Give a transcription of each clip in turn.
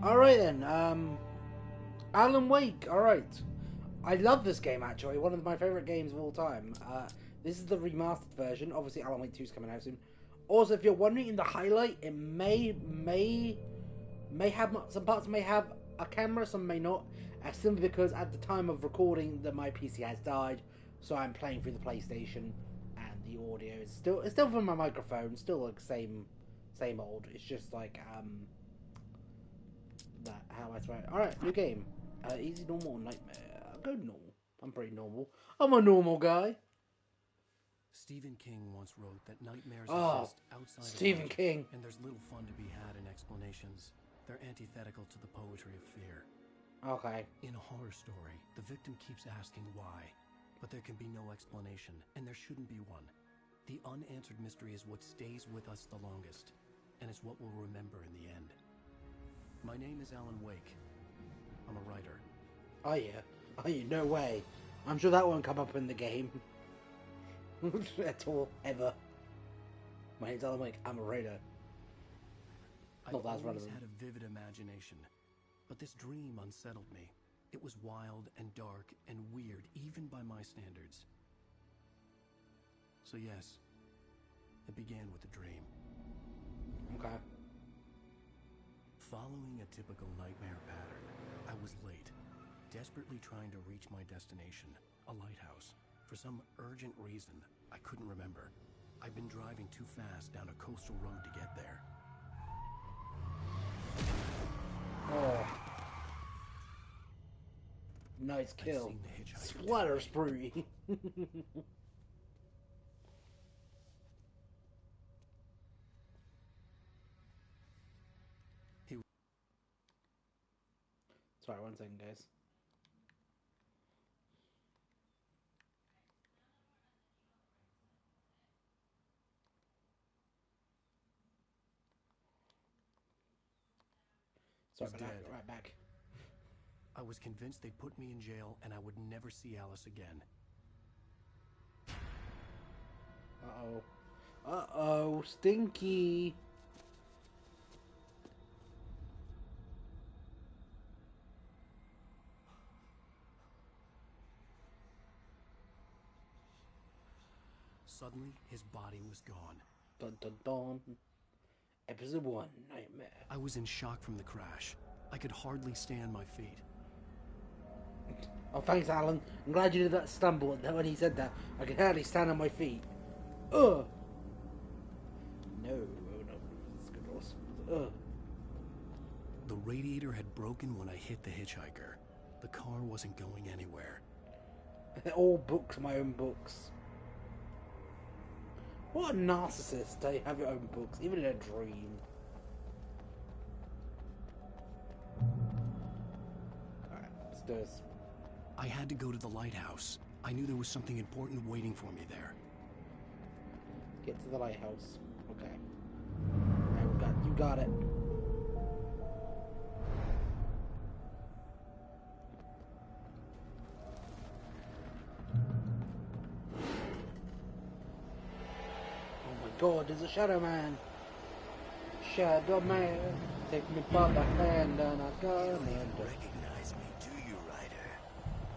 Alright then, Alan Wake, alright. I love this game actually, one of my favourite games of all time. This is the remastered version, obviously Alan Wake 2 is coming out soon. Also, if you're wondering in the highlight, it may have, some parts may have a camera, some may not. Simply because at the time of recording, my PC has died, so I'm playing through the PlayStation, and the audio is still from my microphone, still like same old. It's just like that how I try it. Alright, new game. Easy, normal, nightmare. I'll go normal. I'm pretty normal. I'm a normal guy. Stephen King once wrote that nightmares Oh, exist outside of Stephen logic, King. and there's little fun to be had in explanations. They're antithetical to the poetry of fear. Okay. In a horror story, the victim keeps asking why, but there can be no explanation, and there shouldn't be one. The unanswered mystery is what stays with us the longest, and it's what we'll remember in the end. My name is Alan Wake. I'm a writer. Oh yeah. Oh yeah, no way. I'm sure that won't come up in the game. At all, ever. My name's Alan Wake, I'm a writer. I've Not that's always relevant. had a vivid imagination, but this dream unsettled me. It was wild and dark and weird, even by my standards. So yes, it began with a dream. Okay. Following a typical nightmare pattern, I was late, desperately trying to reach my destination, a lighthouse. For some urgent reason, I couldn't remember. I'd been driving too fast down a coastal road to get there. Oh. Nice kill. I'd seen the hitchhiker Splatter today. spree. He Sorry, one second, guys. Sorry was about dead. that. Right back. I was convinced they'd put me in jail and I would never see Alice again. Uh-oh. Uh-oh. Stinky. Suddenly, his body was gone. Dun dun dun. Episode 1, Nightmare. I was in shock from the crash. I could hardly stay on my feet. Oh, thanks, Alan. I'm glad you did that stumble when he said that. I could hardly stand on my feet. Ugh. No, oh no. It's good loss. Ugh. The radiator had broken when I hit the hitchhiker. The car wasn't going anywhere. All books, my own books. What a narcissist to have your own books, even in a dream. Alright, let's do this. I had to go to the lighthouse. I knew there was something important waiting for me there. Get to the lighthouse. Okay. Alright, you got it. Oh my god, there's a Shadow Man! Shadow Man! Take me by the hand and I got You don't it. even recognize me, do you, Ryder?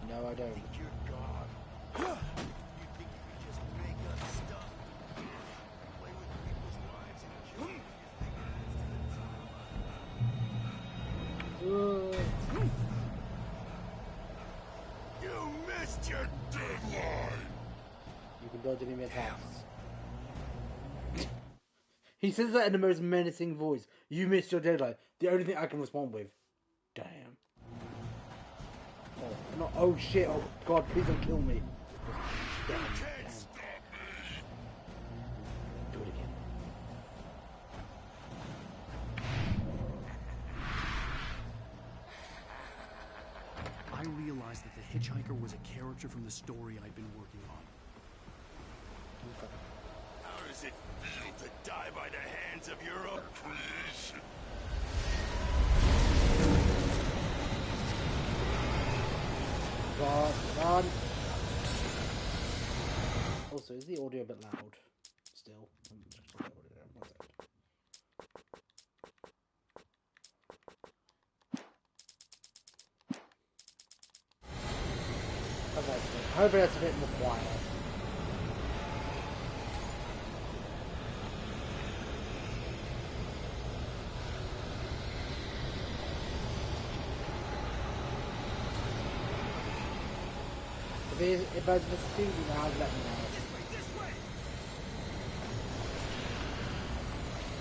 No, I don't. Think you're God. You think you can just make up stuff? Play with people's lives and kill them. You missed your deadline! You can dodge enemy attacks. He says that in the most menacing voice. You missed your deadline. The only thing I can respond with. Damn. Oh, no, oh shit. Oh god, please don't kill me. Damn, Can't damn. stop me! Do it again. I realized that the hitchhiker was a character from the story I'd been working on. Okay. How does it feel to die by the hands of your own creation? God, God. Also, is the audio a bit loud? Still. One second. Eventually. Hopefully that's a bit more quiet. If I was the student, I'll let me know. This way!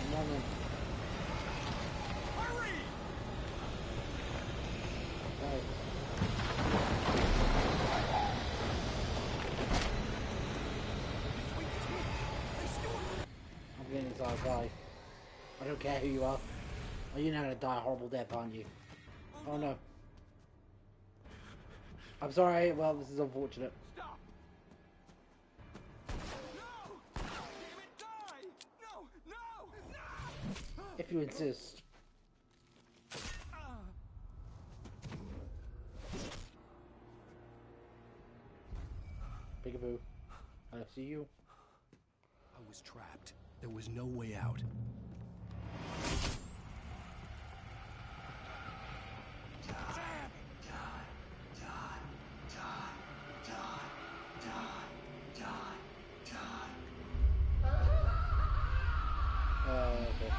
And then, Hurry! I'm getting inside a guy. I don't care who you are. Oh, you're not gonna die a horrible death, aren't you? Oh no. I'm sorry, well, this is unfortunate. Stop! No! Damn it, die! No! No! No! If you insist. Peekaboo. I see you. I was trapped. There was no way out. Okay.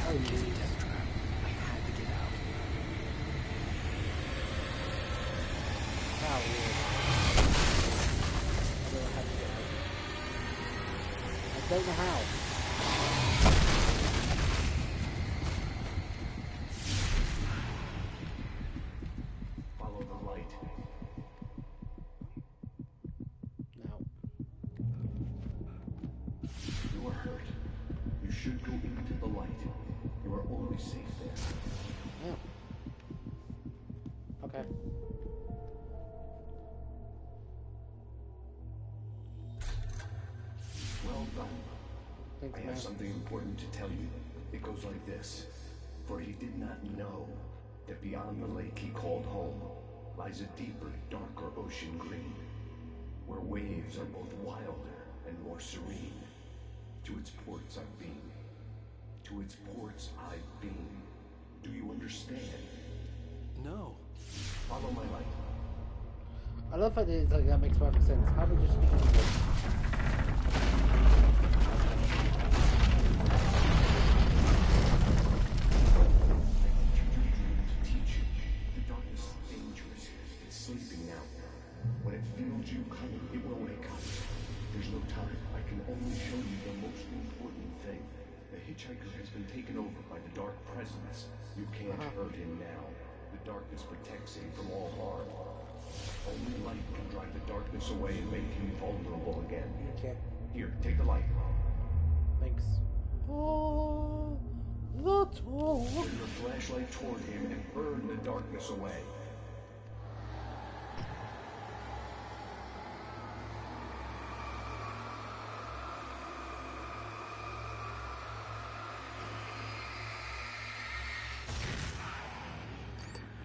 Oh, It was a jeez. death trap. I had to get out. How weird. I don't know how to get it. I don't know how. Follow the light. No. You are hurt. You should go into the light. You are always safe there. Oh. Okay. Well done. Thanks, I man. have something important to tell you. It goes like this. For he did not know that beyond the lake he called home lies a deeper, darker ocean green, where waves are both wilder and more serene. To its ports I've been. To its ports I've been. Do you understand? No. Follow my light. I love how it's like that makes perfect sense. How would you speak English? Teach you. The darkness is dangerous. It's sleeping now. When it feels you coming, it will wake up. There's no time. I can only show you the most important thing. The hitchhiker has been taken over by the dark presence. You can't hurt him now. The darkness protects him from all harm. Only light can drive the darkness away and make him vulnerable again. Okay. Here, take the light. Thanks. Oh, the torch. Turn your flashlight toward him and burn the darkness away.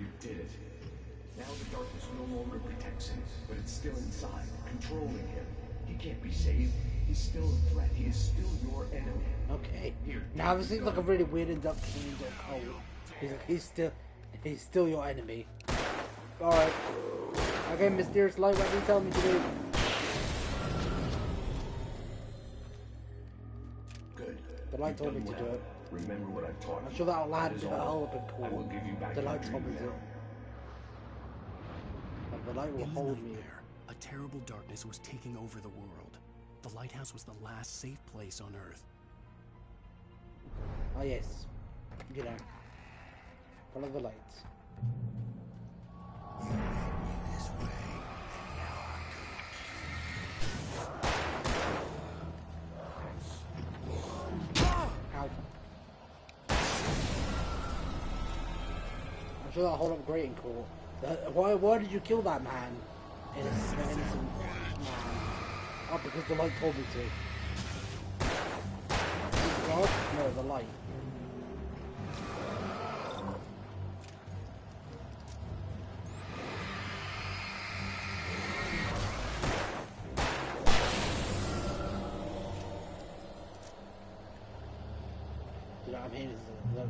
You did it. Now the darkness no longer protects him, but it's still inside, controlling him. He can't be saved. He's still a threat. He is still your enemy. Okay. Here, Now this seems like a really weird induction into a cult. He's like, he's still your enemy. Alright. Okay, mysterious light, what do you tell me to do? Good. The light You've told me done to do well. it. Remember what I've taught you. I'm sure that'll That add is to all. all up in I will court. give you back The your light told me dream to. now. And the light will In the hold me. nightmare, a terrible darkness was taking over the world. The lighthouse was the last safe place on Earth. Oh yes. You know. Follow the lights. This way. Ow. I'm sure that'll hold up great in court. Why did you kill that man? Innocent man. Oh, because the light told me to. God? No, the light. here is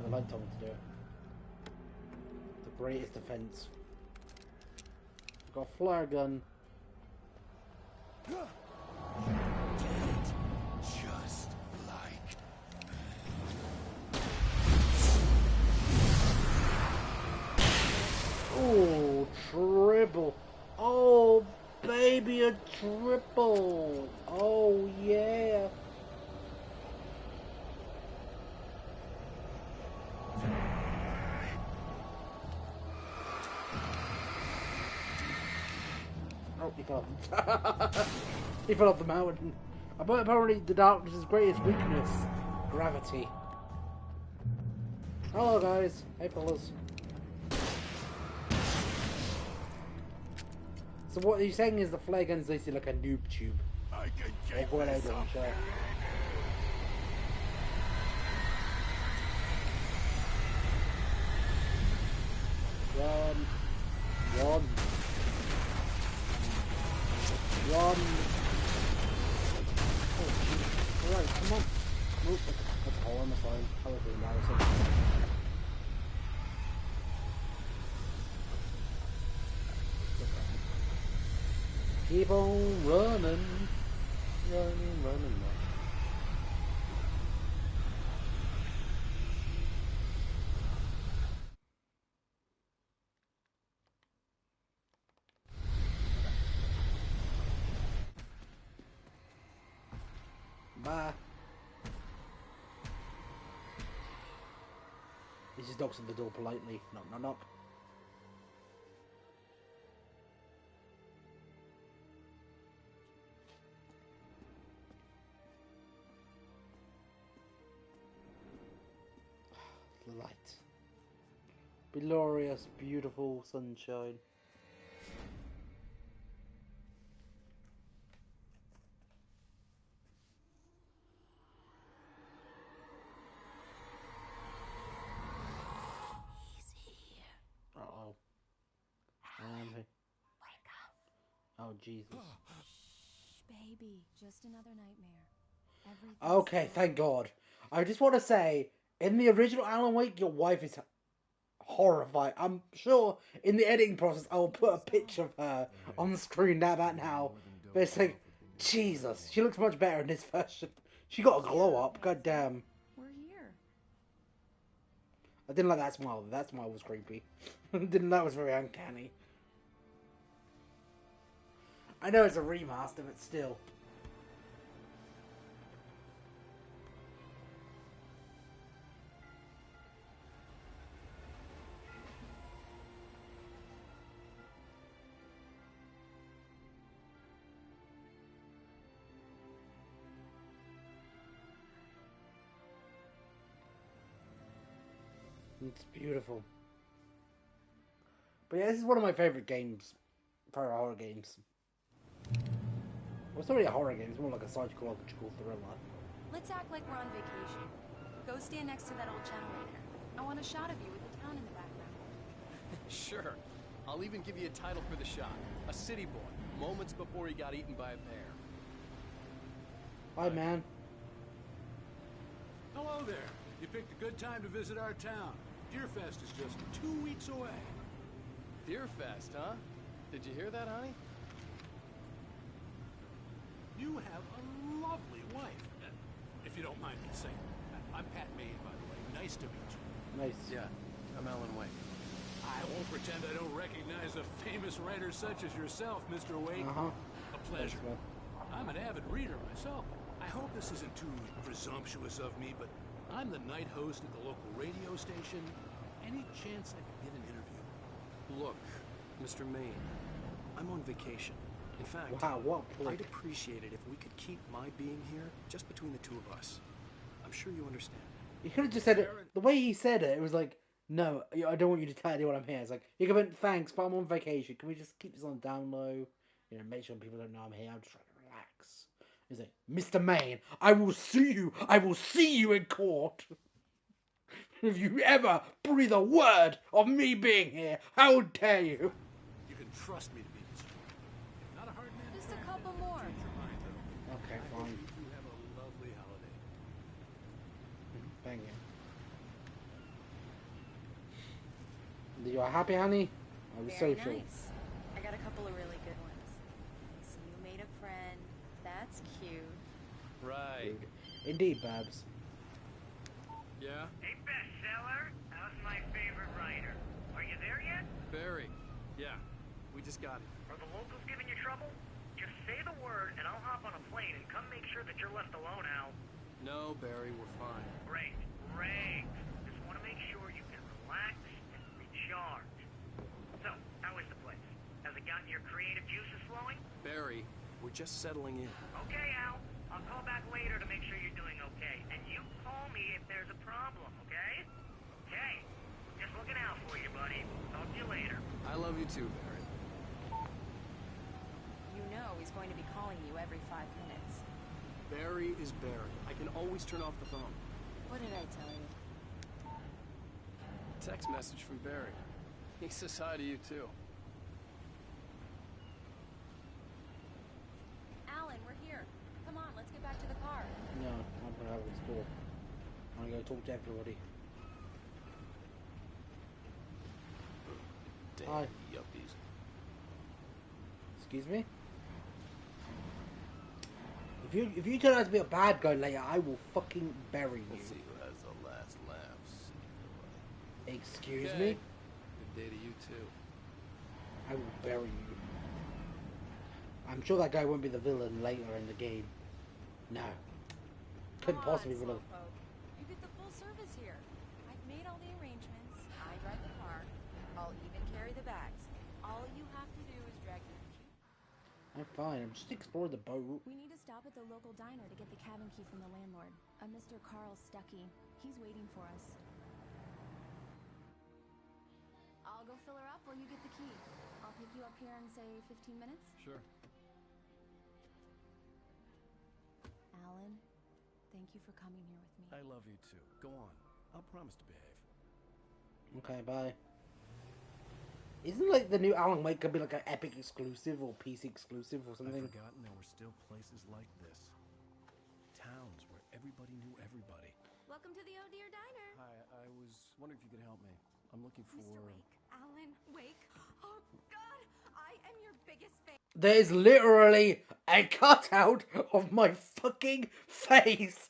the light told me to do it. The greatest defense. I've got a flare gun. Dead, just like Oh, triple. Oh, baby, a triple. Oh, yeah. Oh, he fell off. He fell off the mountain. Apparently, the darkness's greatest weakness, gravity. Hello, guys. Hey, fellas. So what he's saying is the flare gun's basically like a noob tube. I can Or keep grenade this up. launcher. Run. Run. Run. Oh, jeez. Alright, come on. Nope, that's a hole on the side. That would be embarrassing. Keep on running. Running, running, running. Bye. He just knocks on the door politely. Knock, knock, knock. The light. Glorious, beautiful sunshine. Uh-oh. Wake up. Oh, Jesus. Baby, just another nightmare. Everything's Okay, fine. thank God. I just want to say, in the original Alan Wake, your wife is horrified. I'm sure in the editing process, I'll put a picture of her on the screen now. But it's like, Jesus, she looks much better in this version. She got a glow up, goddamn. We're here. I didn't like that smile. That smile was creepy. That was very uncanny. I know it's a remaster, but still. It's beautiful. But yeah, this is one of my favorite games. Favorite horror games. Well, it's not really a horror game, it's more like a psychological thriller. Let's act like we're on vacation. Go stand next to that old gentleman there. I want a shot of you with the town in the background. Sure. I'll even give you a title for the shot. A city boy, moments before he got eaten by a bear. Hi, man. Hello there. You picked a good time to visit our town. Deerfest is just 2 weeks away. Deerfest, huh? Did you hear that, honey? You have a lovely wife. If you don't mind me saying. I'm Pat Maine, by the way. Nice to meet you. Nice. Yeah, I'm Alan Wake. I won't pretend I don't recognize a famous writer such as yourself, Mr. Wake. Uh-huh. A pleasure. Thanks, man. I'm an avid reader myself. I hope this isn't too presumptuous of me, but I'm the night host at the local radio station. Any chance I could get an interview? Look, Mr. Maine, I'm on vacation. In fact, Wow, what a I'd prick. appreciate it if we could keep my being here just between the two of us. I'm sure you understand. You could have just said it. The way he said it, it was like, no, I don't want you to tell anyone I'm here. It's like, you could have been, thanks, but I'm on vacation. Can we just keep this on down low? You know, make sure people don't know I'm here. I'm just trying to relax. He's like, Mr. Maine, I will sue you. I will see you in court. If you ever breathe a word of me being here, how dare you? You can trust me to be discreet. Not a hard man. Just a couple more. Change your mind, though. Okay, I hope fine. you have a lovely holiday. Thank you. You are happy, honey? I was Very social. nice. I got a couple of really good ones. So you made a friend. That's cute. Right. Indeed, Babs. Yeah? Hey, bestseller. How's my favorite writer? Are you there yet? Barry. Yeah. We just got it. Are the locals giving you trouble? Just say the word, and I'll hop on a plane and come make sure that you're left alone, Al. No, Barry, we're fine. Great, great. Just want to make sure you can relax and recharge. So, how is the place? Has it gotten your creative juices flowing? Barry, we're just settling in. Okay, Al. I'll call back later to make sure you're doing okay. And you call me if there's a problem, okay? Okay. Just looking out for you, buddy. Talk to you later. I love you too, Barry. You know he's going to be calling you every 5 minutes. Barry is Barry. I can always turn off the phone. What did I tell you? Text message from Barry. He says hi to you too. Alan, we're here. Come on, let's get back to the car. No, I'm gonna have a store. I'm gonna go talk to everybody. Damn Hi. yuppies. Excuse me? If you turn out to be a bad guy later, I will fucking bury you. Let's see who has the last laugh. Excuse Okay. me? Good day to you too. I will bury you. I'm sure that guy won't be the villain later in the game. No. Couldn't Come on, possibly villain. Slowpoke. You get the full service here. I've made all the arrangements. I drive the car. I'll even carry the bags. All you have to do is drag your cute. I'm fine. I'm just exploring the boat. We need to stop at the local diner to get the cabin key from the landlord, a Mr. Carl Stuckey. He's waiting for us. I'll go fill her up while you get the key. I'll pick you up here in, say, 15 minutes? Sure. Alan, thank you for coming here with me. I love you too. Go on. I'll promise to behave. Okay, bye. Isn't like the new Alan Wake gonna be like an Epic exclusive or PC exclusive or I'd something? forgotten there were still places like this. Towns where everybody knew everybody. Welcome to the Oh Dear Diner. Hi, I was wondering if you could help me. I'm looking for... Mr. Wake. Alan Wake. Oh, God. I am your biggest fan. There's literally a cutout of my fucking face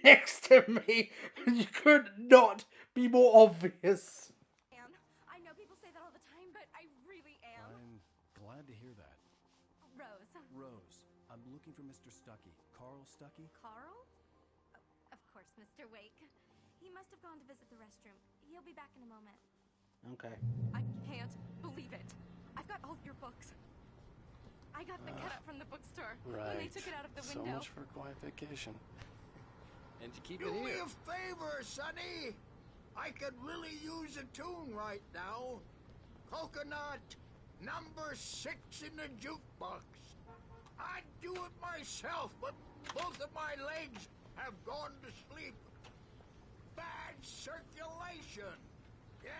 next to me. You could not be more obvious. I know people say that all the time, but I really am. I'm glad to hear that. Rose. Rose, I'm looking for Mr. Stuckey. Carl Stuckey? Carl? Of course, Mr. Wake. He must have gone to visit the restroom. He'll be back in a moment. Okay. I can't believe it. I've got all of your books. I got the cutout from the bookstore when they took it out of the So window. much for a quiet vacation. And you keep Do it me here. a favor, Sonny. I could really use a tune right now. Coconut, number 6 in the jukebox. I'd do it myself, but both of my legs have gone to sleep. Bad circulation. Yeah.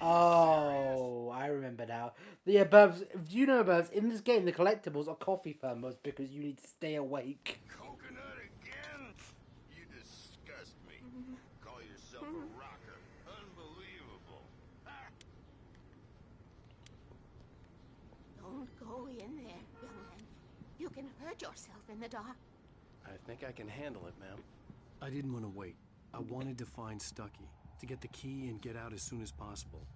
Oh, I remember now. Yeah, Bubs, do you know, Bubs, in this game the collectibles are coffee thermos because you need to stay awake. Coconut again? You disgust me. Call yourself a rocker. Unbelievable. Ah. Don't go in there, young man. You can hurt yourself in the dark. I think I can handle it, ma'am. I didn't want to wait. I wanted to find Stuckey, to get the key and get out as soon as possible.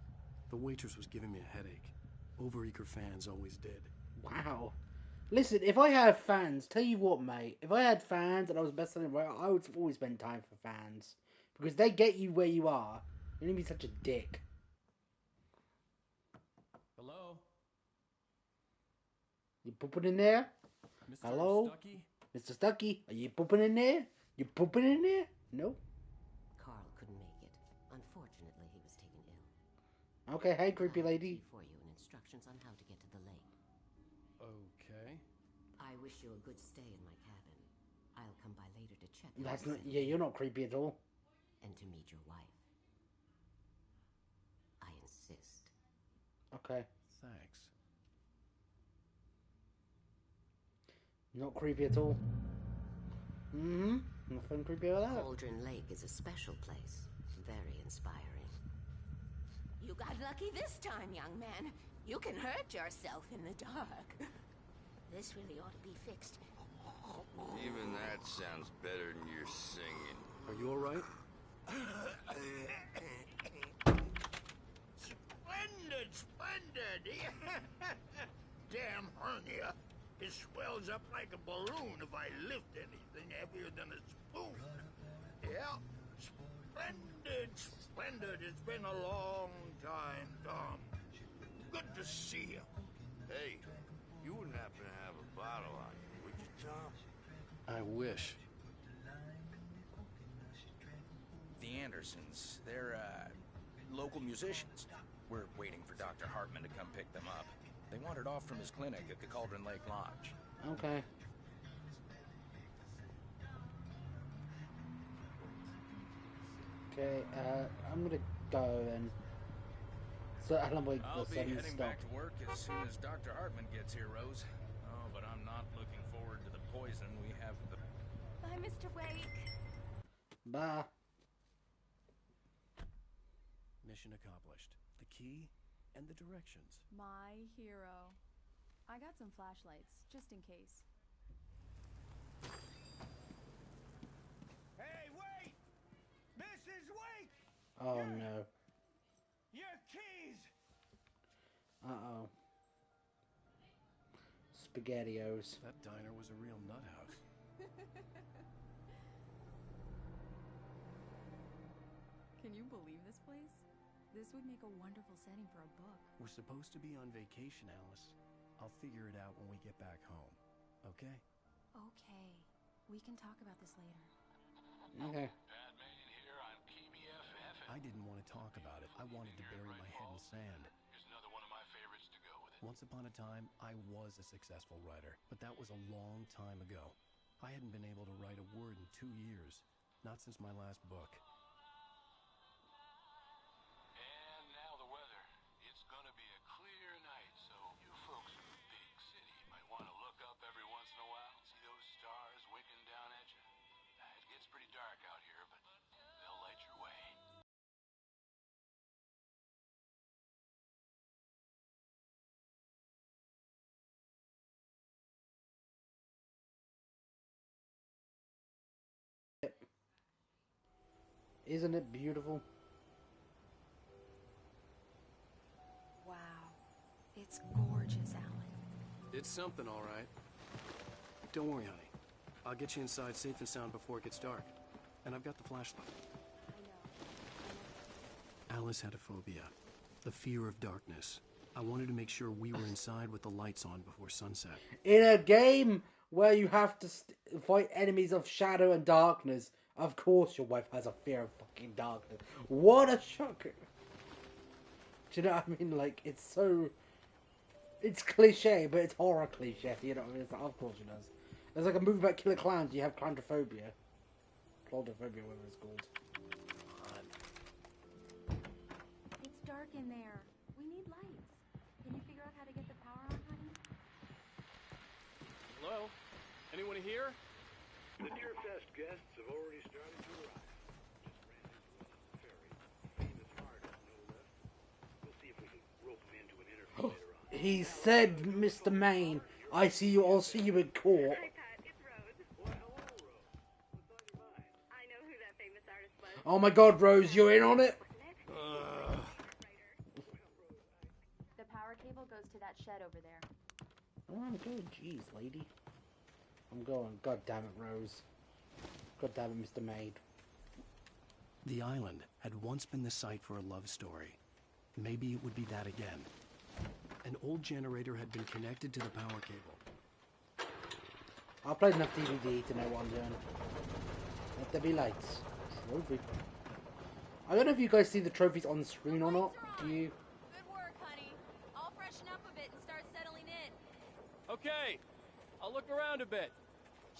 The waitress was giving me a headache. Overeager fans always did. Wow. Listen, if I had fans, tell you what, mate. If I had fans and I was best-selling writer, I would always spend time for fans. Because they get you where you are. You don't be such a dick. Hello? You pooping in there? Mr. Hello? Stuckey? Mr. Stuckey, are you pooping in there? You pooping in there? No? Carl couldn't make it. Unfortunately, he was taken ill. Okay, hey, creepy I have a lady. key for you and instructions on how to get to the lake. Okay. I wish you a good stay in my cabin. I'll come by later to check. That's how not, it's yeah, you're not creepy at all. and to meet your wife. I insist. Okay. Thanks. Not creepy at all. Mm-hmm. Nothing creepy about that. Cauldron Lake is a special place. Very inspiring. You got lucky this time, young man. You can hurt yourself in the dark. This really ought to be fixed. Even that sounds better than your singing. Are you all right? Splendid, splendid! Damn hernia. It swells up like a balloon if I lift anything heavier than a spoon. Yeah, splendid, splendid. It's been a long time, Tom. Good to see you. Hey, you wouldn't happen to have a bottle on you, would you, Tom? I wish. The Andersons, they're, local musicians. We're waiting for Dr. Hartman to come pick them up. They wandered off from his clinic at the Cauldron Lake Lodge. Okay. Okay, I'm gonna go and... So, Alan, wait, I'll be heading heading back to work as soon as Dr. Hartman gets here, Rose. Oh, but I'm not looking forward to the poison we have with the... Bye, Mr. Wake. Bye. Mission accomplished. The key and the directions. My hero. I got some flashlights, just in case. Hey, wait! Mrs. Wake! Oh, no. Your keys! Uh-oh. SpaghettiOs. That diner was a real nut house. Can you believe this place? This would make a wonderful setting for a book. We're supposed to be on vacation, Alice. I'll figure it out when we get back home. Okay? Okay. We can talk about this later. Okay. Batman here on KBFF. I didn't want to talk about it. I wanted to bury my head in sand. Here's another one of my favorites to go with it. Once upon a time, I was a successful writer, but that was a long time ago. I hadn't been able to write a word in 2 years. Not since my last book. And now the weather. It's gonna be a clear night, so you folks in the big city might want to look up every once in a while. See those stars winking down at you? It gets pretty dark out here, but they'll light your way. Isn't it beautiful? Wow. It's gorgeous, Alan. It's something, all right. Don't worry, honey. I'll get you inside safe and sound before it gets dark. And I've got the flashlight. I know. Alice had a phobia. The fear of darkness. I wanted to make sure we were inside with the lights on before sunset. In a game where you have to fight enemies of shadow and darkness, of course your wife has a fear of fucking darkness. What a shocker. Do you know what I mean? Like, it's so... It's cliche, but it's horror cliche, you know what I mean? It's like, of course she does. There's like a movie about killer clowns, you have claustrophobia. Claustrophobia, whatever it's called. It's dark in there. We need lights. Can you figure out how to get the power on, honey? Hello? Anyone here? The Deerfest guests have already started to arrive. Just ran into one on the ferry. Famous artist, no less. We'll see if we can rope him into an interview later on. He said, Mr. Maine, I'll see you in court. Hi, Pat. It's Rose. Well, hello, Rose. What's on your mind? I know who that famous artist was. Oh my god, Rose, you're in on it? The power cable goes to that shed over there. Oh, I'm good. Jeez, lady. I'm going. God damn it, Rose. God damn it, Mr. Maid. The island had once been the site for a love story. Maybe it would be that again. An old generator had been connected to the power cable. I've played enough DVD to know what I'm doing. Let there be lights. Trophy. I don't know if you guys see the trophies on the screen or not. Do you? Good work, honey. I'll freshen up a bit and start settling in. Okay. I'll look around a bit.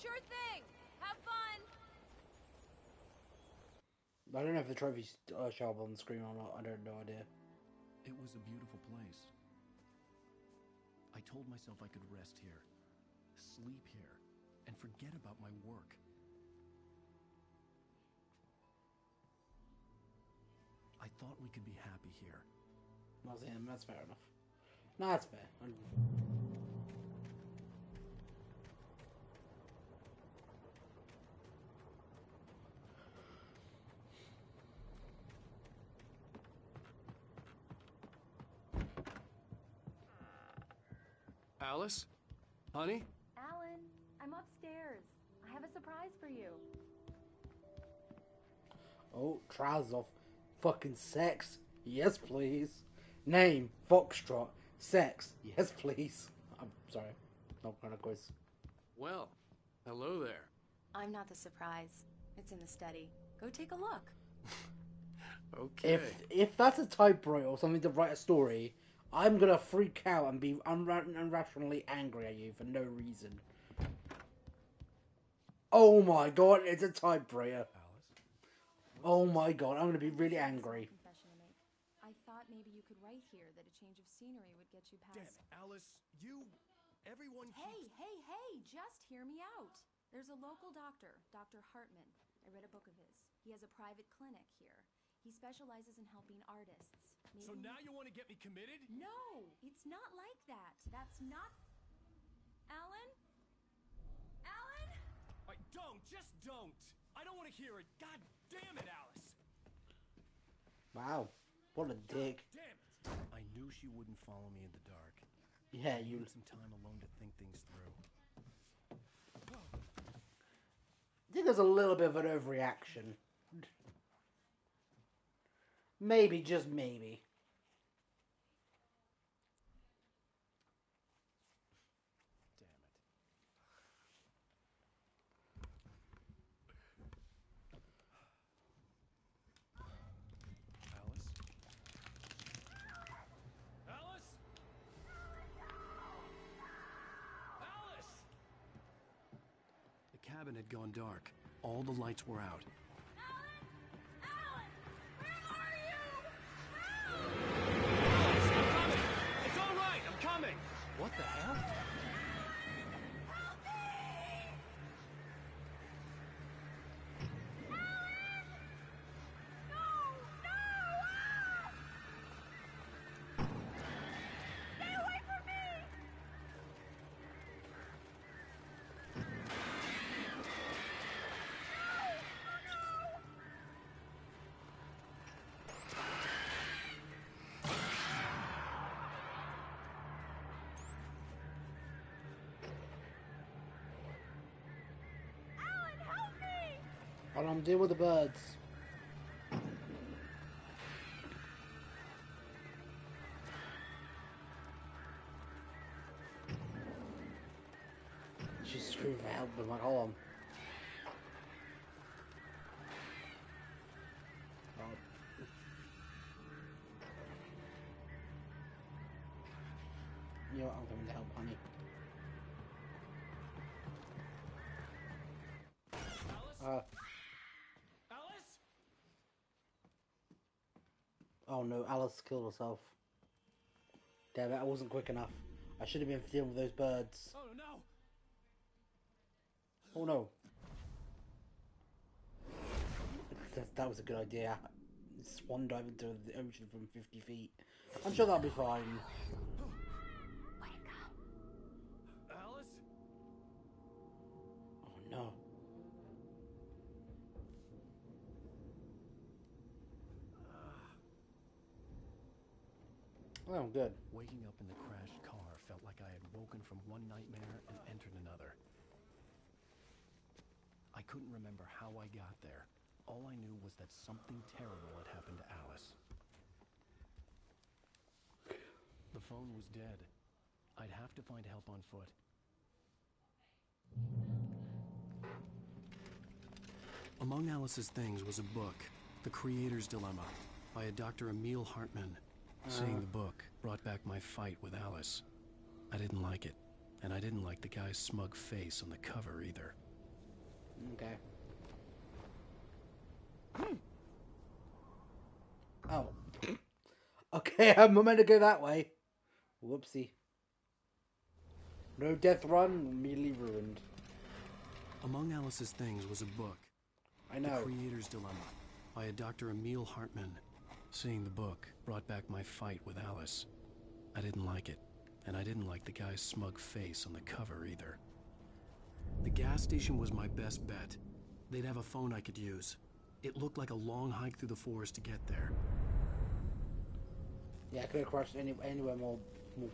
Sure thing. Have fun. I don't know if the trophies show up on the screen or not. I don't know idea. It was a beautiful place. I told myself I could rest here, sleep here, and forget about my work. I thought we could be happy here, That's fair enough. No, that's fair. Alice? Honey? Alan, I'm upstairs. I have a surprise for you. Oh, trousers off. Fucking sex. Yes, please. Name, Foxtrot. Sex. Yes, please. I'm sorry. Not gonna quiz. Well, hello there. I'm not the surprise. It's in the study. Go take a look. Okay. If that's a typewriter or something to write a story, I'm gonna freak out and be irrationally angry at you for no reason. Oh my god, it's a typewriter. Oh my god, I'm gonna be really angry. I thought maybe you could write here that a change of scenery would get you past. Damn, Alice, everyone Hey, just hear me out. There's a local doctor, Dr. Hartman. I read a book of his. He has a private clinic here. He specializes in helping artists. Maybe... So now you want to get me committed? No, it's not like that. That's not... Alan? Alan? Just don't. I don't want to hear it. God damn it, Alice. Wow, what a dick. Damn it. I knew she wouldn't follow me in the dark. Yeah, you need some time alone to think things through. I think there's a little bit of an overreaction. Maybe, just maybe. The cabin had gone dark. All the lights were out. It's all right, I'm coming. What the hell? Hold on, deal with the birds. She's screwed for help, but like, hold on. You know what, I'm coming to help, honey. Alice? Oh no, Alice killed herself. Damn it, I wasn't quick enough. I should have been dealing with those birds. Oh no! Oh no. That was a good idea. Swan dive into the ocean from 50 feet. I'm sure that'll be fine. Wake up. Alice? Oh no. Oh, good. Waking up in the crashed car felt like I had woken from one nightmare and entered another. I couldn't remember how I got there. All I knew was that something terrible had happened to Alice. The phone was dead. I'd have to find help on foot. Among Alice's things was a book, The Creator's Dilemma, by a Dr. Emil Hartman. Seeing the book brought back my fight with Alice. I didn't like it, and I didn't like the guy's smug face on the cover either. Okay. Oh. Okay, I'm meant to go that way. Whoopsie. No death run, immediately ruined. Among Alice's things was a book. I know. The Creator's Dilemma, by a Dr. Emil Hartman. Seeing the book brought back my fight with Alice. I didn't like it, and I didn't like the guy's smug face on the cover either. The gas station was my best bet. They'd have a phone I could use. It looked like a long hike through the forest to get there. Yeah, I could have crashed anywhere more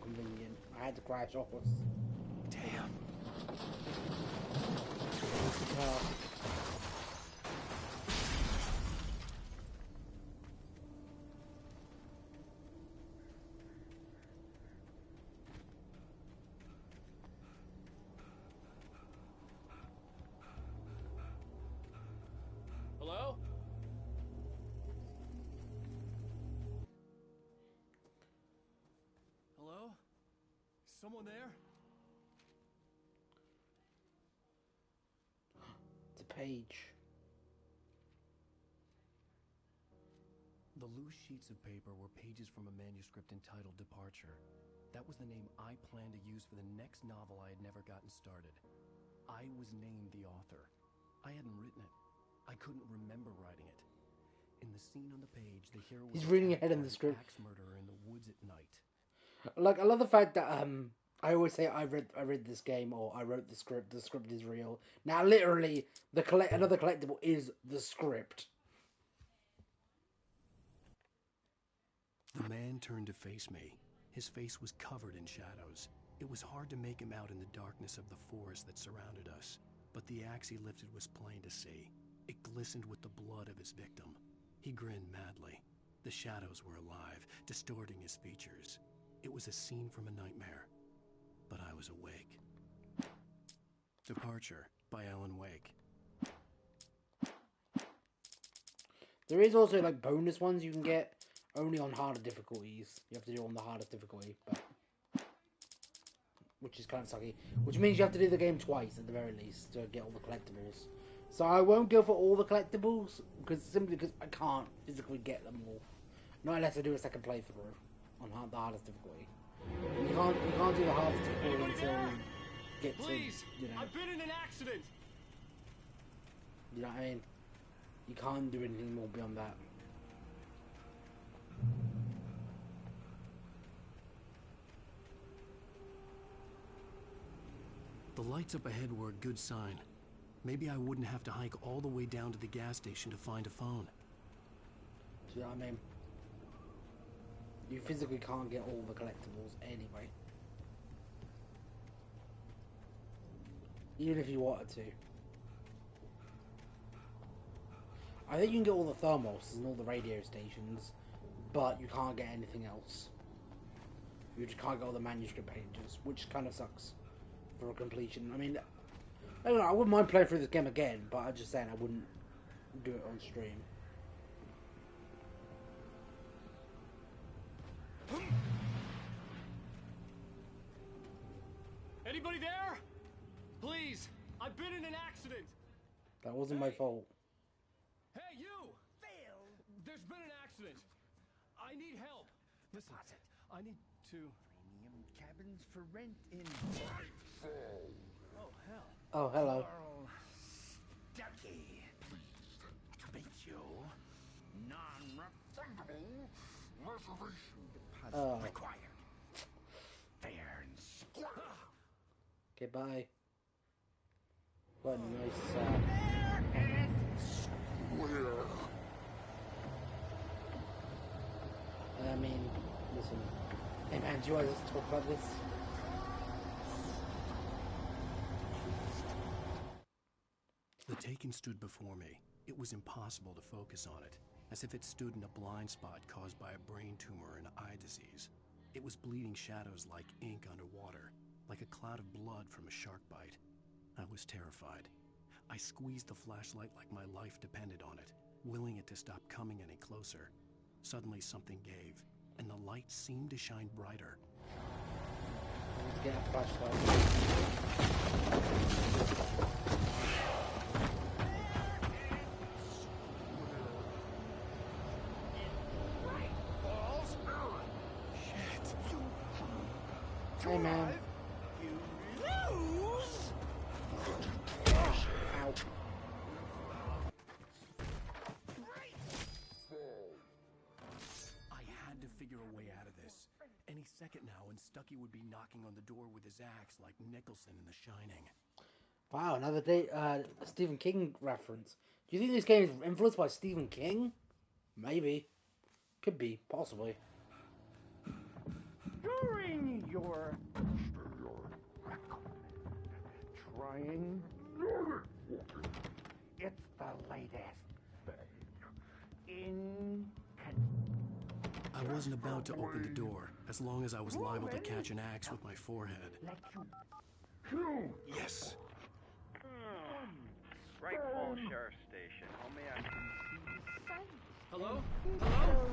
convenient. I had to crash off us. Damn. Hello? Hello? Someone there? It's a page. The loose sheets of paper were pages from a manuscript entitled Departure. That was the name I planned to use for the next novel I had never gotten started. I was named the author. I hadn't written it. I couldn't remember writing it. In the scene on the page, the hero was He's reading ahead in the script. axe murderer in the woods at night. Like, I love the fact that I always say I read this game, or I wrote the script is real. Now literally another collectible is the script. The man turned to face me. His face was covered in shadows. It was hard to make him out in the darkness of the forest that surrounded us, but the axe he lifted was plain to see. It glistened with the blood of his victim. He grinned madly. The shadows were alive, distorting his features. It was a scene from a nightmare, but I was awake. Departure by Alan Wake. There is also like bonus ones you can get only on harder difficulties. You have to do it on the hardest difficulty, but which is kind of sucky. Which means you have to do the game twice at the very least to get all the collectibles. So I won't go for all the collectibles simply because I can't physically get them all. Not unless I do a second playthrough on the hardest difficulty. You can't do the hardest difficulty until you get to, you know. I've been in an accident. You know what I mean? You can't do anything more beyond that. The lights up ahead were a good sign. Maybe I wouldn't have to hike all the way down to the gas station to find a phone. Do you know what I mean? You physically can't get all the collectibles anyway. Even if you wanted to. I think you can get all the thermos and all the radio stations, but you can't get anything else. You just can't get all the manuscript pages, which kind of sucks for a completion. I mean, I don't know, I wouldn't mind playing through this game again, but I'm just saying I wouldn't do it on stream. Anybody there? Please, I've been in an accident. That wasn't my fault. Hey, you! Phil! There's been an accident. I need help. Listen, I need to... Premium cabins for rent in... Oh, hell. Oh, hello. Carl Stuckey. Pleased to meet you. Non-refundable reservation deposit required. Fair and square. Okay, bye. What a nice I mean, listen. Hey man, do you want us to talk about this? The Taken stood before me. It was impossible to focus on it, as if it stood in a blind spot caused by a brain tumor and eye disease. It was bleeding shadows like ink underwater, like a cloud of blood from a shark bite. I was terrified. I squeezed the flashlight like my life depended on it, willing it to stop coming any closer. Suddenly something gave, and the light seemed to shine brighter. I need to get a flashlight. Hey man. Ow. Stucky would be knocking on the door with his axe like Nicholson in The Shining. Wow, another day, Stephen King reference. Do you think this game is influenced by Stephen King? Maybe. Could be, possibly. During your trying, it's the latest thing in. I wasn't about to open the door, as long as I was liable to catch an axe with my forehead. Yes. Right Falls Sheriff Station. Homie, I can see. Hello? Hello?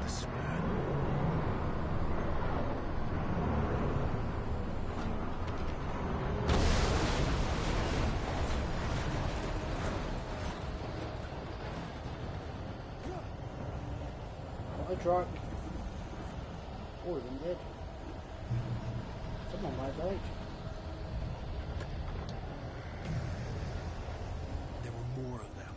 The spat. A truck. All of them dead. Someone might have died. There were more of them.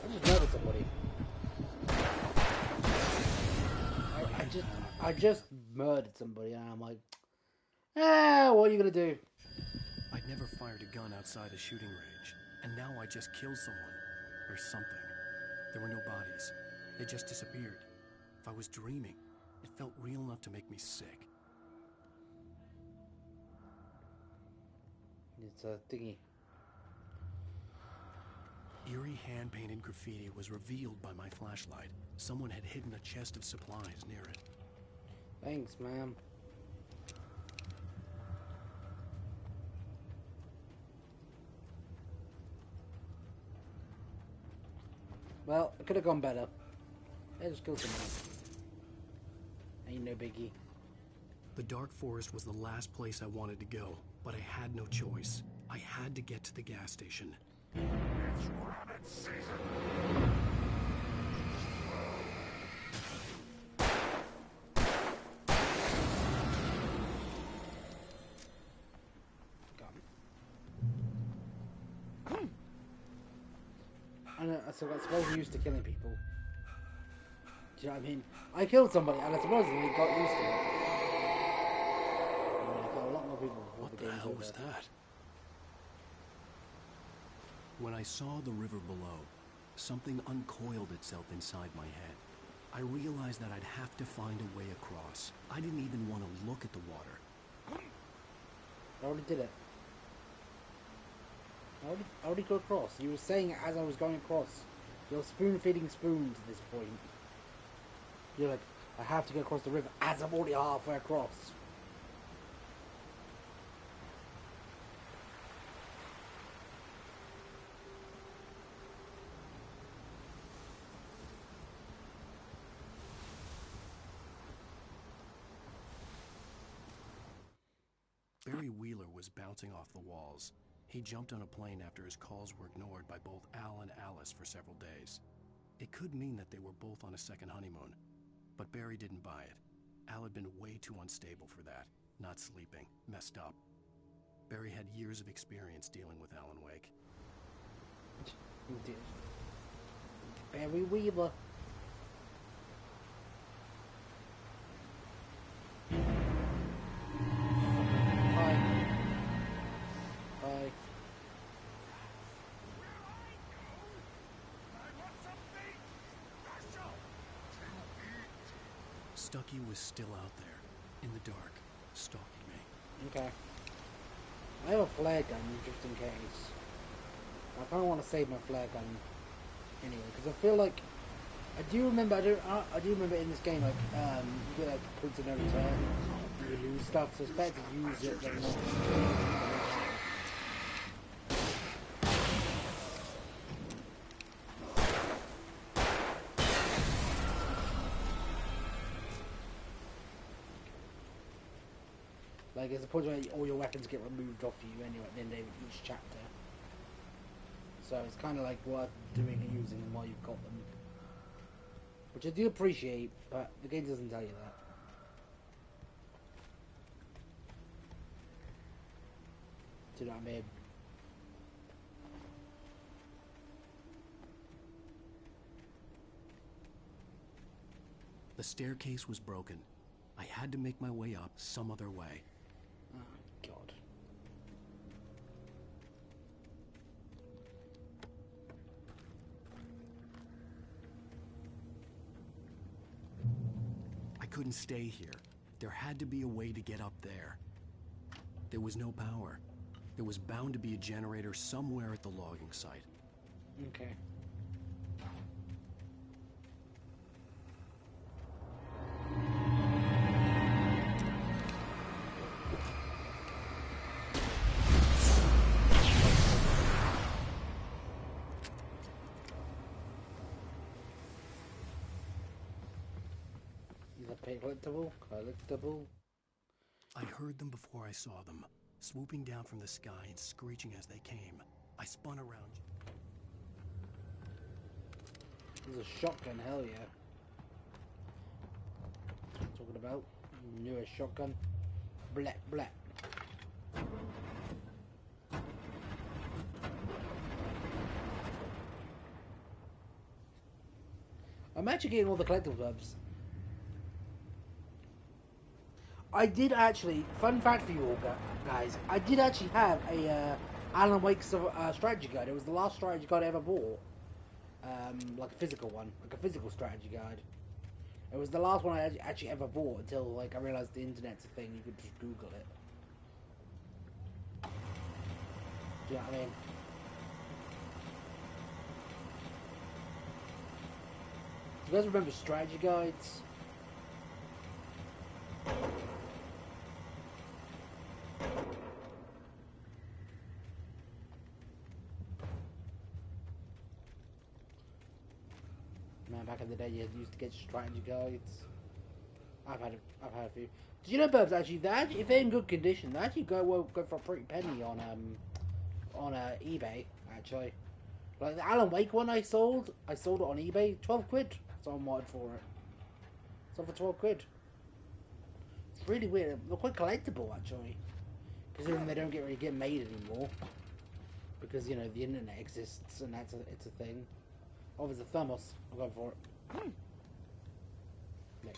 I just murdered somebody. I just murdered somebody, and I'm like, what are you gonna do? I'd never fired a gun outside a shooting range, and now I just killed someone. Or something. There were no bodies. They just disappeared. If I was dreaming, it felt real enough to make me sick. It's a thingy. Eerie hand-painted graffiti was revealed by my flashlight. Someone had hidden a chest of supplies near it. Thanks, ma'am. Well, it could have gone better. I just killed someone. Ain't no biggie. The Dark Forest was the last place I wanted to go, but I had no choice. I had to get to the gas station. It's rabbit season. So I suppose we're used to killing people. Do you know what I mean? I killed somebody and I supposedly got used to it. I mean, I got a lot more people before What the the game's hell over. was that? When I saw the river below, something uncoiled itself inside my head. I realized that I'd have to find a way across. I didn't even want to look at the water. I already did it. I already got across. You were saying it as I was going across. You're spoon-feeding spoons at this point. You're like, I have to get across the river as I'm already halfway across. Barry Wheeler was bouncing off the walls. He jumped on a plane after his calls were ignored by both Al and Alice for several days. It could mean that they were both on a second honeymoon, but Barry didn't buy it. Al had been way too unstable for that, not sleeping, messed up. Barry had years of experience dealing with Alan Wake. You did. Barry Wheeler. Hi. Stucky was still out there, in the dark, stalking me. Okay. I have a flare gun just in case. I kind of want to save my flare gun anyway, because I feel like I do remember in this game, like you get like points of no return, you lose stuff, so it's better to use it than not. Like, there's a point where all your weapons get removed off you anyway at the end of each chapter. So it's kind of like worth doing and using them while you've got them. which I do appreciate, but the game doesn't tell you that. Do you know what I mean? The staircase was broken. I had to make my way up some other way. Oh, God. I couldn't stay here. There had to be a way to get up there. There was no power. There was bound to be a generator somewhere at the logging site. Okay. Collectible. I heard them before I saw them, swooping down from the sky and screeching as they came. I spun around. There's a shotgun, hell yeah. That's what I'm talking about. Newest shotgun. Blap, blap. I'm actually getting all the collectible clubs. I did actually, fun fact for you all guys, I did actually have a Alan Wake strategy guide. It was the last strategy guide I ever bought. Like a physical one, like a physical strategy guide. It was the last one I actually ever bought until like I realised the internet's a thing, you could just Google it. Do you know what I mean? Do you guys remember strategy guides? Man, back in the day, you used to get strategy guides. I've had a few. Did you know, Burbs? Actually, if they're in good condition, they actually go for a pretty penny on eBay. Actually, like the Alan Wake one I sold it on eBay, 12 quid. Someone wanted for it. Sold for 12 quid. It's really weird. They're quite collectible actually, considering they don't really get made anymore. Because you know the internet exists and it's a thing. Oh, there's a thermos. I'm going for it. Yeah.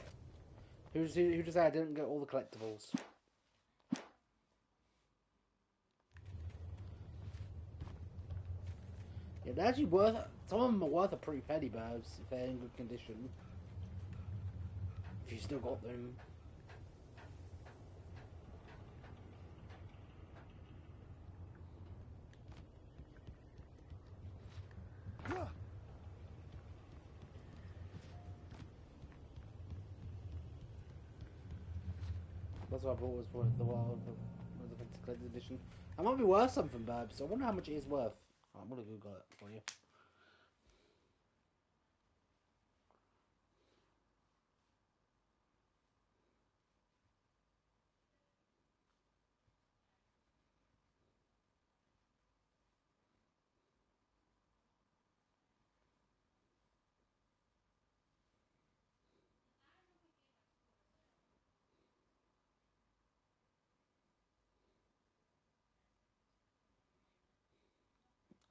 Who just said I didn't get all the collectibles? Yeah, they're actually worth. Some of them are worth a pretty penny, Burbs, if they're in good condition. If you still got them. That's what I bought was for the Wild the collector's edition. It might be worth something, Burbs. I wonder how much it is worth. I'm gonna Google it for you.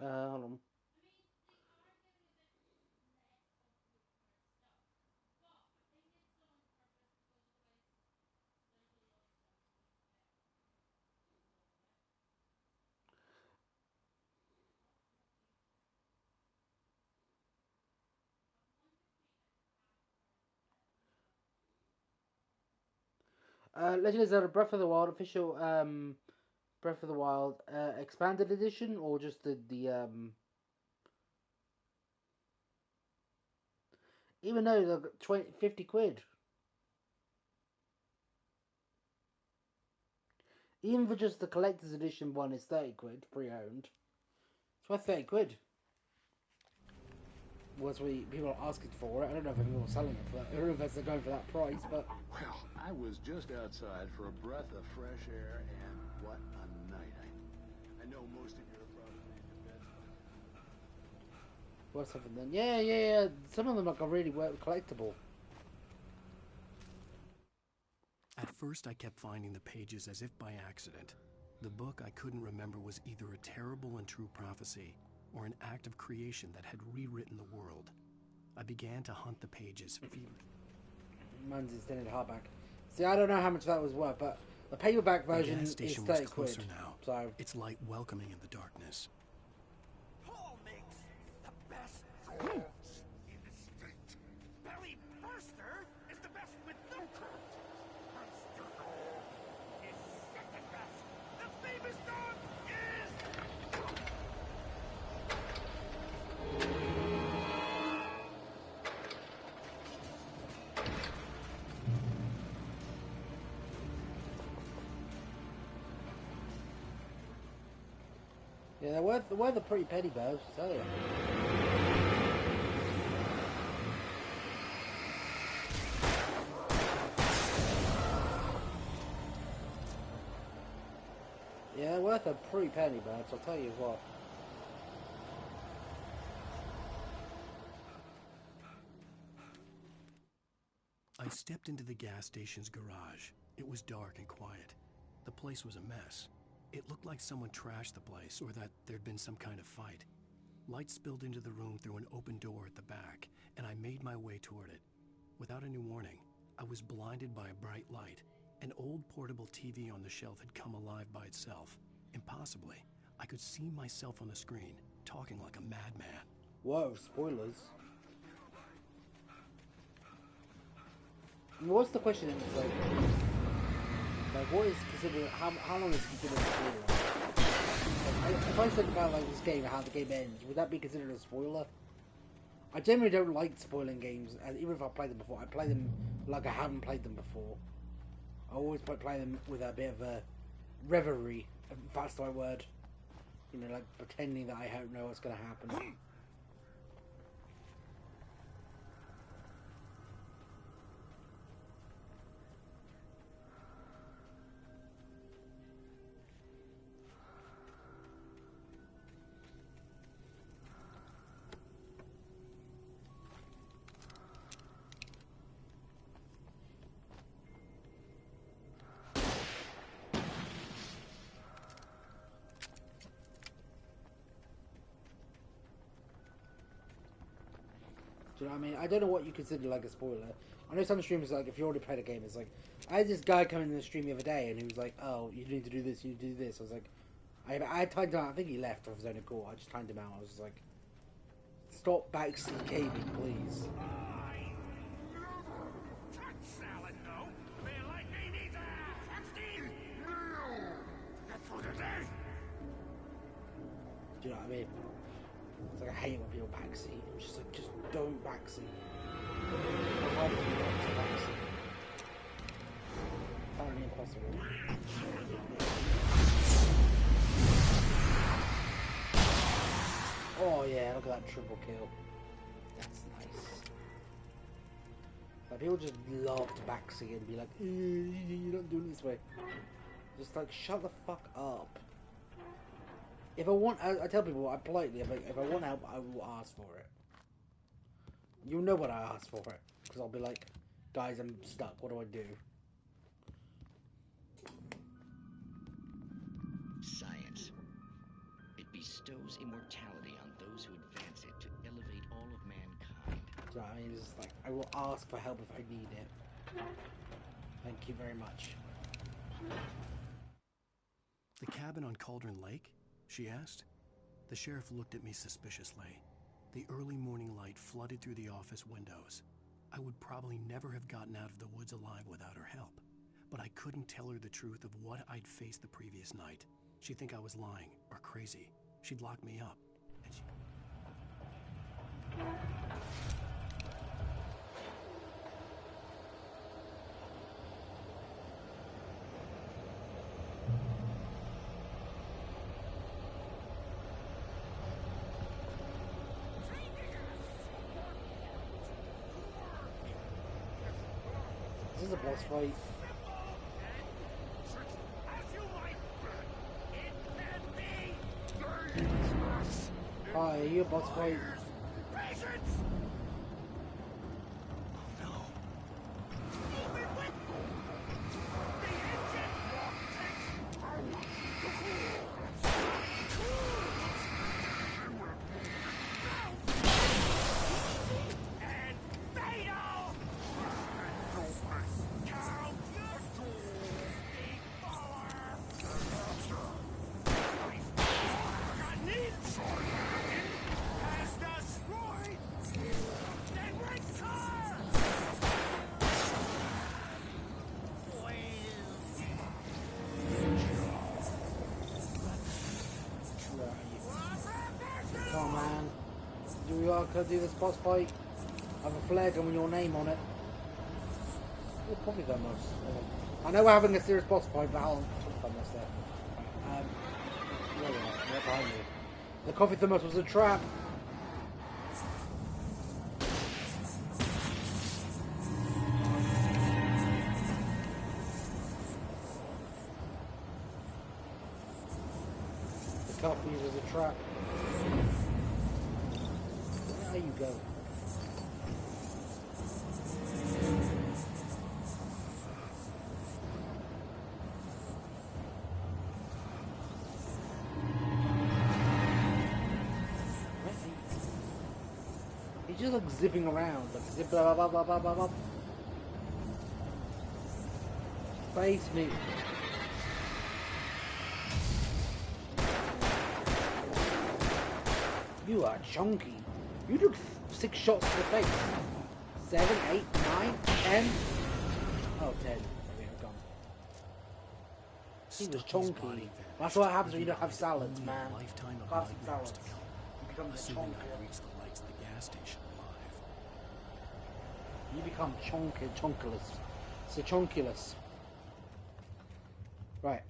Hold on. Legend of Zelda Breath of the Wild official Breath of the Wild expanded edition, or just the even though they're 50 quid. Even for just the collector's edition one is 30 quid, pre-owned. It's worth 30 quid. Was people are asking for it. I don't know if people are selling it for that. I don't know if they're going for that price, but... Well, I was just outside for a breath of fresh air, and what a night. I know most of you are probably in your beds. What's something then? Yeah. Some of them like are really collectible. At first, I kept finding the pages as if by accident. The book I couldn't remember was either a terrible and true prophecy or an act of creation that had rewritten the world. I began to hunt the pages. Mine's extended hardback. See, I don't know how much that was worth, but the paperback version is 30 was closer quid. Now. So its light welcoming in the darkness. Paul makes the best rolls in the state. Belly Burster is the best with no curd. Monster Roll is second best. The famous dog is... yeah, they're worth a pretty penny, Buzz, I tell you. Yeah, they're worth a pretty penny, Buzz, I'll tell you what. I stepped into the gas station's garage. It was dark and quiet. The place was a mess. It looked like someone trashed the place or that there'd been some kind of fight. Light spilled into the room through an open door at the back, and I made my way toward it. Without any warning, I was blinded by a bright light. An old portable TV on the shelf had come alive by itself. Impossibly, I could see myself on the screen, talking like a madman. Whoa, spoilers. What's the question? It's like what is considered? How long is considered a spoiler? Like, if I said about like this game, how the game ends, would that be considered a spoiler? I generally don't like spoiling games, and even if I play them before, I play them like I haven't played them before. I always play them with a bit of a reverie, if that's the right word. You know, like pretending that I don't know what's going to happen. Do you know what I mean? I don't know what you consider like a spoiler. I know some streamers like if you already played a game, it's like I had this guy come in the stream the other day and he was like, "Oh, you need to do this, you need to do this." I was like, I timed him out. I think he left of his own accord. I just timed him out. I was just like, "Stop backseat gaming, please." Do you know what I mean? It's like I hate when people backseat. I'm just like, just don't backseat. Why do you want to backseat? Apparently impossible. Oh yeah, look at that triple kill. That's nice. Like people just love to backseat and be like, you're not doing it this way. Just like, shut the fuck up. If I want, I tell people I politely, if I want help, I will ask for it. You'll know what I ask for it, because I'll be like, guys, I'm stuck. What do I do? Science. It bestows immortality on those who advance it to elevate all of mankind. So I mean, it's just like I will ask for help if I need it. Thank you very much. The cabin on Cauldron Lake? She asked. The sheriff looked at me suspiciously. The early morning light flooded through the office windows. I would probably never have gotten out of the woods alive without her help, but I couldn't tell her the truth of what I'd faced the previous night. She'd think I was lying or crazy. She'd lock me up, and she... This is a boss fight. Hi, are you a boss fight? Bastards! Oh no. Moving with the engine takes and fatal! Count has destroyed the red car! Come on, man. We are gonna do this boss fight. I have a flare gun with your name on it. Oh, probably the most. I know we're having a serious boss fight, but hold on. Almost there. There we are. Right behind you. The coffee thermos was a trap. The coffee was a trap. There you go. He's just like zipping around, like zip blah blah blah blah blah blah. Face me. You are chunky. You took 6 shots to the face. 7, 8, 9, 10. Oh, 10. There we go, gone. He was chunky. That's what happens when you don't have salads, man. Classic salads. You become the chunky. Station alive. You become chunkulous. So chunkulous. Right.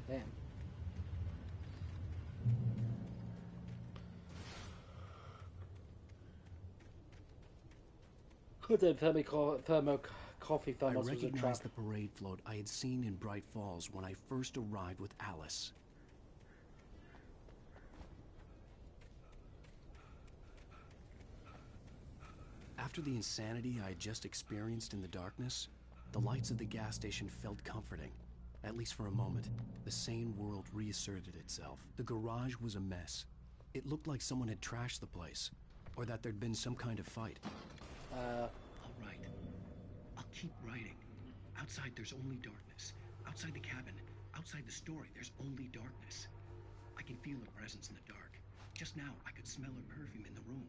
Damn. The thermo coffee I thermos was a trap. recognized the parade float I had seen in Bright Falls when I first arrived with Alice. After the insanity I had just experienced in the darkness, the lights of the gas station felt comforting, at least for a moment. The sane world reasserted itself. The garage was a mess. It looked like someone had trashed the place, or that there'd been some kind of fight. All right. I'll keep writing. Outside, there's only darkness. Outside the cabin, outside the story, there's only darkness. I can feel her presence in the dark. Just now, I could smell her perfume in the room.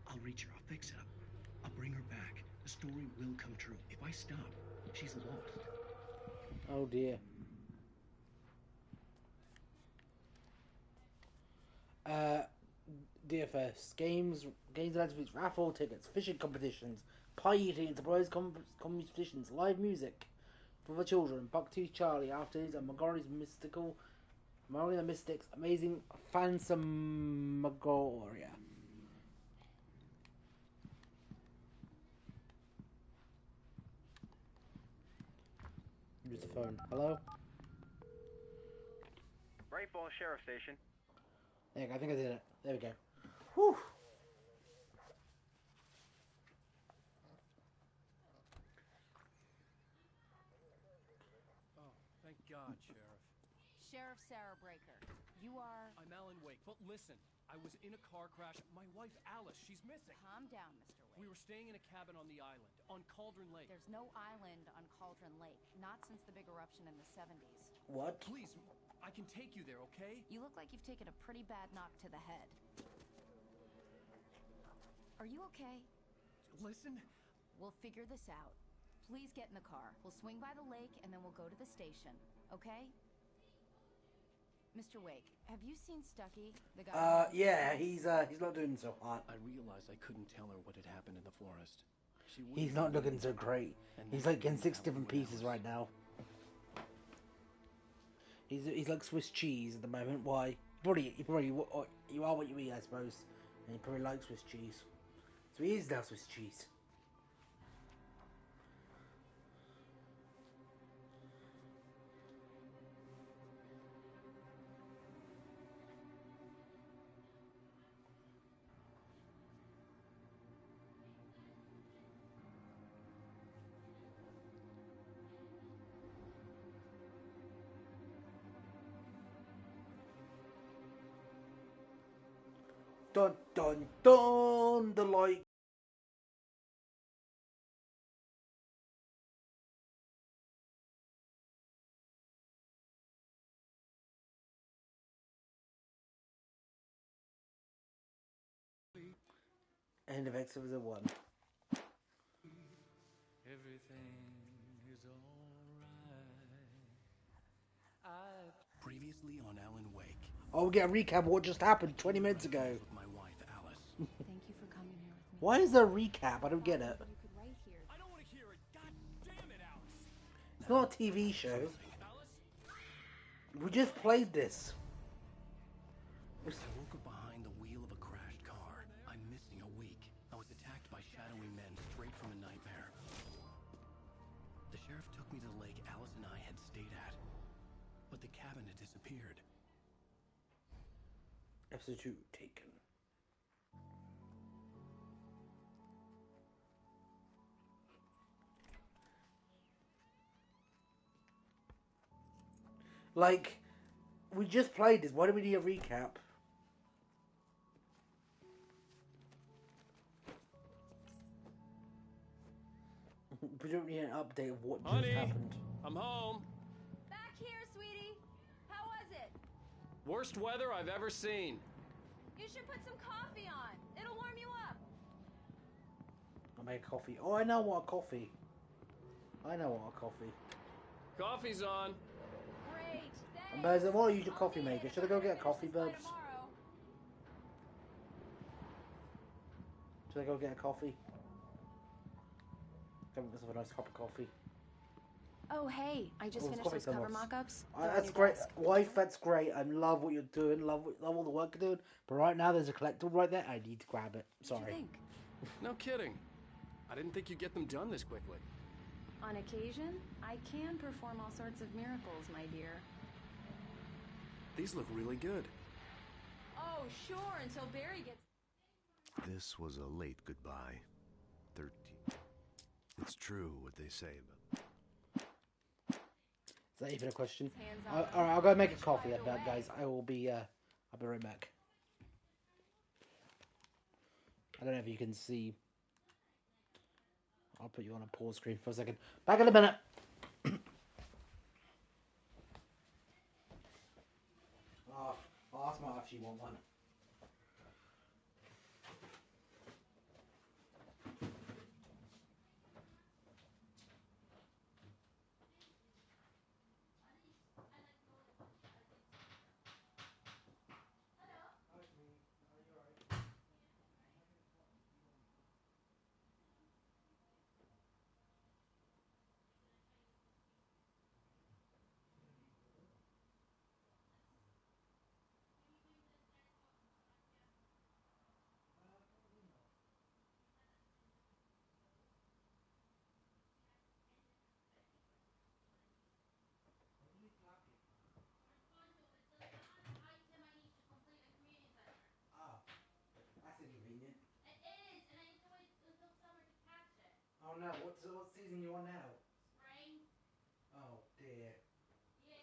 I'll reach her. I'll fix it up. I'll bring her back. The story will come true. If I stop, she's lost. Oh dear. DFS games and activities, raffle tickets, fishing competitions, pie eating, surprise competitions, live music for the children, Bucktooth Charlie, Afternoons, and Magori's Magori the Mystics, Amazing Phantasmagoria. Use the phone. Hello? Bright Falls Sheriff Station. There you go, I think I did it. There we go. Whew! Oh, thank God, Sheriff. Sheriff Sarah Breaker. You are... I'm Alan Wake, but listen. I was in a car crash. My wife, Alice, she's missing. Calm down, Mr. Wake. We were staying in a cabin on the island, on Cauldron Lake. There's no island on Cauldron Lake. Not since the big eruption in the 70s. What? Please, I can take you there, okay? You look like you've taken a pretty bad knock to the head. Are you okay? Listen. We'll figure this out. Please get in the car. We'll swing by the lake and then we'll go to the station. Okay? Mr. Wake, have you seen Stucky? The guy Yeah, he's not doing so hot. I realized I couldn't tell her what had happened in the forest. He's not looking so great. He's like in 6 different pieces right now. He's like Swiss cheese at the moment. Why? You are what you eat, I suppose. And you probably like Swiss cheese. So he is now Swiss cheese. Dun dun dun. The light. End of Episode 1. Everything is alright. Previously on Alan Wake. Oh, we get a recap of what just happened 20 minutes ago. With my wife, Alice. Thank you for coming here with me. Why is there a recap? I don't get it. You could write here. I don't want to hear it. God damn it, Alice. It's not a TV show. We just played this. I woke up behind the wheel of a crashed car. I'm missing a week. I was attacked by shadowy men straight from a nightmare. The sheriff took me to the lake Alice and I had stayed at. But the cabin had disappeared. Episode 2 taken. Like, we just played this. Why do we need a recap? We don't need an update of what just happened. I'm home. Back here, sweetie. How was it? Worst weather I've ever seen. You should put some coffee on. It'll warm you up. I'll make coffee. Oh, I know what a coffee. I know what a coffee. Coffee's on. Great. And Buzz, what are you, your coffee maker? Should I go get a coffee, Bubs? Should I go get a coffee? Go make myself a nice cup of coffee. Oh, hey. I just finished those cover mock-ups. That's great. Wife, that's great. I love what you're doing. Love all the work you're doing. But right now, there's a collectible right there. I need to grab it. Sorry. What do you think? No kidding. I didn't think you'd get them done this quickly. On occasion, I can perform all sorts of miracles, my dear. These look really good. Oh, sure, until Barry gets... This was a late goodbye. 13. It's true what they say about... Is that even a question? Alright, I'll go make a coffee then, guys. I'll be right back. I don't know if you can see. I'll put you on a pause screen for a second. Back in a minute. I'll ask my wife if she wants one. Oh no, what season you on now? Spring. Oh dear. Yeah.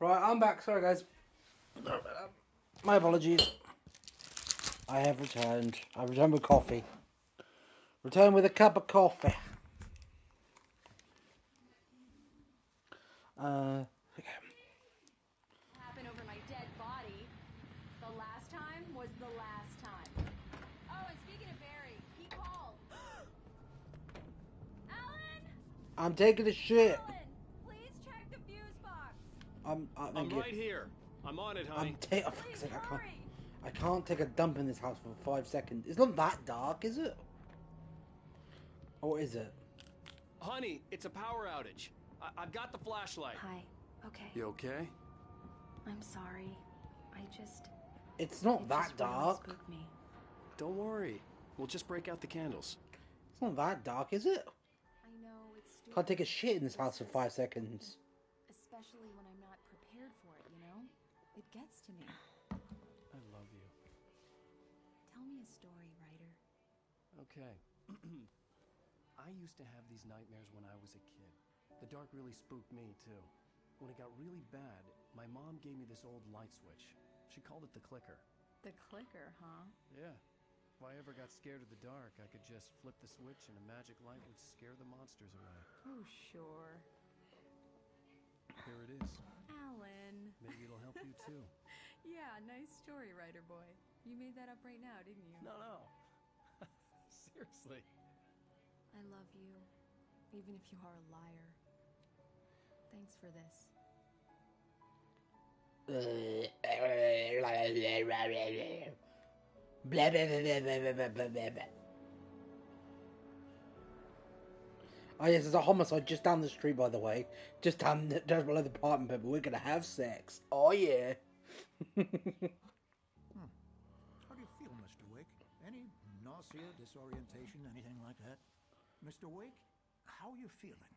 Right, I'm back. Sorry, guys. My apologies. I have returned. I returned with coffee. Returned with a cup of coffee. Happen over my dead body. The last time was the last time. Oh, and speaking of Barry, he called. Alan! I'm taking a shit. Alan, please check the fuse box. I'm right here. I'm on it, honey. I can't take a dump in this house for 5 seconds. It's not that dark, is it? Or is it? Honey, it's a power outage. I've got the flashlight. Hi. Okay. You okay? I'm sorry. It's not that dark. Spooked me. Don't worry. We'll just break out the candles. It's not that dark, is it? I know it's stupid. Can't take a shit in this house for 5 seconds. Especially when I'm not prepared for it, you know? It gets to me. I love you. Tell me a story, writer. Okay. I used to have these nightmares when I was a kid. The dark really spooked me, too. When it got really bad, my mom gave me this old light switch. She called it the clicker. The clicker, huh? Yeah. If I ever got scared of the dark, I could just flip the switch and a magic light would scare the monsters away. Oh, sure. Here it is. Alan. Maybe it'll help you, too. Yeah, nice story, writer boy. You made that up right now, didn't you? No. Seriously. I love you, even if you are a liar. Thanks for this. Blah, blah, blah, blah, blah. Oh yes, there's a homicide just down the street, by the way. Just below the apartment building. We're gonna have sex. Oh yeah. How do you feel, Mr. Wake? Any nausea, disorientation, anything like that? Mr. Wake, how are you feeling?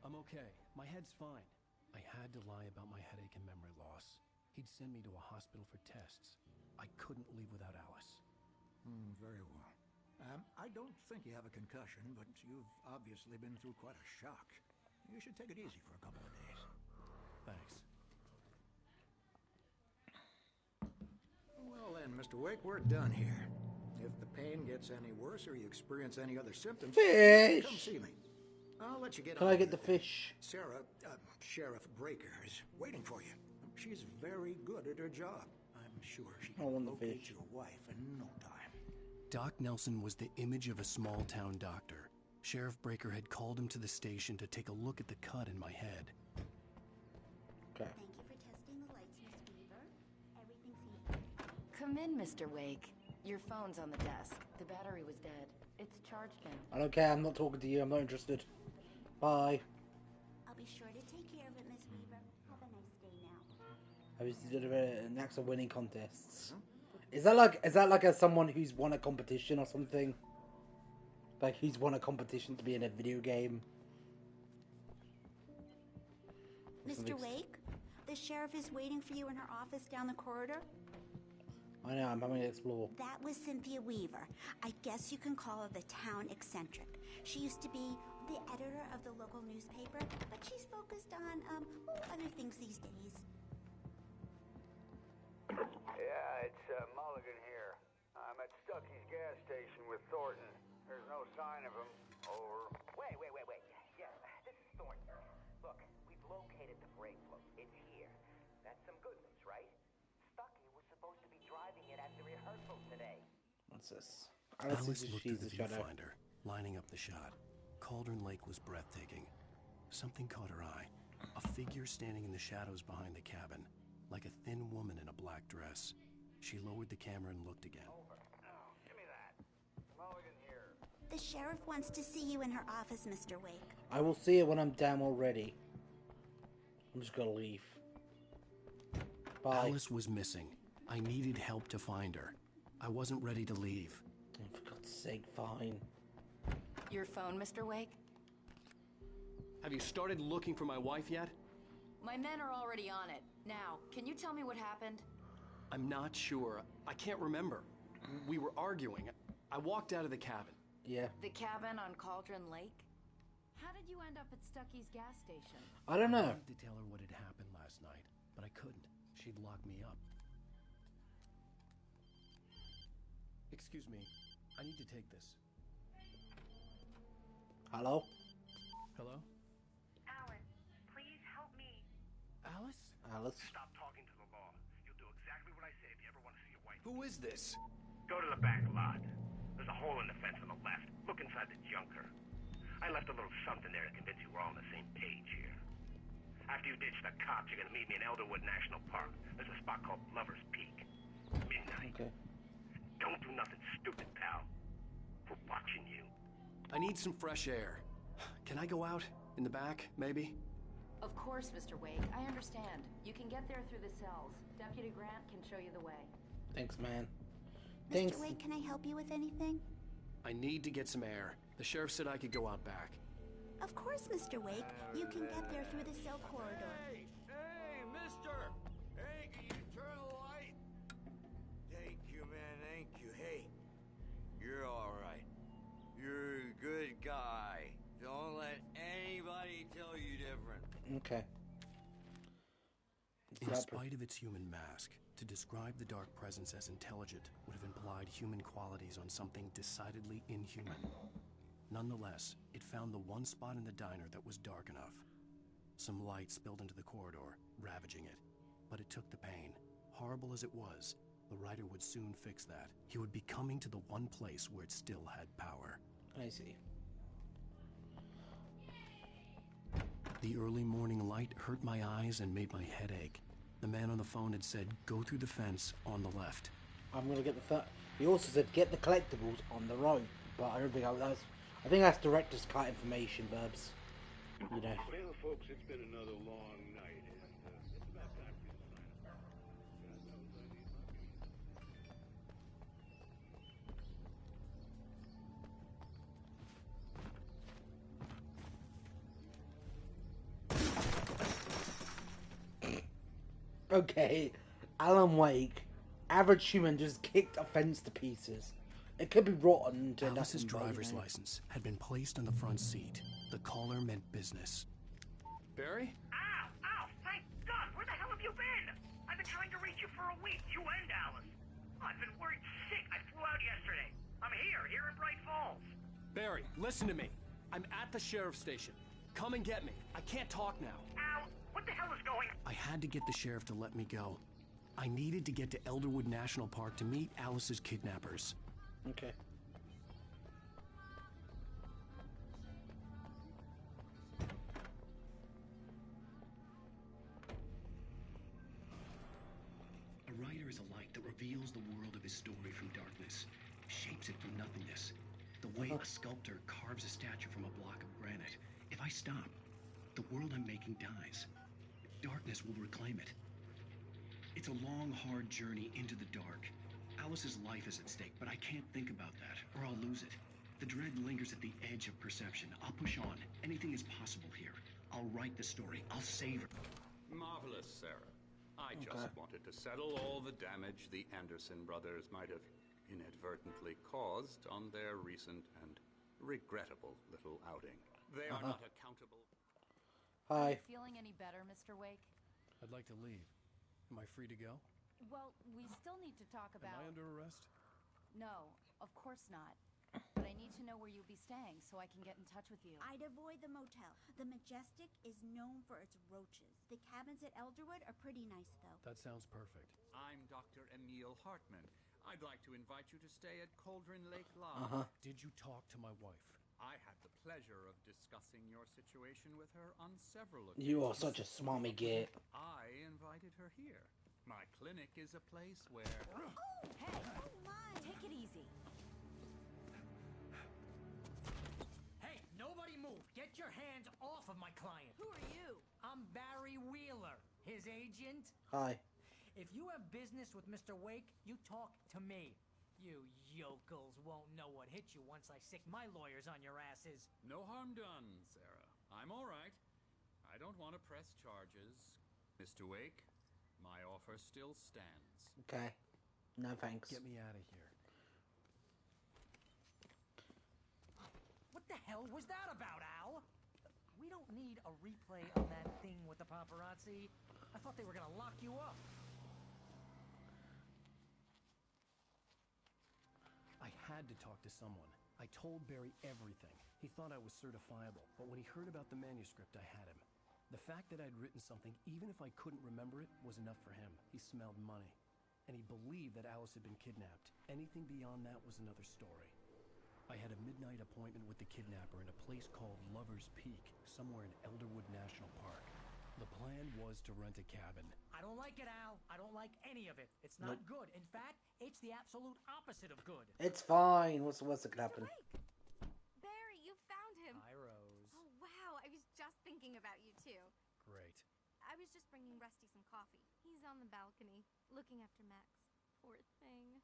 I'm okay. My head's fine. I had to lie about my headache and memory loss. He'd send me to a hospital for tests. I couldn't leave without Alice. Very well. I don't think you have a concussion, but you've obviously been through quite a shock. You should take it easy for a couple of days. Thanks. Well then, Mr. Wake, we're done here. If the pain gets any worse or you experience any other symptoms, Fish! Come see me. I'll let you get Can on I get the with it. fish? Sarah, Sheriff Breaker, is waiting for you. She's very good at her job. I'm sure she can locate your wife in no time. Doc Nelson was the image of a small-town doctor. Sheriff Breaker had called him to the station to take a look at the cut in my head. Okay. Thank you for testing the lights, Miss Weaver. Everything seems... Come in, Mr. Wake. Your phone's on the desk. The battery was dead. It's charged now. I don't care. I'm not talking to you. I'm not interested. Bye. I'll be sure to take care of it, Miss Weaver. Have a nice day now. I used to do an act of winning contests. Is that like someone who's won a competition or something? Like who's won a competition to be in a video game? Mr. Wake, the sheriff is waiting for you in her office down the corridor. I know, I'm having to explore. That was Cynthia Weaver. I guess you can call her the town eccentric. She used to be the editor of the local newspaper, but she's focused on, other things these days. Yeah, it's Mulligan here. I'm at Stucky's gas station with Thornton. There's no sign of him. Over. Wait. Yeah, this is Thornton. Look, we've located the brake float. It's here. That's some good news, right? Stucky was supposed to be driving it at the rehearsal today. What's this? Alice looked at the viewfinder, lining up the shot. Cauldron Lake was breathtaking. Something caught her eye. A figure standing in the shadows behind the cabin, like a thin woman in a black dress. She lowered the camera and looked again. Give me that. Mulligan here. The sheriff wants to see you in her office, Mr. Wake. I will see it when I'm down already. I'm just gonna leave. Bye. Alice was missing. I needed help to find her. I wasn't ready to leave. Oh, for God's sake, fine. Your phone, Mr. Wake? Have you started looking for my wife yet? My men are already on it. Now, can you tell me what happened? I'm not sure. I can't remember. We were arguing. I walked out of the cabin. Yeah. The cabin on Cauldron Lake? How did you end up at Stucky's gas station? I don't know. I wanted to tell her what had happened last night, but I couldn't. She'd lock me up. Excuse me. I need to take this. Hello? Hello? Alice, please help me. Alice? Alice? Stop talking to the law. You'll do exactly what I say if you ever want to see your wife. Who is this? Go to the back lot. There's a hole in the fence on the left. Look inside the junker. I left a little something there to convince you we're all on the same page here. After you ditch the cops, you're gonna meet me in Elderwood National Park. There's a spot called Lover's Peak. Midnight. Okay. Don't do nothing stupid, pal. We're watching you. I need some fresh air. Can I go out? In the back, maybe? Of course, Mr. Wake. I understand. You can get there through the cells. Deputy Grant can show you the way. Thanks, man. Thanks. Mr. Wake, can I help you with anything? I need to get some air. The sheriff said I could go out back. Of course, Mr. Wake. You can get there through the cell corridor. Hey, mister! Hey, can you turn the light? Thank you, man, thank you. Hey, you're alright. You're a good guy. Don't let anybody tell you different. Okay. In spite of its human mask, to describe the Dark Presence as intelligent would have implied human qualities on something decidedly inhuman. Nonetheless, it found the one spot in the diner that was dark enough. Some light spilled into the corridor, ravaging it. But it took the pain. Horrible as it was, the writer would soon fix that. He would be coming to the one place where it still had power. I see. The early morning light hurt my eyes and made my head ache. The man on the phone had said, go through the fence on the left. I'm gonna get the. He also said get the collectibles on the right, but I don't think that's. I think that's director's cut information, Burbs. You know. Well, folks, it's been another long night, and it's about time for you to sign up. God knows I need Okay, Alan Wake, average human, just kicked a fence to pieces. It could be rotten to Alice's driver's license had been placed on the front seat. The caller meant business. Barry? Ow! Ow! Thank God! Where the hell have you been? I've been trying to reach you for a week, you and Alice. I've been worried sick. I flew out yesterday. I'm here in Bright Falls. Barry, listen to me. I'm at the sheriff's station. Come and get me. I can't talk now. Ow! What the hell is going on? I had to get the sheriff to let me go. I needed to get to Elderwood National Park to meet Alice's kidnappers. Okay. A writer is a light that reveals the world of his story from darkness, shapes it from nothingness. The way a sculptor carves a statue from a block of granite. If I stop, the world I'm making dies. Darkness will reclaim it. It's a long, hard journey into the dark. Alice's life is at stake, but I can't think about that, or I'll lose it. The dread lingers at the edge of perception. I'll push on. Anything is possible here. I'll write the story. I'll save her. Marvelous, Sarah. I just wanted to settle all the damage the Anderson brothers might have inadvertently caused on their recent and regrettable little outing. They are not accountable. Hi. Are you feeling any better, Mr. Wake? I'd like to leave. Am I free to go? Well, we still need to talk about... Am I under arrest? No, of course not. But I need to know where you'll be staying so I can get in touch with you. I'd avoid the motel. The Majestic is known for its roaches. The cabins at Elderwood are pretty nice, though. That sounds perfect. I'm Dr. Emil Hartman. I'd like to invite you to stay at Cauldron Lake Lodge. Did you talk to my wife? I had the pleasure of discussing your situation with her on several occasions. You are such a smarmy git. I invited her here. My clinic is a place where... Oh, hey! Oh, my! Take it easy. Hey, nobody move! Get your hands off of my client! Who are you? I'm Barry Wheeler, his agent. Hi. If you have business with Mr. Wake, you talk to me. You yokels won't know what hit you once I sick my lawyers on your asses. No harm done, Sarah. I'm all right. I don't want to press charges. Mr. Wake, my offer still stands. Okay. No thanks. Get me out of here. What the hell was that about, Al? We don't need a replay of that thing with the paparazzi. I thought they were gonna lock you up. I had to talk to someone. I told Barry everything. He thought I was certifiable, but when he heard about the manuscript, I had him. The fact that I'd written something, even if I couldn't remember it, was enough for him. He smelled money. And he believed that Alice had been kidnapped. Anything beyond that was another story. I had a midnight appointment with the kidnapper in a place called Lover's Peak, somewhere in Elderwood National Park. The plan was to rent a cabin. I don't like it, Al. I don't like any of it. It's not good. In fact, it's the absolute opposite of good. It's fine. What's gonna happen? Barry, you found him. Hi, Rose. Oh, wow. I was just thinking about you, too. Great. I was just bringing Rusty some coffee. He's on the balcony, looking after Max. Poor thing.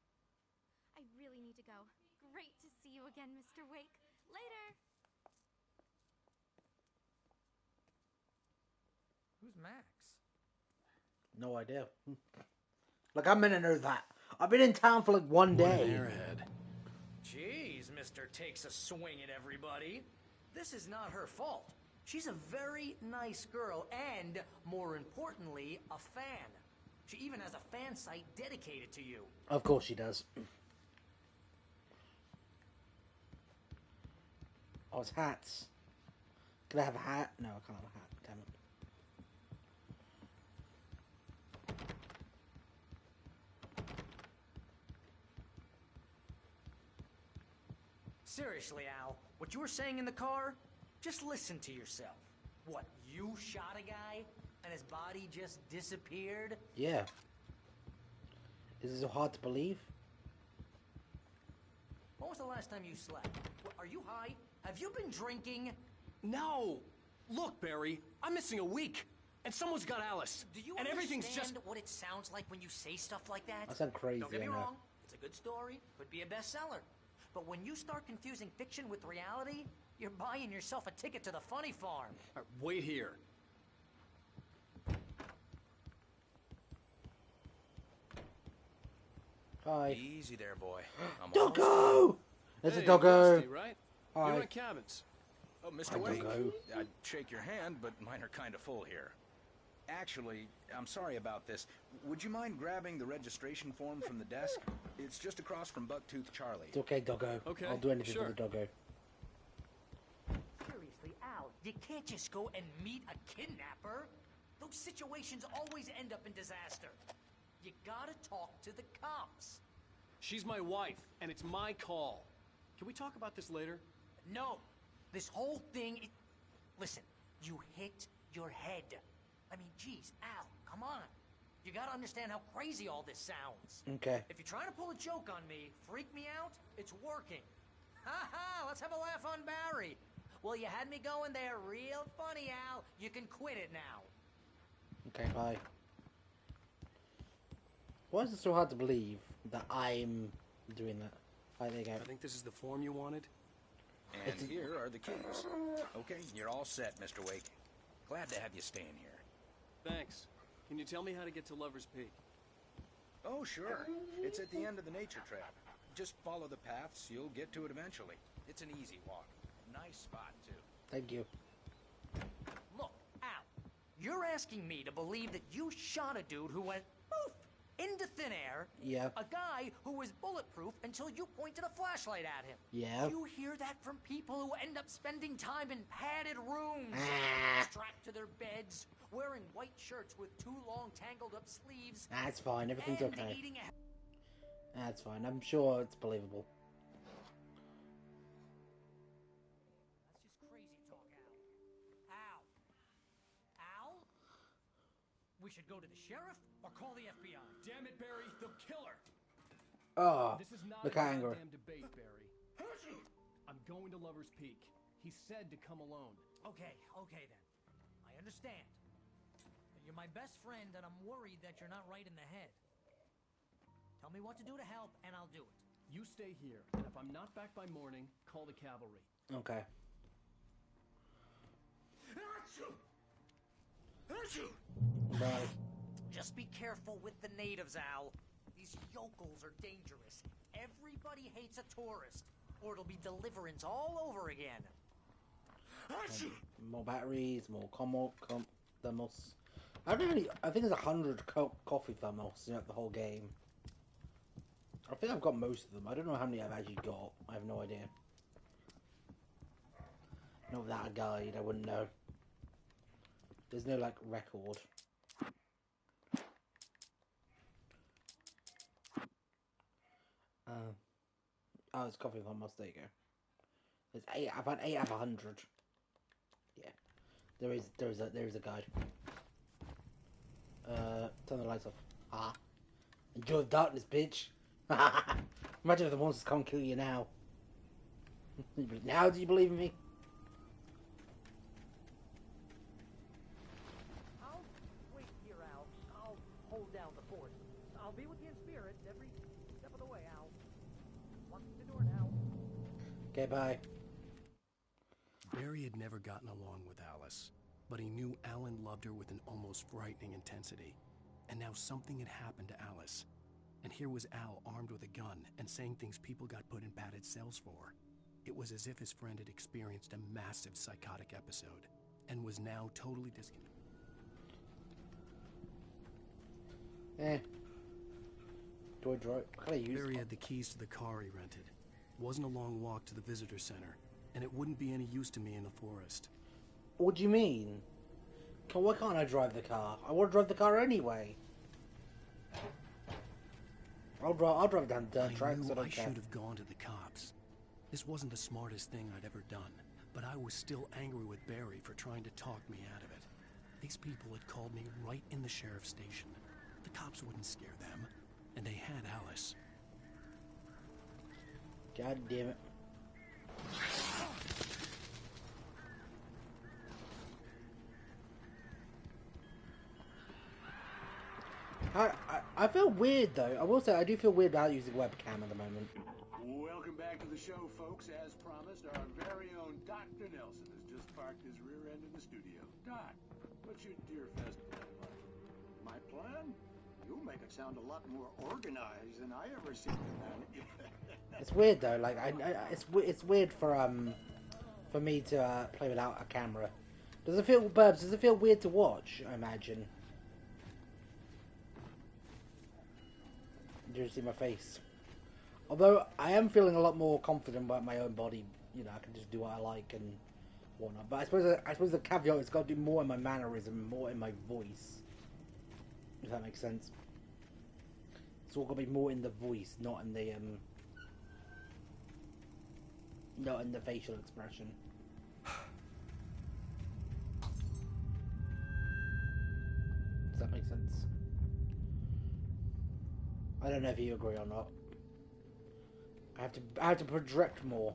I really need to go. Great to see you again, Mr. Wake. Later! Who's Max? No idea. Like, I'm gonna know that. I've been in town for like one day. Airhead. Jeez, Mr. Takes a swing at everybody. This is not her fault. She's a very nice girl and, more importantly, a fan. She even has a fan site dedicated to you. Of course she does. Oh, it's hats. Can I have a hat? No, I can't have a hat. Damn it. Seriously, Al, what you were saying in the car, just listen to yourself. What, you shot a guy and his body just disappeared? Yeah. Is it so hard to believe? When was the last time you slept? What, are you high? Have you been drinking? No! Look, Barry, I'm missing a week. And someone's got Alice. Do you and everything's understand just... what it sounds like when you say stuff like that? I sound crazy, Don't get me I know. wrong. It's a good story. Could be a bestseller. But when you start confusing fiction with reality, you're buying yourself a ticket to the funny farm. Wait here. Hi. Easy there, boy. I'm Doggo! There's Hey, a doggo. Rusty, right? Hi. You rent cabins. Oh, Mr. Hi, Wake, Doggo. I'd shake your hand, but mine are kind of full here. Actually, I'm sorry about this. Would you mind grabbing the registration form from the desk? It's just across from Bucktooth Charlie. It's okay, doggo. Okay, I'll do anything sure. for the doggo. Seriously, Al, you can't just go and meet a kidnapper. Those situations always end up in disaster. You gotta talk to the cops. She's my wife, and it's my call. Can we talk about this later? No. This whole thing... Listen, you hit your head. I mean, geez, Al, come on. You gotta understand how crazy all this sounds. Okay. If you're trying to pull a joke on me, freak me out, it's working. Ha ha, let's have a laugh on Barry. Well, you had me going there real funny, Al. You can quit it now. Okay, bye. Why is it so hard to believe that I'm doing that? Right, there you go. I think this is the form you wanted. And here are the keys. Okay, you're all set, Mr. Wake. Glad to have you staying here. Thanks. Can you tell me how to get to Lover's Peak? Oh, sure. It's at the end of the nature trail. Just follow the paths, you'll get to it eventually. It's an easy walk. Nice spot, too. Thank you. Look, Al, you're asking me to believe that you shot a dude who went poof into thin air. Yeah. A guy who was bulletproof until you pointed a flashlight at him. Yeah. You hear that from people who end up spending time in padded rooms, strapped to their beds, wearing white shirts with too long tangled up sleeves. That's fine. Everything's and okay. eating a... That's fine. I'm sure it's believable. That's just crazy talk, Al. Al? We should go to the sheriff or call the FBI. Damn it, Barry, they'll kill her. Oh, This is not look a at anger. goddamn debate, Barry. I'm going to Lover's Peak. He said to come alone. Okay then. I understand. You're my best friend, and I'm worried that you're not right in the head. Tell me what to do to help, and I'll do it. You stay here, and if I'm not back by morning, call the cavalry. Okay. Right. Just be careful with the natives, Al. These yokels are dangerous. Everybody hates a tourist, or it'll be Deliverance all over again. More batteries, more thermos. I think there's 100 coffee thermos throughout the whole game. I think I've got most of them. I don't know how many I've actually got. I have no idea. Not without a guide, I wouldn't know. There's no, like, record. Oh, it's coffee thermos. There you go. There's 8. I've had 8 out of 100. Yeah, there is a guide. Turn the lights off. Ah, enjoy the darkness, bitch. Imagine if the monsters can't kill you now. Now do you believe in me? I'll wait here, Al. I'll hold down the fort. I'll be with you in spirit every step of the way, Al. Locking the door now. Okay, bye. Barry had never gotten along with Alice, but he knew Alan loved her with an almost frightening intensity. And now something had happened to Alice. And here was Al armed with a gun and saying things people got put in padded cells for. It was as if his friend had experienced a massive psychotic episode and was now totally disconnected. Do I drive? How do I use Barry had the keys to the car he rented. It wasn't a long walk to the visitor center, and it wouldn't be any use to me in the forest. What do you mean? Why can't I drive the car? I want to drive the car anyway. I'll drive down dirt tracks. I don't care. I should have gone to the cops. This wasn't the smartest thing I'd ever done, but I was still angry with Barry for trying to talk me out of it. These people had called me right in the sheriff's station. The cops wouldn't scare them, and they had Alice. God damn it. I feel weird though. I will say I do feel weird about using webcam at the moment. Welcome back to the show, folks. As promised, our very own Dr. Nelson has just parked his rear end in the studio. Doc, what's your Deerfest plan like? My plan? You make it sound a lot more organized than I ever seen it, man. It's weird though. Like it's weird for me to play without a camera. Does it feel, Burbs? Does it feel weird to watch? I imagine. You see my face. Although I am feeling a lot more confident about my own body. You know, I can just do what I like and whatnot. But I suppose the caveat is got to do more in my mannerism, more in my voice. If that makes sense. It's all got to be more in the voice, not in the facial expression. Does that make sense? I don't know if you agree or not. I have to project more.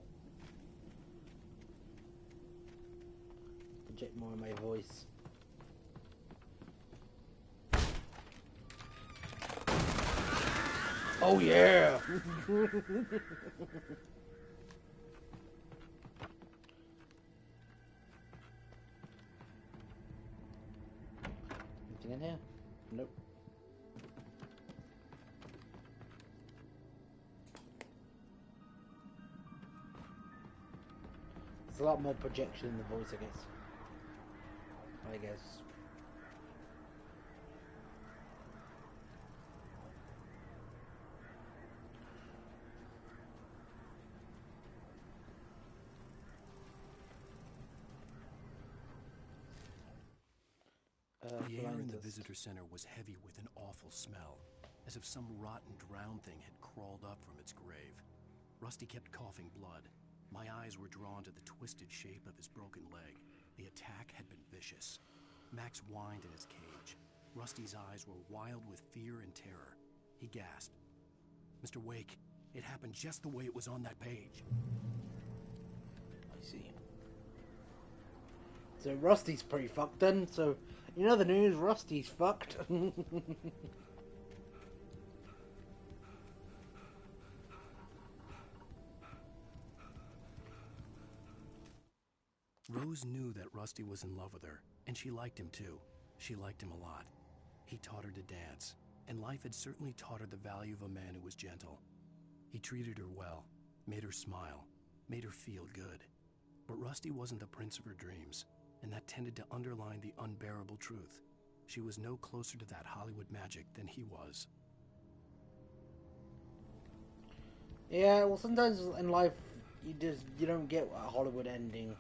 Project more in my voice. Oh yeah! Anything in here? Nope. It's a lot more projection in the voice, I guess. The air in the visitor center was heavy with an awful smell, as if some rotten drowned thing had crawled up from its grave. Rusty kept coughing blood. My eyes were drawn to the twisted shape of his broken leg. The attack had been vicious. Max whined in his cage. Rusty's eyes were wild with fear and terror. He gasped. Mr. Wake, it happened just the way it was on that page. I see. So Rusty's pretty fucked then, so you know the news, Rusty's fucked. Rose knew that Rusty was in love with her, and she liked him too. She liked him a lot. He taught her to dance, and life had certainly taught her the value of a man who was gentle. He treated her well, made her smile, made her feel good. But Rusty wasn't the prince of her dreams, and that tended to underline the unbearable truth. She was no closer to that Hollywood magic than he was. Yeah, well, sometimes in life, you don't get a Hollywood ending.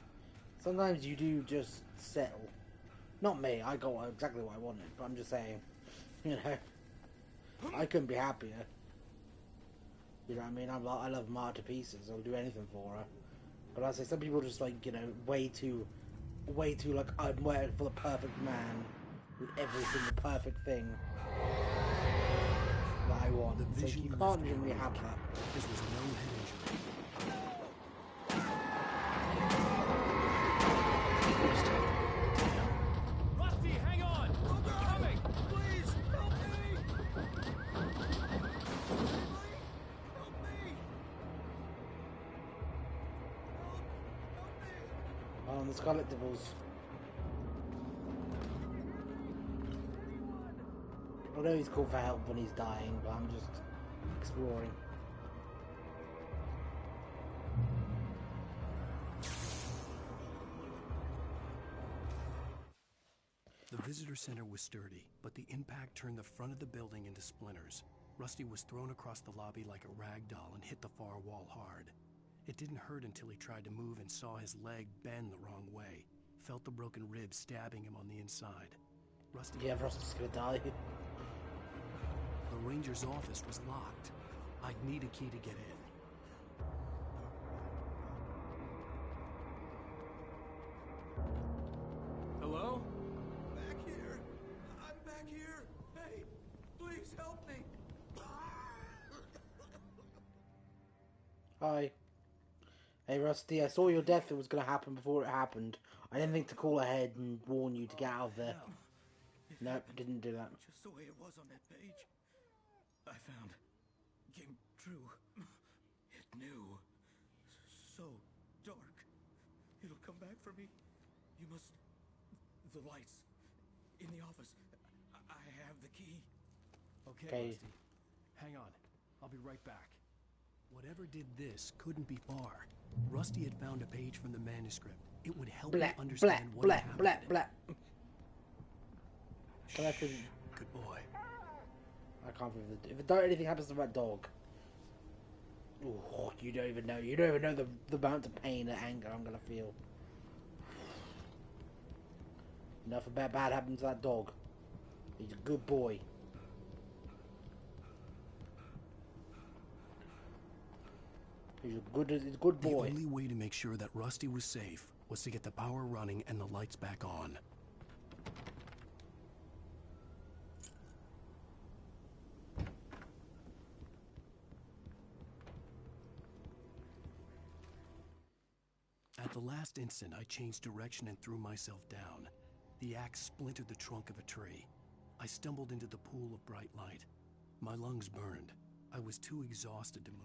Sometimes you do just settle. Not me, I got exactly what I wanted, but I'm just saying, you know, I couldn't be happier. You know what I mean? I love Marta to pieces. I'll do anything for her. But I say some people just like, you know, way too like I'm waiting for the perfect man with every single perfect thing that I want. The It's like, vision you left can't me really weak. have that. This was no head injury. Rusty, hang on! They're coming! Please, help me! The Scarlet Devils. I know he's called for help when he's dying, but I'm just exploring. The visitor center was sturdy, but the impact turned the front of the building into splinters. Rusty was thrown across the lobby like a rag doll and hit the far wall hard. It didn't hurt until he tried to move and saw his leg bend the wrong way. Felt the broken ribs stabbing him on the inside. Rusty... Yeah, Rusty's gonna die. The ranger's office was locked. I'd need a key to get in. Hello? Back here. I'm back here. Hey, please help me. Hi. Hey Rusty, I saw your death. It was gonna happen before it happened. I didn't think to call ahead and warn you to get out of there. Nope, didn't do that. Just the way it was on that page. I found came true. It knew. So dark. It'll come back for me. You must. The lights in the office. I have the key. Okay, Rusty. Hang on. I'll be right back. Whatever did this couldn't be far. Rusty had found a page from the manuscript. It would help me understand what had happened. Can I feel... Good boy. I can't believe it. If anything happens to that dog, ooh, you don't even know. You don't even know the amount of pain and anger I'm gonna feel. Nothing bad happened to that dog. He's a good boy. He's a good boy. The only way to make sure that Rusty was safe was to get the power running and the lights back on. At the last instant, I changed direction and threw myself down. The axe splintered the trunk of a tree. I stumbled into the pool of bright light. My lungs burned. I was too exhausted to move.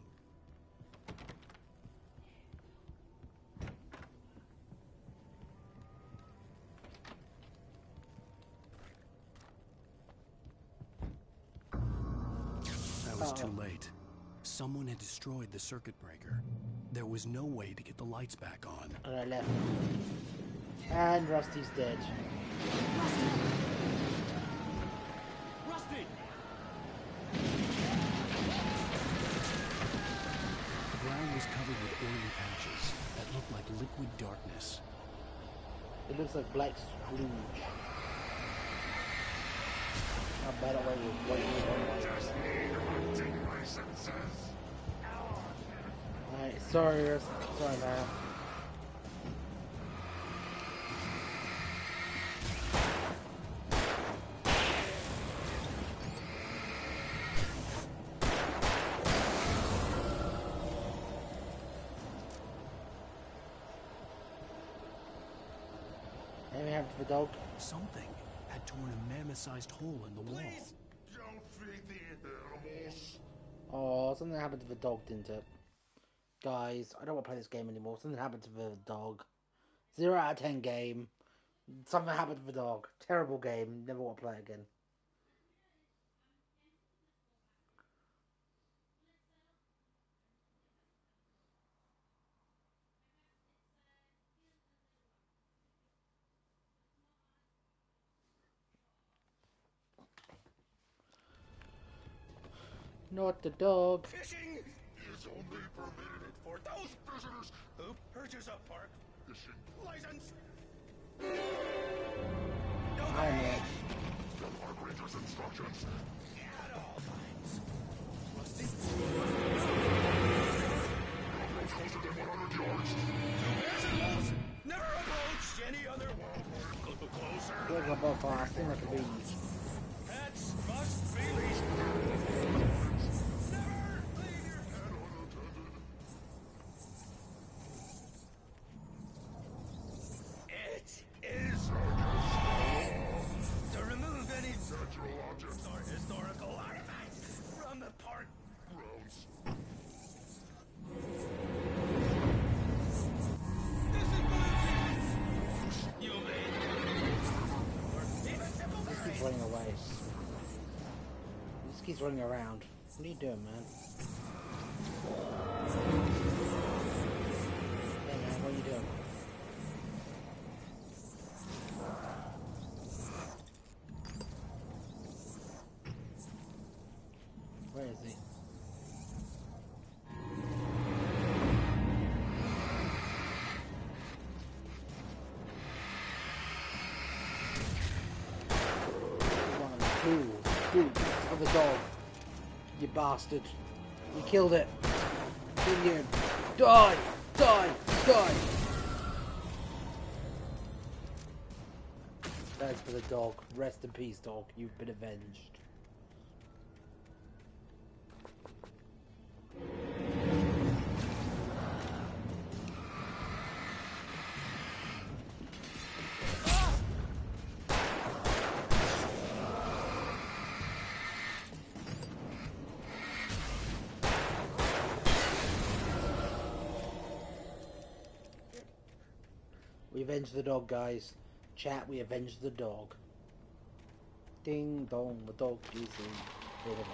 I was too late. Someone had destroyed the circuit breaker. There was no way to get the lights back on. And I left. And Rusty's dead. Rusty! The ground was covered with oily patches that looked like liquid darkness. It looks like black splooge. How bad it was what you Just need to take my senses. Alright, sorry, man. Anything happened to the dog? Something had torn a mammoth-sized hole in the wall. Don't feed the animals. Oh, something happened to the dog, didn't it? Guys, I don't want to play this game anymore. Something happened to the dog. 0 out of 10 game. Something happened to the dog. Terrible game. Never want to play it again. Not the dog. Fishing is only permitted for those visitors who purchase a park fishing license. I know. The park ranger's instructions. At all times. Rusty? Approach closer than 100 yards. There's an rules. Never approach any other wildlife closer. Look at both fast. Seem like a bees. Pets must be leashed. Never leave your pet unattended. It is to remove any natural objects or historical artifacts from the park grounds. This is bullshit. You made or even simple He keeps running away. He just keeps running around. What are you doing, man? Hey, man, what are you doing? Where is he? Dude, of the dog. You bastard. You killed it. Indian. Die! Die! Die! That's for the dog. Rest in peace, dog. You've been avenged. We avenged the dog, guys. Chat, we avenged the dog. Ding dong, the dog is in. Been avenged.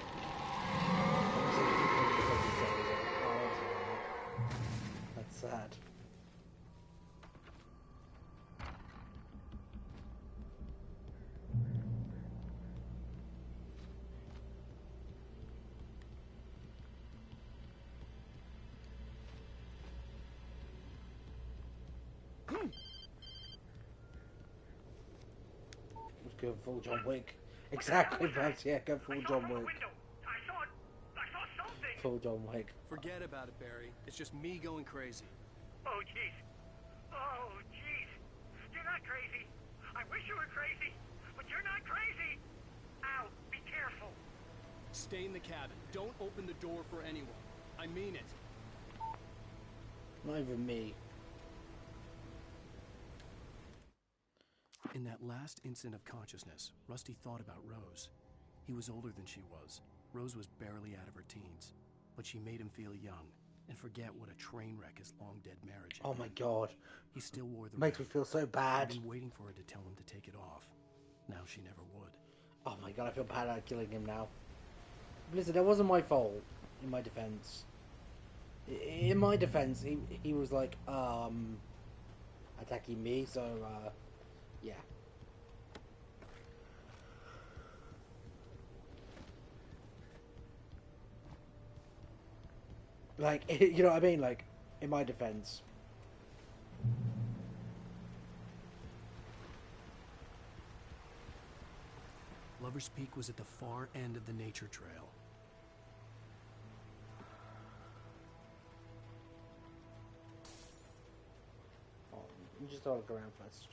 That's sad. Go full John Wick. Exactly, Babs. Yeah, go full John Wick. I saw something. Full John Wick. Forget about it, Barry. It's just me going crazy. Oh, jeez. Oh, jeez. You're not crazy. I wish you were crazy, but you're not crazy. Ow, be careful. Stay in the cabin. Don't open the door for anyone. I mean it. Not even me. In that last instant of consciousness, Rusty thought about Rose. He was older than she was. Rose was barely out of her teens, but she made him feel young and forget what a train wreck his long-dead marriage had Oh my been. god. He still wore the Makes ring. me feel so bad. He'd been waiting for her to tell him to take it off. Now she never would. Oh my god, I feel bad about killing him now. Listen, that wasn't my fault, in my defense. In my defense, he was like, attacking me, so, yeah. Like, you know what I mean? Like, in my defense. Lover's Peak was at the far end of the nature trail. Oh, you just gotta look around first.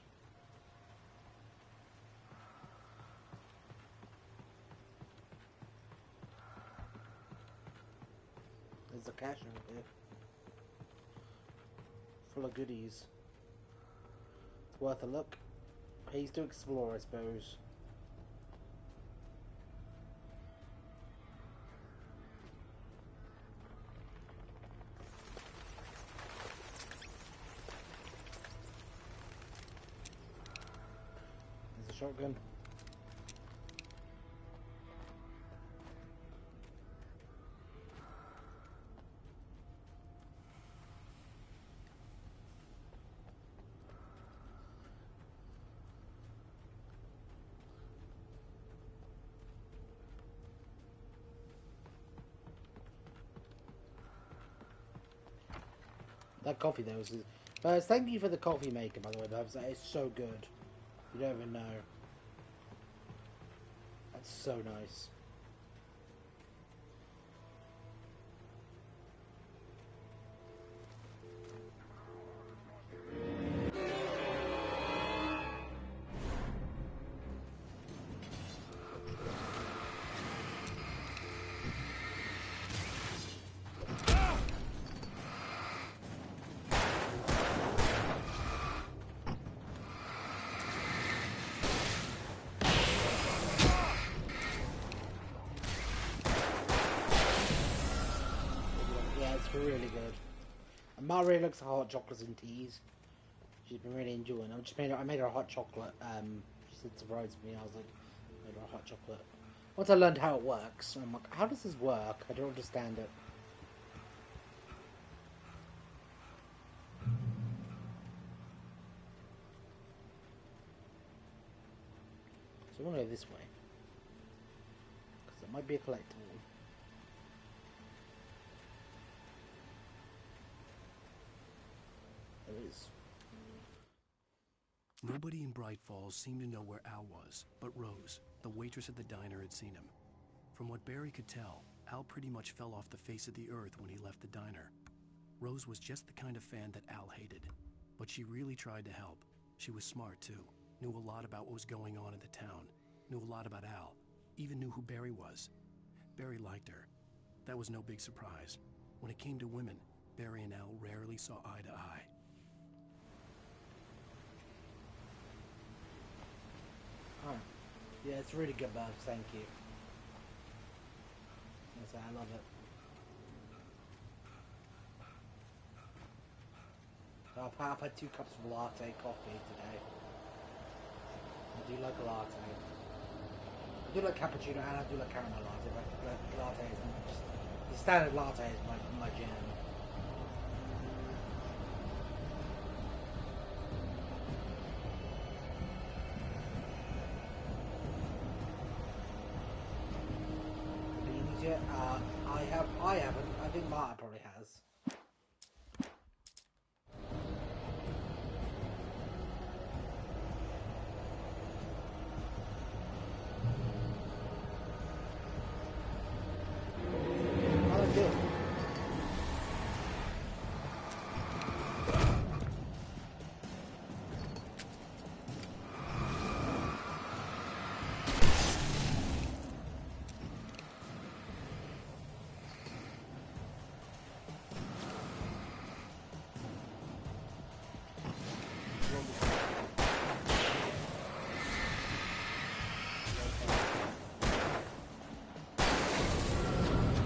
There's a cache over here. Full of goodies. It's worth a look. Pays to explore, I suppose. There's a shotgun. That coffee though is... thank you for the coffee maker, by the way, Babs. That is so good. You don't even know. That's so nice. Really good. And Ma really looks at hot chocolates and teas. She's been really enjoying. I made her a hot chocolate. She said surprised me. I was like, made her a hot chocolate. Once I learned how it works, I'm like, how does this work? I don't understand it. So I'm gonna go this way because it might be a collectible. Is. Nobody in Bright Falls seemed to know where Al was, but Rose, the waitress at the diner, had seen him. From what Barry could tell, Al pretty much fell off the face of the earth when he left the diner. Rose was just the kind of fan that Al hated, but she really tried to help. She was smart too, knew a lot about what was going on in the town, knew a lot about Al, even knew who Barry was. Barry liked her. That was no big surprise. When it came to women, Barry and Al rarely saw eye to eye. Oh. Yeah, it's really good, Babs. Thank you. Yes, I love it. I've had 2 cups of latte coffee today. I do like a latte. I do like cappuccino and I do like caramel latte, but latte is just... The standard latte is my jam. I haven't. I think Marta probably has. Oh, good.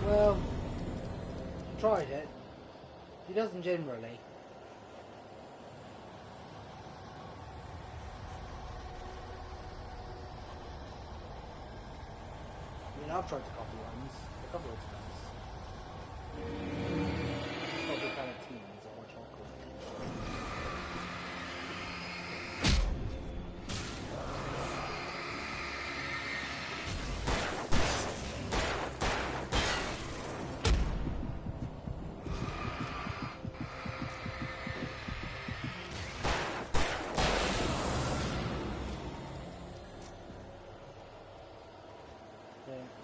Well, tried it. He doesn't generally. I mean, I've tried the coffee ones a couple of times. It's not a big fan of teas or chocolate.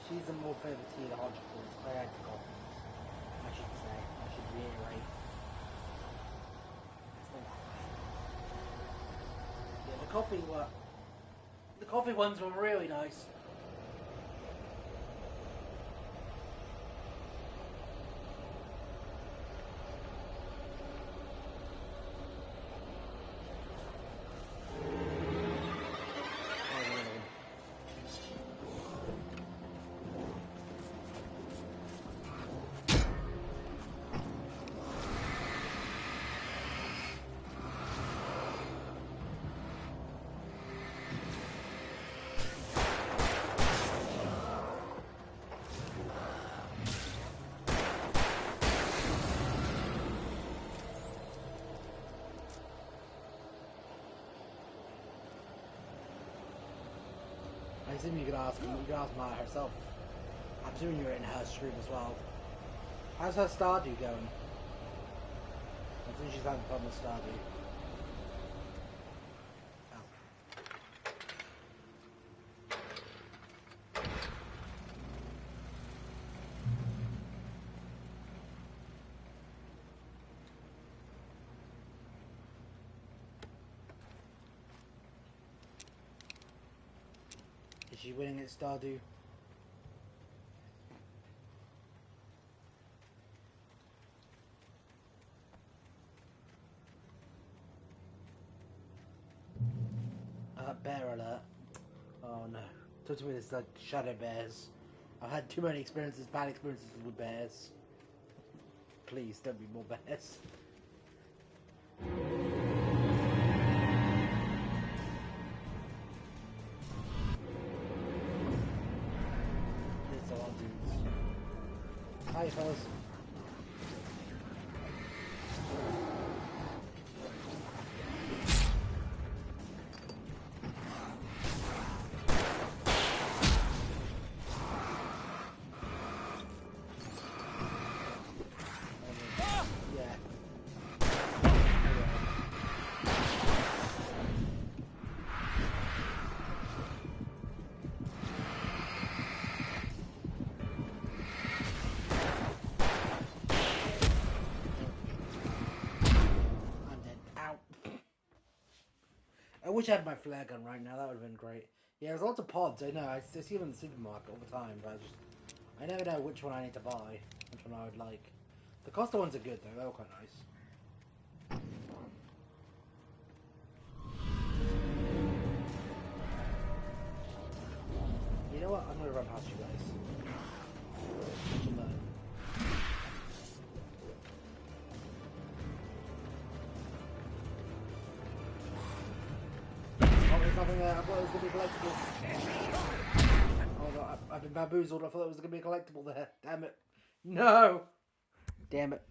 She's a more favourite tea than hot chocolates. I like the coffees. I should say. I should reiterate. Yeah, the coffee ones were really nice. I assume you could ask Maya herself. I'm assuming you're in her stream as well. How's her Stardew going? think she's having fun with Stardew. Is she winning at Stardew? Bear alert. Oh no. Talk to me, it's like shadow bears. I've had too many experiences, bad experiences with bears. Please, don't be more bears. There's a lot of dudes. Hi, fellas. I wish I had my flare gun right now, that would have been great. Yeah, there's lots of pods, I know, I see them in the supermarket all the time, but I never know which one I need to buy, which one I would like. The Costa ones are good though, they're all quite nice. You know what, I'm gonna run past you guys. Nothing there. I thought it was going to be collectible. Oh no, I've been bamboozled. I thought it was going to be a collectible there. Damn it. No! Damn it.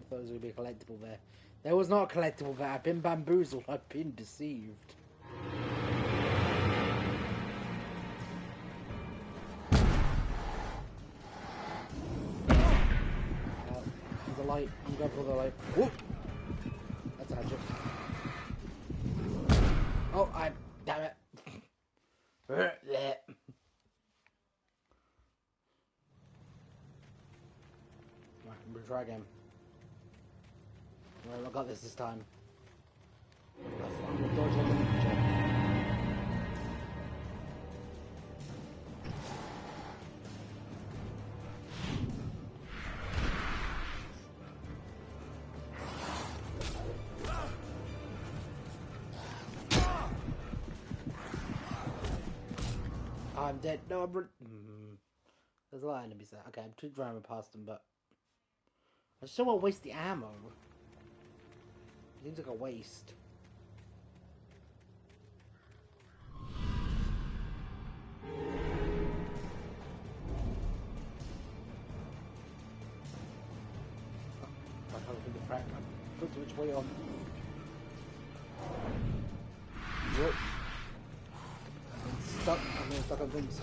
I thought it was going to be a collectible there. There was not a collectible there. I've been bamboozled. I've been deceived. The light. You go for the light. Whoop! That's a hatchet. Oh, damn it. Right, I'm gonna try again. Alright, I got this time. I'm gonna dodge like a ninja. I'm dead. No, there's a lot of enemies there. Okay, I'm too driving past them, but I just don't want to waste the ammo. It seems like a waste. I can't think of crack. Look to which way on. Whoop. I'm stuck on things.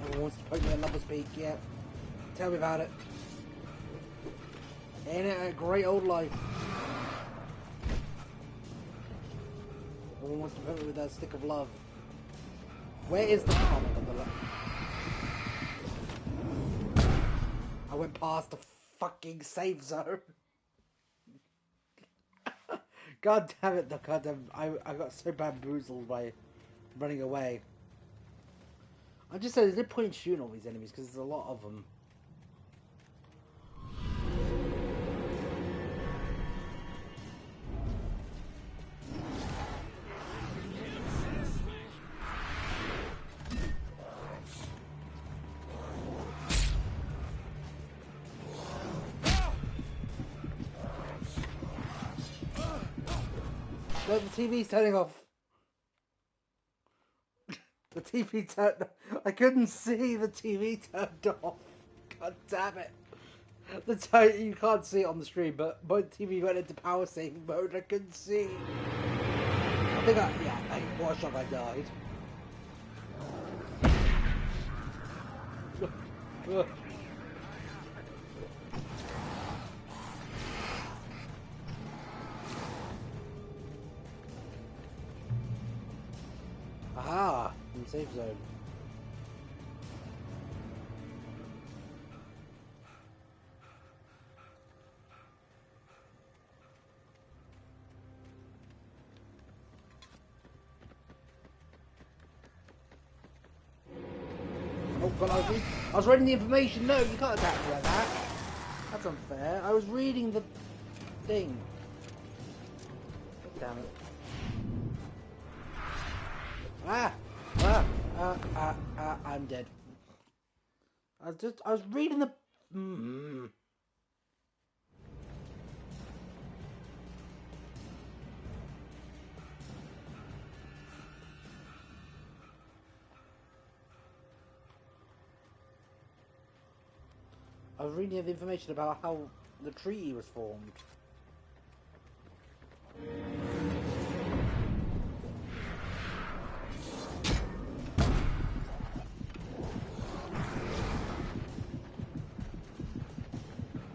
Everyone wants to poke me at Lover's Peak, yeah. Tell me about it. Ain't it a great old life? Everyone wants to put me with that stick of love. Where is the comic of the love? I went past the fucking safe zone. God damn it, I got so bamboozled by running away. I just said there's no point in shooting all these enemies because there's a lot of them. No, the TV's turning off. The TV turned. I couldn't see the TV turned off. God damn it! You can't see it on the stream, but my TV went into power saving mode. I couldn't see. I think what a shock! I died. Aha! In the safe zone. Oh god, I was reading the information. No, you can't attack me like that. That's unfair. I was reading the thing. God damn it. I'm dead. I was reading the... I was reading the information about how the treaty was formed.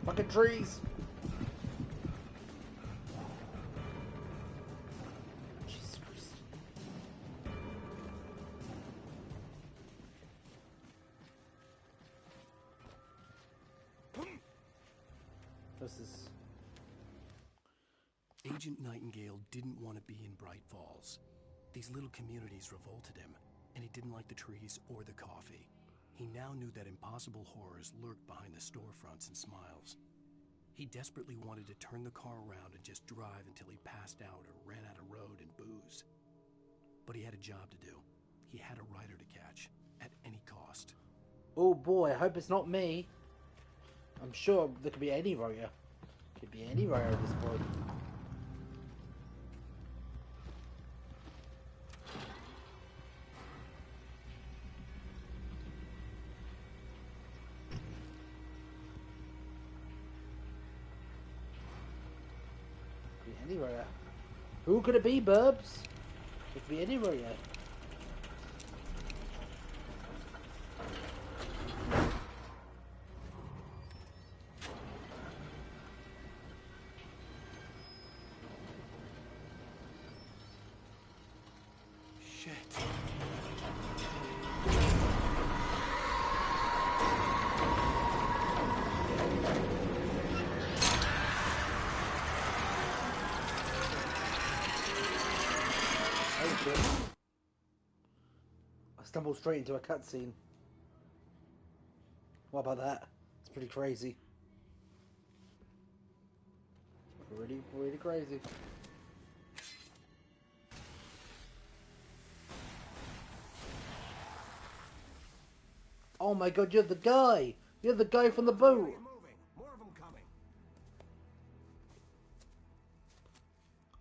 Fucking trees! Jesus Christ. This is... Agent Nightingale didn't want to be in Bright Falls. These little communities revolted him, and he didn't like the trees or the coffee. He now knew that impossible horrors lurked behind the storefronts and smiles. He desperately wanted to turn the car around and just drive until he passed out or ran out of road and booze. But he had a job to do. He had a rider to catch, at any cost. Oh boy, I hope it's not me. I'm sure there could be any rider. Could be any rider at this point. Anywhere. Who could it be, Burbs? It could be anywhere. Stumbled straight into a cutscene. What about that? It's pretty crazy. Pretty crazy. Oh my god, you're the guy! You're the guy from the boat! More of them coming.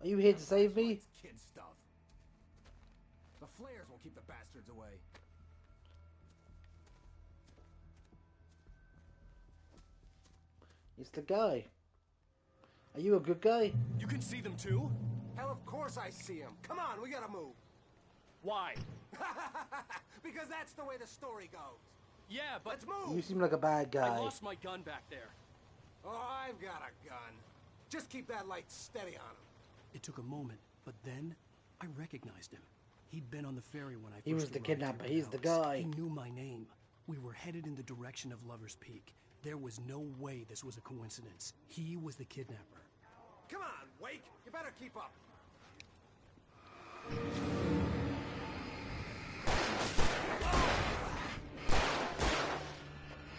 Are you here to save me? Kid stuff. The flares will keep the bastards away. It's the guy. Are you a good guy? You can see them too? Hell, of course I see them. Come on, we gotta move. Why? Because that's the way the story goes. Yeah, but... Let's move! You seem like a bad guy. I lost my gun back there. Oh, I've got a gun. Just keep that light steady on him. It took a moment, but then I recognized him. He'd been on the ferry when I first He was the arrived kidnapper. here in He's the Dallas. guy. He knew my name. We were headed in the direction of Lover's Peak. There was no way this was a coincidence. He was the kidnapper. Come on, Wake. You better keep up.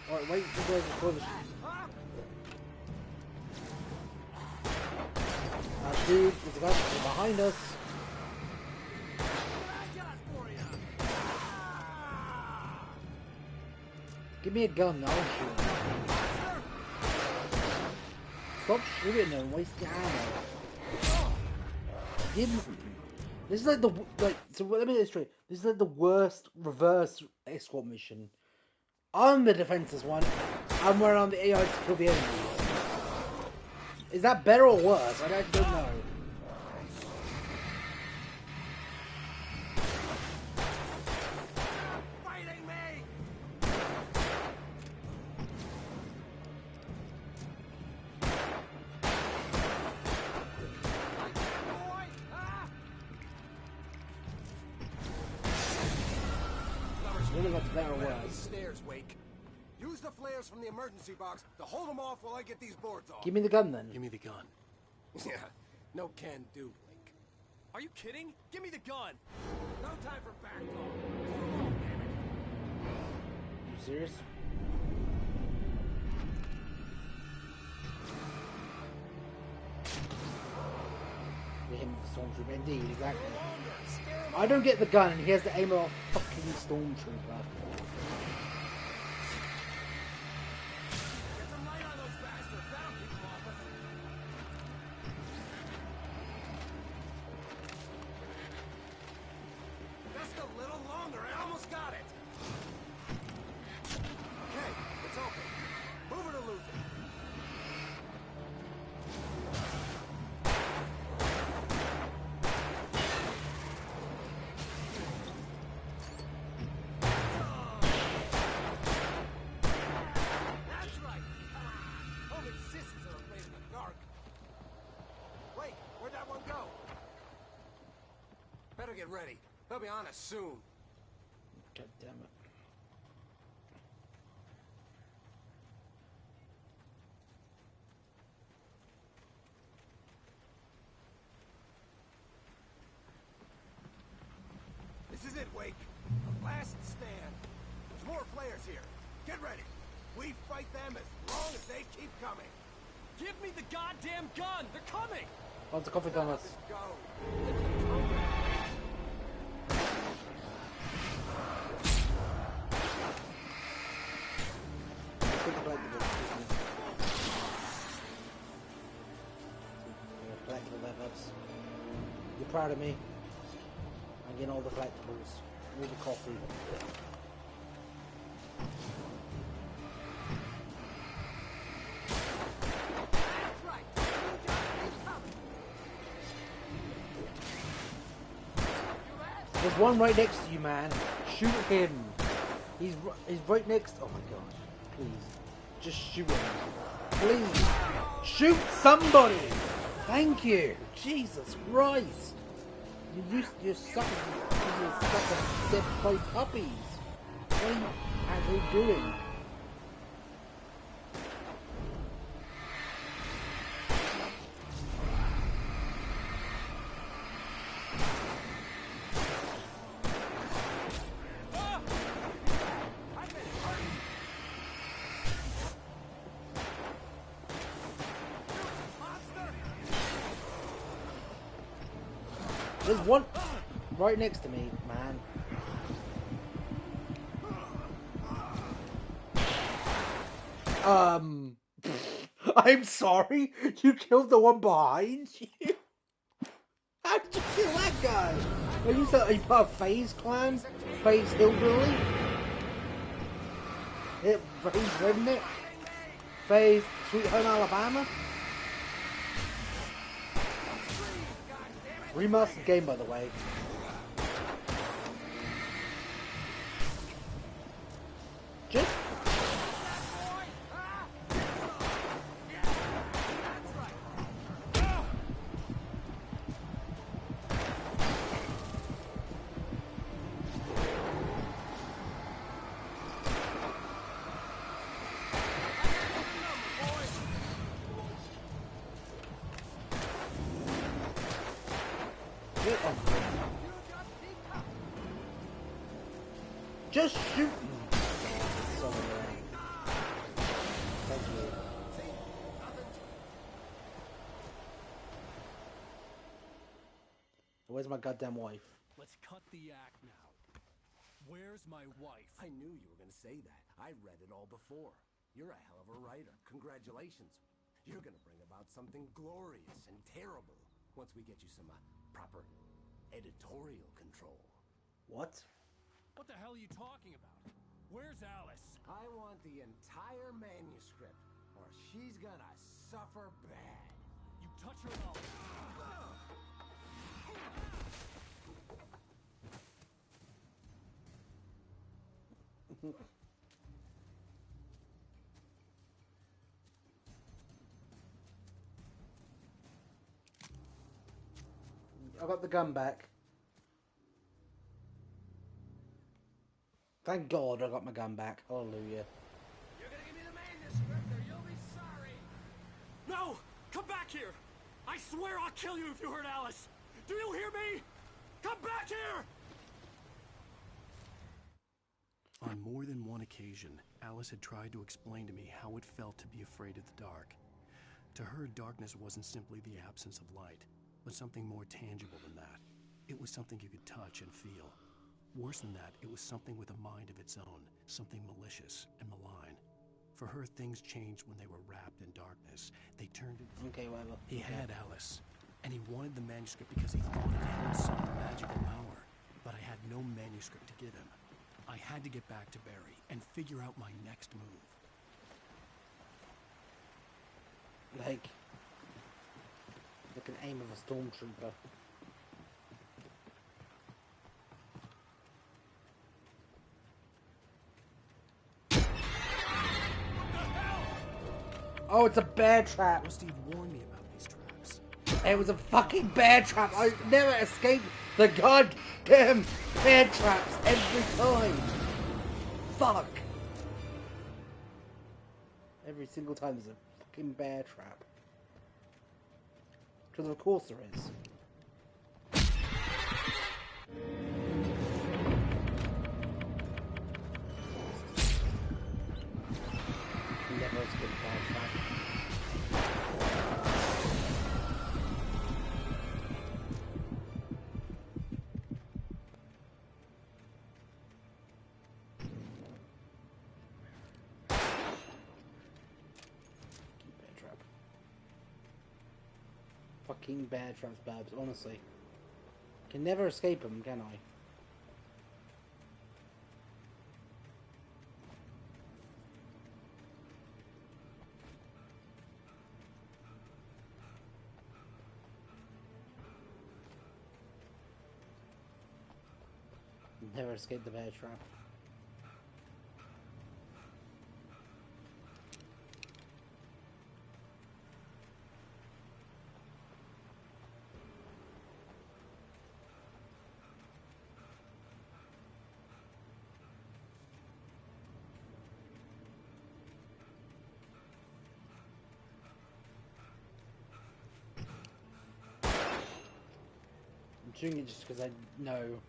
Alright, wait for you guys before the... Dude, there's a guy behind us. Give me a gun, I'll shoot him. Stop shooting and waste your ammo. This is like the so let me illustrate. This is like the worst reverse escort mission. I'm the defenseless one. I'm where I'm the AI to kill the enemies. Is that better or worse? I don't know. Fighting me! Really got better or worse. Stairs, Wake. Use the flares from the emergency box to hold them off while I get these boards off. Give me the gun then. Give me the gun. Yeah, no can do, Wake. Are you kidding? Give me the gun! No time for back talk. Hold 'em off, damn it. You serious? We him with the stormtrooper, indeed, exactly. I don't get the gun, and he has to aim at a fucking stormtrooper. Get some light on those bastards. That'll keep them off us. Just a little longer. I almost got it. Okay, it's open. Move it or lose it. That's right. Come on. Only sissies are afraid of the dark. Wait, where'd that one go? Better get ready. They'll be on us soon. God damn it. This is it, Wake. The last stand. There's more flares here. Get ready. We fight them as long as they keep coming. Give me the goddamn gun! They're coming! Oh, it's a coffee Thomas. Let's go. Collectible levels. You're proud of me. I'm getting all the collectibles. All the coffee. There's one right next to you, man. Shoot him. He's right next. Oh my god. Please. Just shoot him. Please. Shoot somebody. Thank you. Jesus Christ. You're sucking dead by puppies. What are you actually doing? There's one right next to me, man. I'm sorry. You killed the one behind you. How did you kill that guy? Are you part of FaZe clan? FaZe Hillbilly? FaZe Redneck? FaZe Sweet Home Alabama? Remastered game, by the way. Just Just shoot me. Thank you. Where's my goddamn wife? Let's cut the act now. Where's my wife? I knew you were going to say that. I read it all before. You're a hell of a writer. Congratulations. You're going to bring about something glorious and terrible once we get you some proper editorial control. What? What the hell are you talking about? Where's Alice? I want the entire manuscript, or she's gonna suffer bad. You touch her and I got the gun back. Thank God I got my gun back. Hallelujah. You're gonna give me the manuscript, or you'll be sorry. No! Come back here! I swear I'll kill you if you hurt Alice! Do you hear me? Come back here! On more than one occasion, Alice had tried to explain to me how it felt to be afraid of the dark. To her, darkness wasn't simply the absence of light, but something more tangible than that. It was something you could touch and feel. Worse than that, it was something with a mind of its own, something malicious and malign. For her, things changed when they were wrapped in darkness. They turned into... Okay, whatever. He had Alice, and he wanted the manuscript because he thought it held some magical power. But I had no manuscript to give him. I had to get back to Barry and figure out my next move. Like an aim of a stormtrooper. Oh, it's a bear trap. Steve warned me about these traps. It was a fucking bear trap. I never escaped the goddamn bear traps every time. Fuck. Every single time there's a fucking bear trap. Because of course there is. Never escaped a bear trap. Fucking bear traps, Babs, honestly. Can never escape them, can I? Never escape the bear trap. I'm doing it just because I know.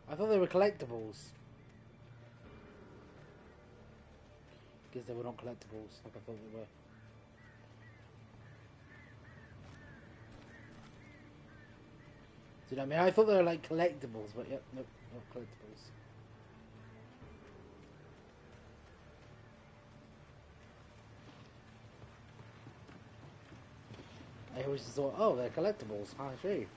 I thought they were collectibles. Guess they were not collectibles like I thought they were. Do you know what I mean? I thought they were like collectibles, but yep, nope, not collectibles. I always thought, oh, they're collectibles. I see.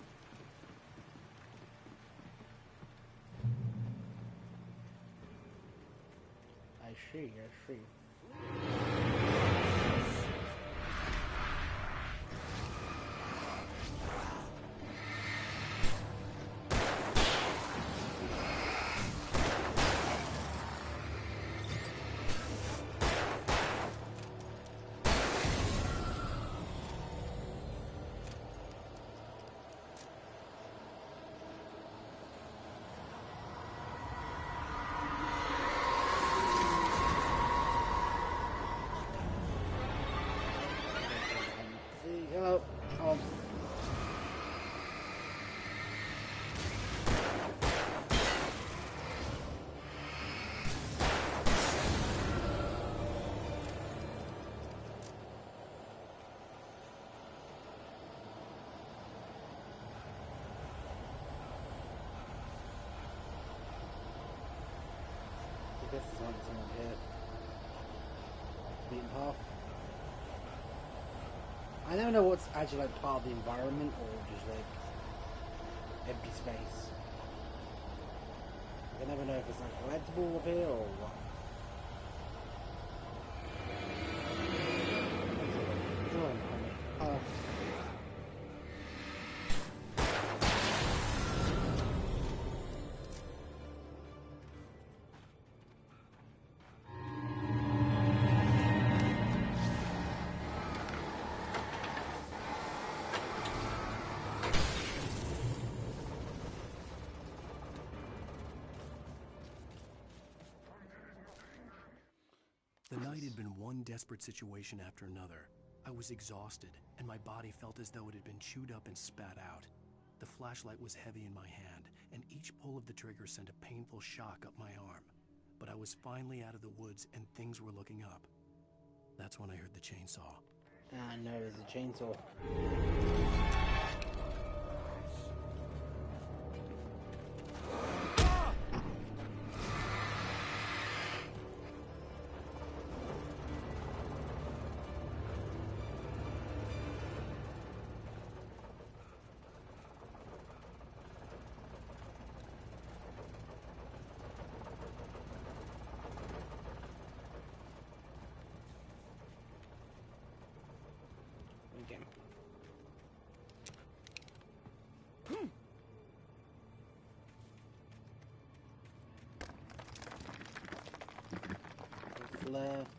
I see. Hello. This is one here. path. I never know what's actually like part of the environment or just like empty space. I never know if it's like collectible up here or what. The night had been one desperate situation after another. I was exhausted, and my body felt as though it had been chewed up and spat out. The flashlight was heavy in my hand, and each pull of the trigger sent a painful shock up my arm. But I was finally out of the woods, and things were looking up. That's when I heard the chainsaw. I know there's a chainsaw. Left.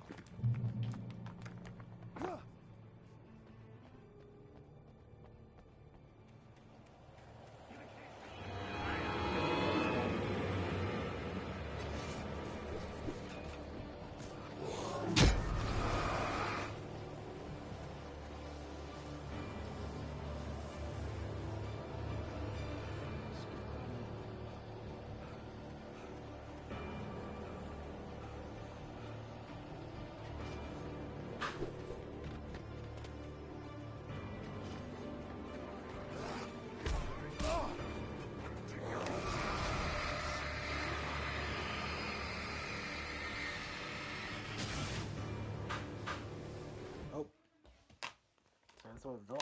That's what it's all.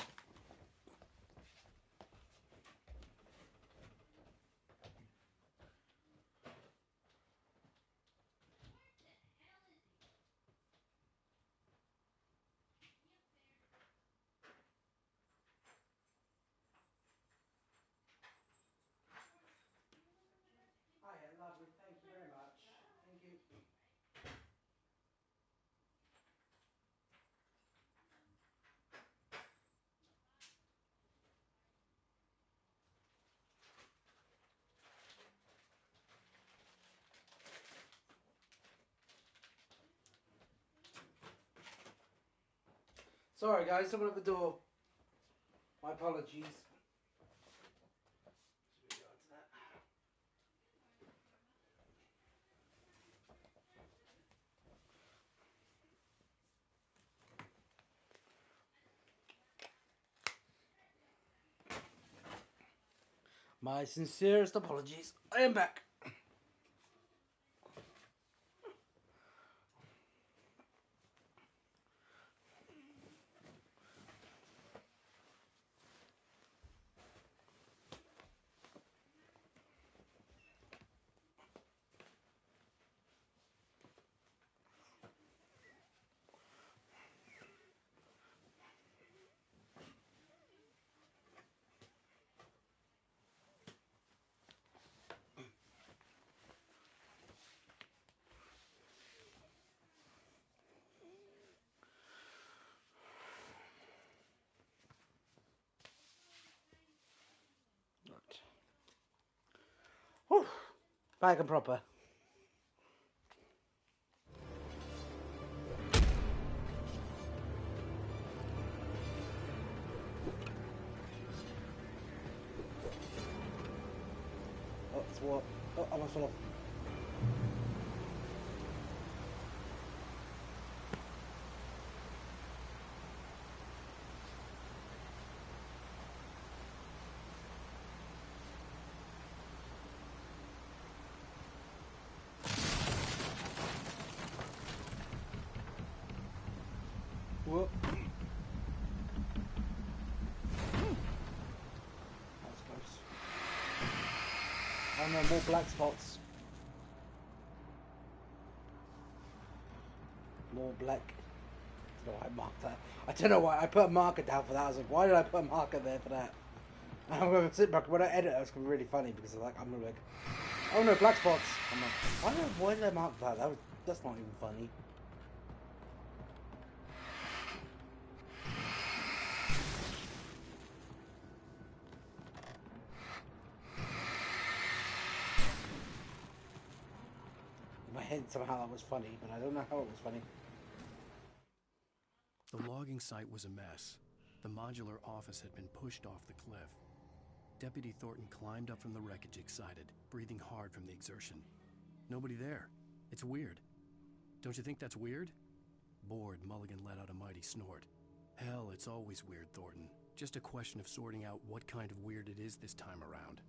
Lovely, thank you very much. Thank you. Sorry guys, someone at the door. My apologies. My sincerest apologies. I am back. Whew. Back and proper. Oh, it's what? Oh, I almost fell off. Whoop. That's close. Oh no, more black spots. More black. I don't know why I marked that. I don't know why I put a marker down for that. I was like, why did I put a marker there for that? And I'm going to sit back when I edit. It's going to be really funny because I'm like, oh no, black spots. I'm like, why did I mark that? That's not even funny. In my head somehow that was funny, but I don't know how it was funny. The logging site was a mess. The modular office had been pushed off the cliff. Deputy Thornton climbed up from the wreckage excited, breathing hard from the exertion. Nobody there. It's weird. Don't you think that's weird? Bored, Mulligan let out a mighty snort. Hell, it's always weird, Thornton. Just a question of sorting out what kind of weird it is this time around.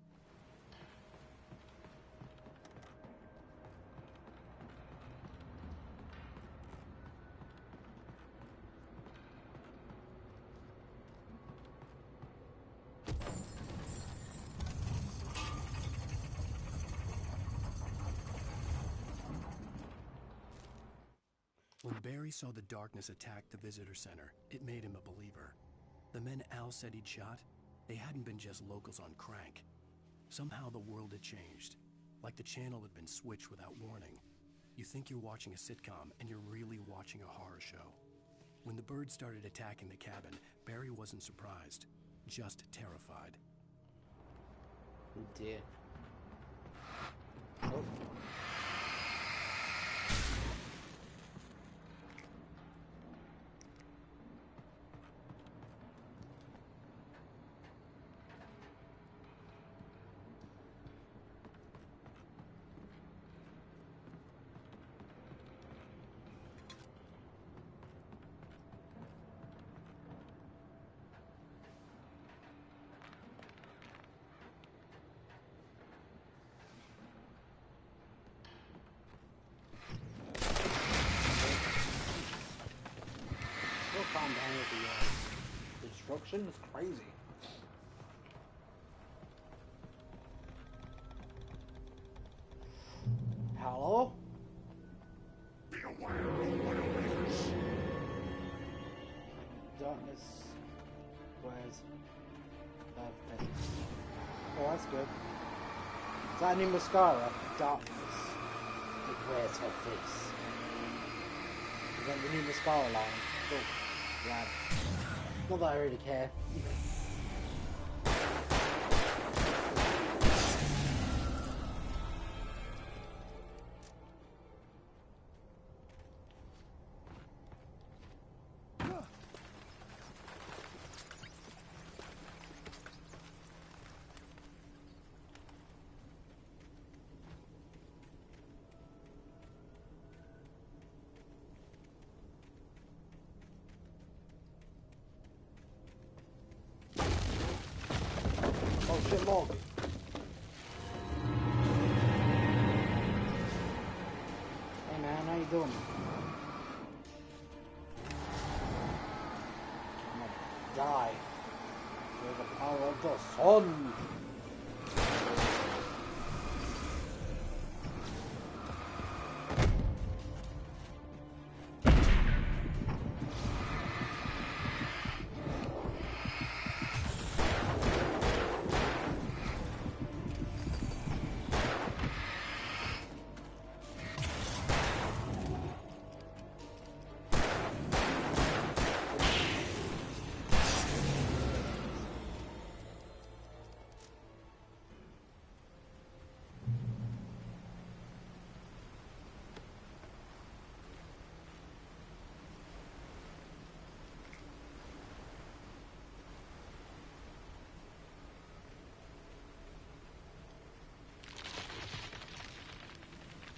When Barry saw the darkness attack the visitor center, it made him a believer. The men Al said he'd shot, they hadn't been just locals on crank. Somehow the world had changed, like the channel had been switched without warning. You think you're watching a sitcom, and you're really watching a horror show. When the birds started attacking the cabin, Barry wasn't surprised, just terrified. Oh dear. Oh. Calm down with the destruction. It's crazy. Hello? Be aware of what awaits. Darkness. Where's face? Oh, that's good. Is that a new mascara? Darkness. It wears her face. Is that the new mascara line? Oh. Lad. Not that I really care. Log. Hey man, how you doing? I'm gonna die with the power of the sun.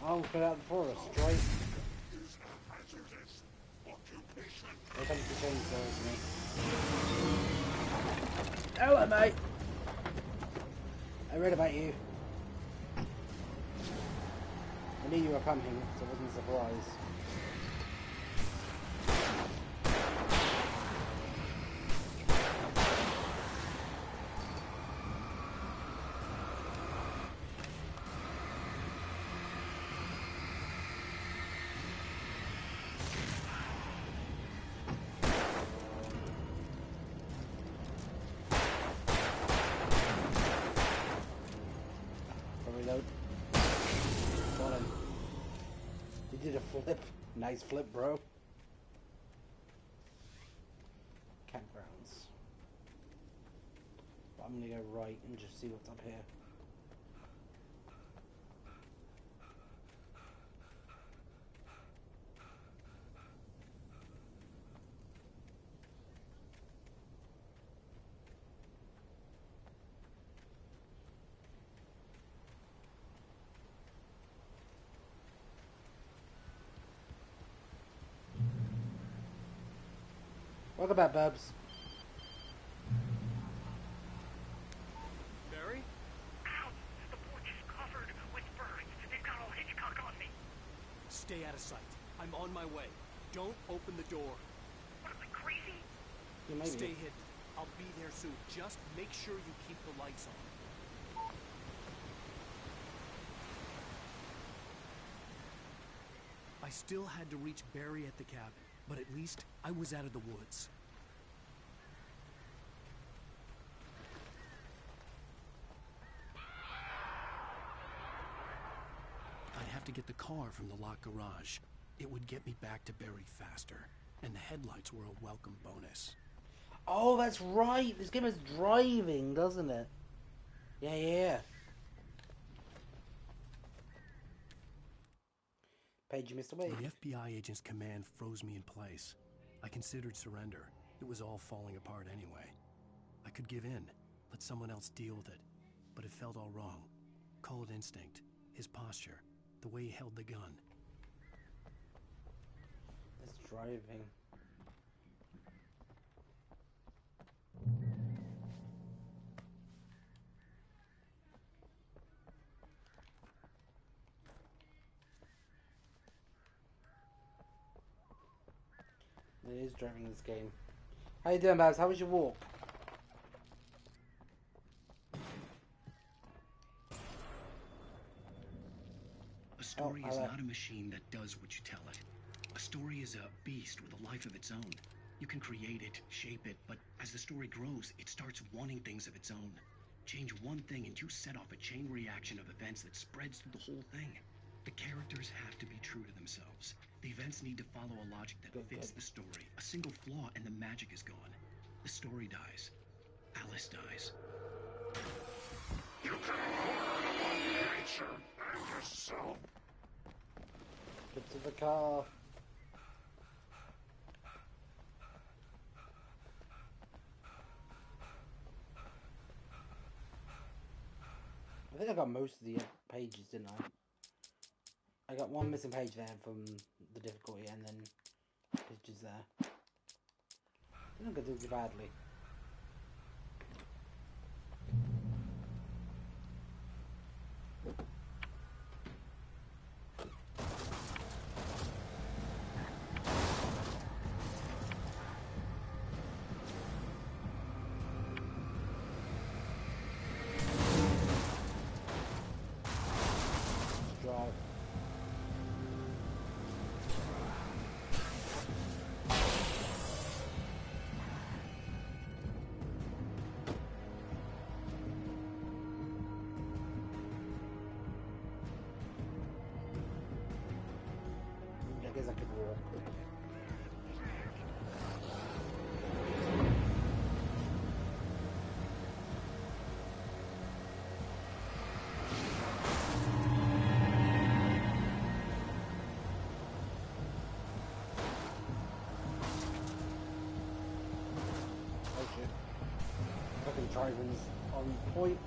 I'll put out the forest, right? Here comes the chainsaws, mate. Hello, mate. I read about you. I knew you were coming, so I wasn't surprised. did a flip. Nice flip, bro. Campgrounds. But I'm gonna go right and just see what's up here. Welcome back, Bubs. Barry? Ow! The porch is covered with birds. They've got all Hitchcock on me. Stay out of sight. I'm on my way. Don't open the door. What am I, crazy? You might Stay be. hidden. I'll be there soon. Just make sure you keep the lights on. I still had to reach Barry at the cabin, but at least I was out of the woods. I'd have to get the car from the locked garage. It would get me back to Barry faster, and the headlights were a welcome bonus. Oh, that's right. This game is driving, doesn't it? Yeah. Page you, Mr. Wade. The FBI agent's command froze me in place. I considered surrender. It was all falling apart anyway. I could give in, let someone else deal with it. But it felt all wrong. Call it instinct, his posture, the way he held the gun. It's driving. It is driving this game. How you doing, Babs? How was your walk? A story is not a machine that does what you tell it. A story is a beast with a life of its own. You can create it, shape it, but as the story grows, it starts wanting things of its own. Change one thing and you set off a chain reaction of events that spreads through the whole thing. The characters have to be true to themselves. The events need to follow a logic that fits the story. A single flaw and the magic is gone. The story dies. Alice dies. You can harm nature and yourself. Get to the car. I think I got most of the pages, didn't I? I got one missing page there from the difficulty, and then pages there. I don't think I did too badly. Drive. I guess I could walk. Oh shit. Fucking driving's on point.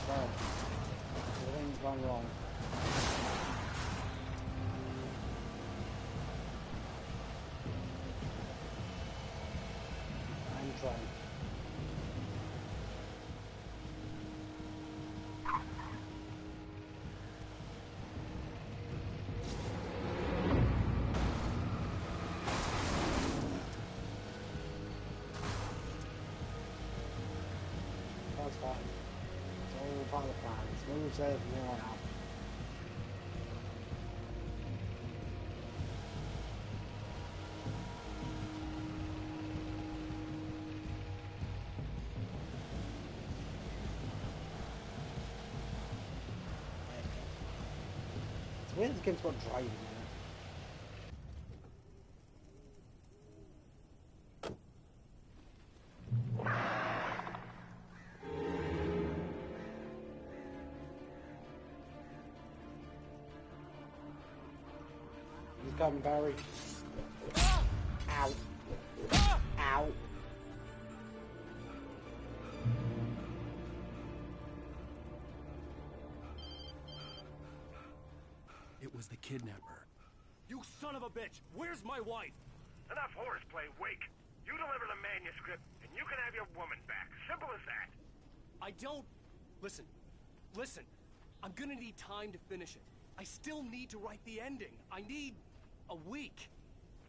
Bad. Everything's gone wrong. I'm trying. That's fine. It's all part of the plan. Smooth sailing from here on out. weird this game's got driving in it. He's coming, Barry. Ow. Ow. It was the kidnapper. You son of a bitch! Where's my wife? Enough horseplay, Wake. You deliver the manuscript, and you can have your woman back. Simple as that. I don't... Listen. I'm gonna need time to finish it. I still need to write the ending. I need a week.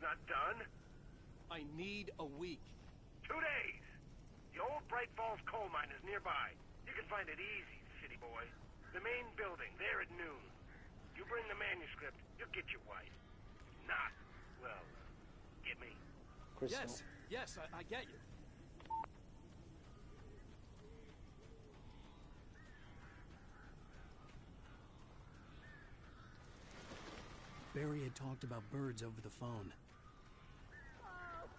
Not done? I need a week. 2 days. The old Bright Falls coal mine is nearby. You can find it easy, city boy. The main building, there at noon. You bring the manuscript, you'll get your wife. Not, well, get me? Crystal. Yes, I get you. Barry had talked about birds over the phone.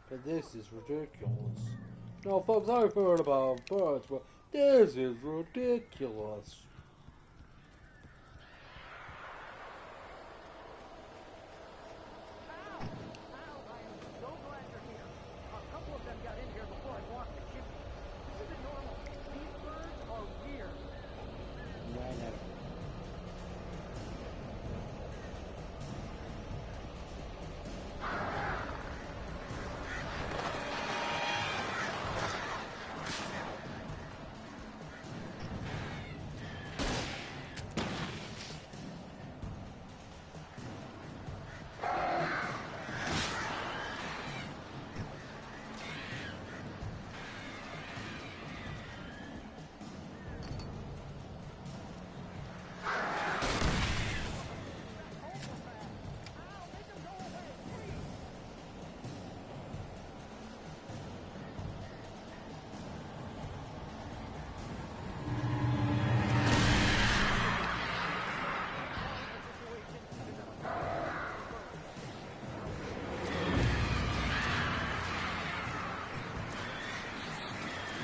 But this is ridiculous. No, folks, I've heard about birds, but this is ridiculous. Yeah, I know.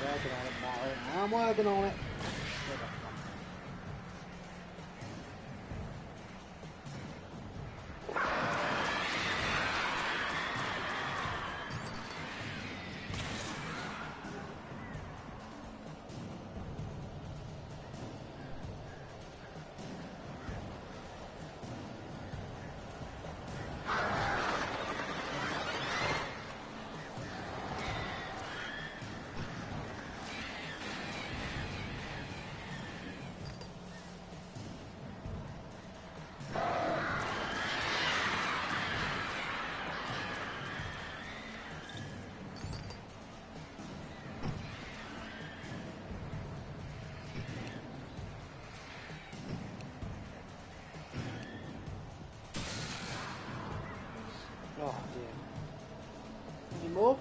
Working on it, Barry. I'm working on it. Oh dear. Any more?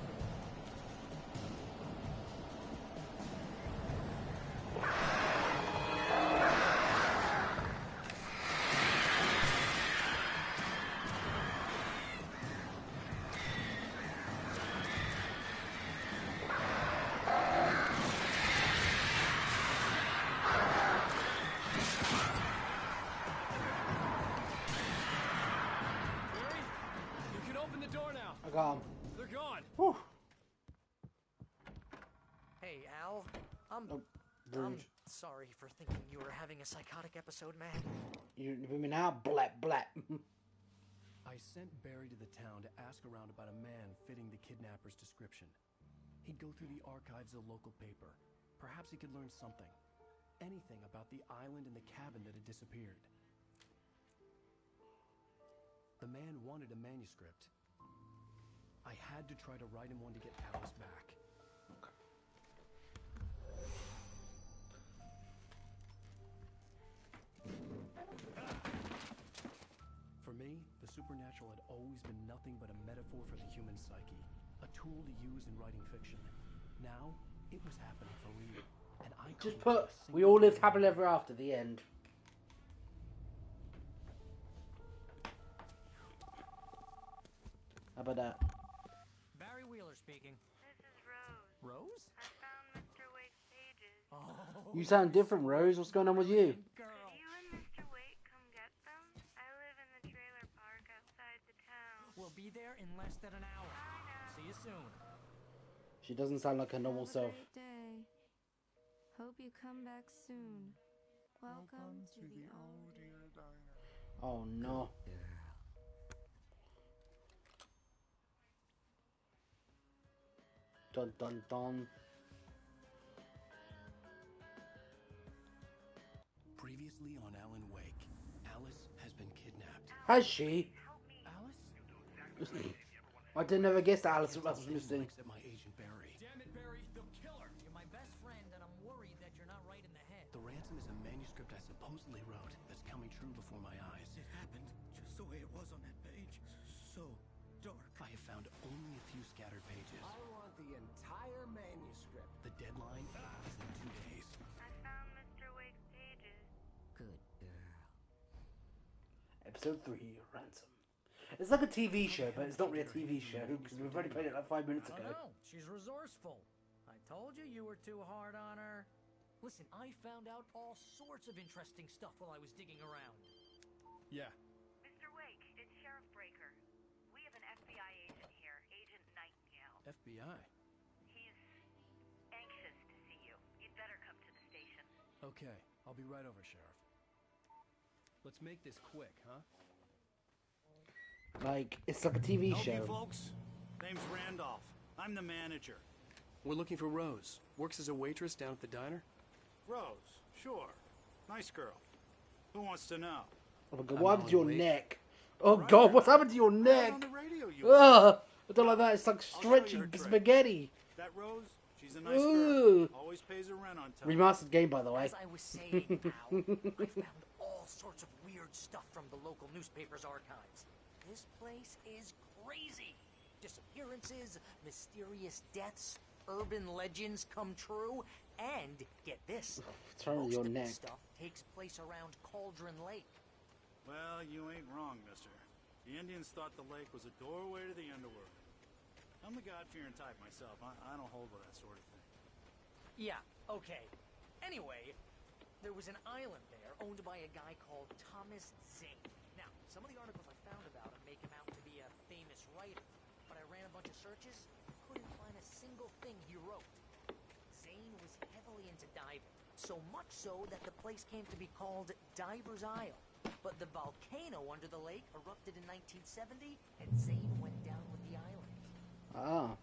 I got 'em. They're gone. Whew. Hey, Al. I'm Rude. sorry for thinking you were having a psychotic episode, man. You with me now? Blap, blap. I sent Barry to the town to ask around about a man fitting the kidnapper's description. He'd go through the archives of the local paper. Perhaps he could learn something. Anything about the island and the cabin that had disappeared. The man wanted a manuscript. I had to try to write him one to get Alice back. For me, the supernatural had always been nothing but a metaphor for the human psyche, a tool to use in writing fiction. Now, it was happening for real, and I Just couldn't put, get a we single all lived thing. happily ever after, the end. about that? Barry Wheeler speaking. This is Rose. Rose? I found Mr. Wake's pages. Oh, You sound different, Rose. What's going on with you? Could you and Mr. Wake come get them? I live in the trailer park outside the town. We'll be there in less than an hour. See you soon. She doesn't sound like her normal Have a self. great day. Hope you come back soon. Welcome to the old dear diner. Oh no. Dun dun dun. Previously on Alan Wake, Alice has been kidnapped. Has she? Alice? I didn't ever guess that Alice was missing. At my agent Barry. Damn it, Barry, they'll kill her. You're my best friend, and I'm worried that you're not right in the head. The ransom is a manuscript I supposedly wrote that's coming true before my eyes. It happened just the way it was on that page. So dark. I have found only a few scattered pages. I want the entire manuscript. The deadline is in 2 days. I found Mr. Wake's pages. Good girl. Episode 3, Ransom. It's like a TV show, but it's not really a TV show because we've already played it like 5 minutes I ago. don't know. She's resourceful. I told you were too hard on her. Listen, I found out all sorts of interesting stuff while I was digging around. Yeah. Mr. Wake, it's Sheriff Breaker. We have an FBI agent here, Agent Nightingale. FBI? He's anxious to see you. You'd better come to the station. Okay, I'll be right over, Sheriff. Let's make this quick, huh? Like, it's like a TV Help you show. folks? Name's Randolph. I'm the manager. We're looking for Rose. Works as a waitress down at the diner. Rose, sure. Nice girl. Who wants to know? Oh my god, I'm what happened to your Alan Wake. neck? Oh god, what's happened to your Right neck? on the radio, you Ugh! I don't like that, it's like I'll show you stretching her trick. spaghetti. That Rose, she's a nice Ooh. girl. Always pays her rent on time. Remastered game, by the way. As I was saying, pal, I found all sorts of weird stuff from the local newspaper's archives. This place is crazy. Disappearances, mysterious deaths, urban legends come true, and get this. Turn most your of neck. this stuff takes place around Cauldron Lake. Well, you ain't wrong, mister. The Indians thought the lake was a doorway to the underworld. I'm the God-fearing type myself. I don't hold with that sort of thing. Yeah, okay. Anyway, there was an island there owned by a guy called Thomas Zane. Now, some of the articles I found about him make him out to be a famous writer, but I ran a bunch of searches, couldn't find a single thing he wrote. Zane was heavily into diving, so much so that the place came to be called Diver's Isle. But the volcano under the lake erupted in 1970, and Zane went down with the island. Ah.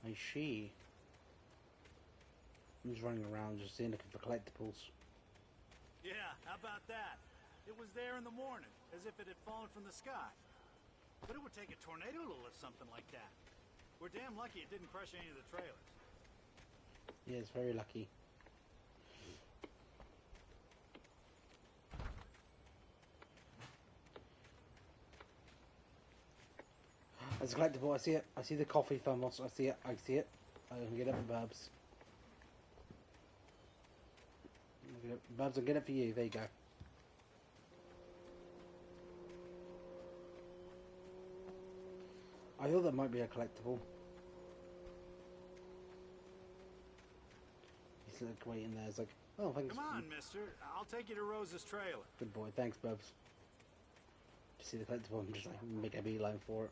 I see. I'm just running around just seeing looking for collectibles. Yeah, how about that? It was there in the morning, as if it had fallen from the sky. But it would take a tornado to lift something like that. We're damn lucky it didn't crush any of the trailers. Yeah, it's very lucky. As a collectible, I see it. I see the coffee thermos. I see it. I see it. I can get it for Burbs. Burbs, I'll get it for you. There you go. I thought that might be a collectible. He's like waiting there. It's like, oh, thanks. Come on, mister. I'll take you to Rose's trailer. Good boy. Thanks, Burbs. Just see the collectible and just like make a beeline for it.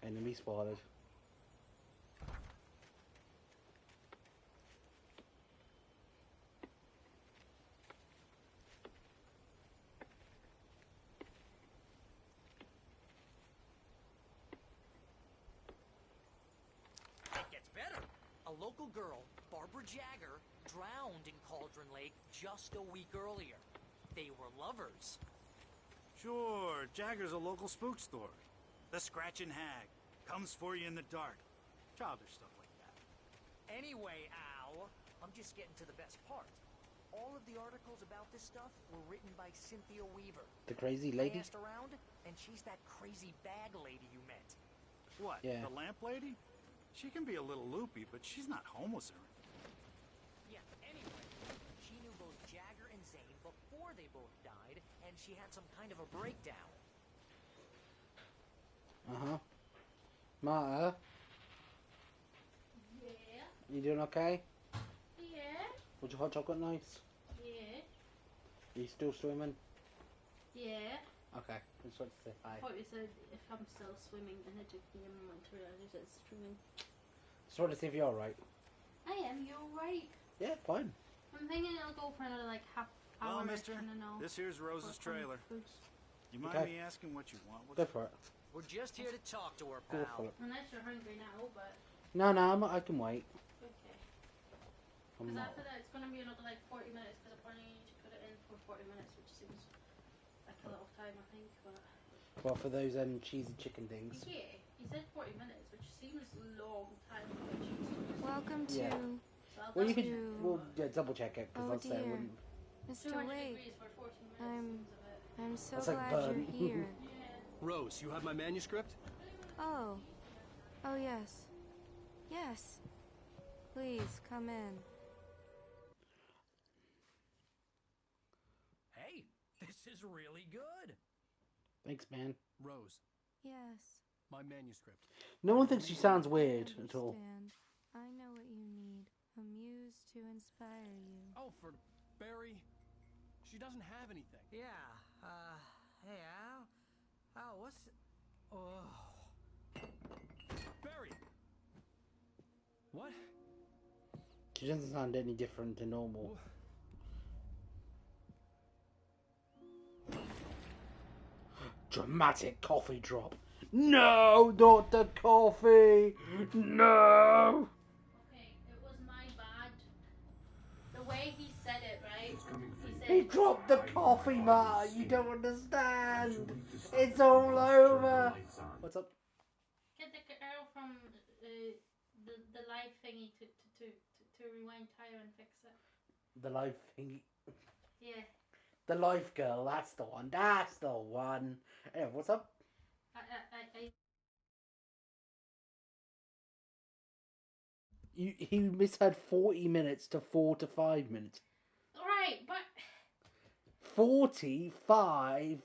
Enemy spotted. It gets better. A local girl, Barbara Jagger, drowned in Cauldron Lake just a week earlier. They were lovers. Sure, Jagger's a local spook story. The Scratching Hag. Comes for you in the dark. Childish stuff like that. Anyway, Al, I'm just getting to the best part. All of the articles about this stuff were written by Cynthia Weaver. The crazy I lady? asked around, and she's that crazy bag lady you met. What, Yeah. the lamp lady? She can be a little loopy, but she's not homeless or anything. before they both died, and she had some kind of a breakdown. Marta, Yeah. you doing okay? Yeah. Was your hot chocolate nice? Yeah. Are you still swimming? Yeah. Okay, I just wanted to say hi. I thought you said if I'm still swimming, and it took me a moment to realize you said swimming. Just wanted to see if you're alright. I am. You're right. Yeah, fine. I'm thinking I'll go for another like half hour. Well, mister, trying to know this here's Rose's what kind of trailer. foods. You mind Okay. me asking what you want with Go it? for it. We're just here to talk to her, Go pal. for it. Unless you're hungry now, but No, I can wait. okay. I'm Because not. after that, it's gonna be another like 40 minutes. Because I probably need to put it in for 40 minutes, which seems like a lot of time, I think. But Well, for those cheesy chicken things. yeah, he said 40 minutes, which seems a long time for cheese. Welcome to... Yeah. So I'll Well, you just could. do We'll double check it because Oh, I'll say it dear. wouldn't. Mr. 200 Wake, degrees for 14 minutes. I'm so That's like glad burn. you're here. Rose, you have my manuscript? Oh. Oh, yes. Yes. Please, come in. Hey, this is really good. Thanks, man. Rose, Yes. my manuscript. No one thinks she sounds weird I at all. understand. I know what you need. A muse to inspire you. Oh, for Barry, she doesn't have anything. Yeah, hey, Al, what's... Oh... Barry! What? She doesn't sound any different to normal. Dramatic coffee drop. No, not the coffee. No. Okay, it was my bad. The way he said it, right? He dropped the coffee, Marta. You don't understand. It's all over. What's up? Get the girl from the live thingy to rewind time and fix it. The life thingy. Yeah. The life girl. That's the one. That's the one. Anyway, what's up? He misheard 40 minutes to 4 to 5 minutes. Right, but 45.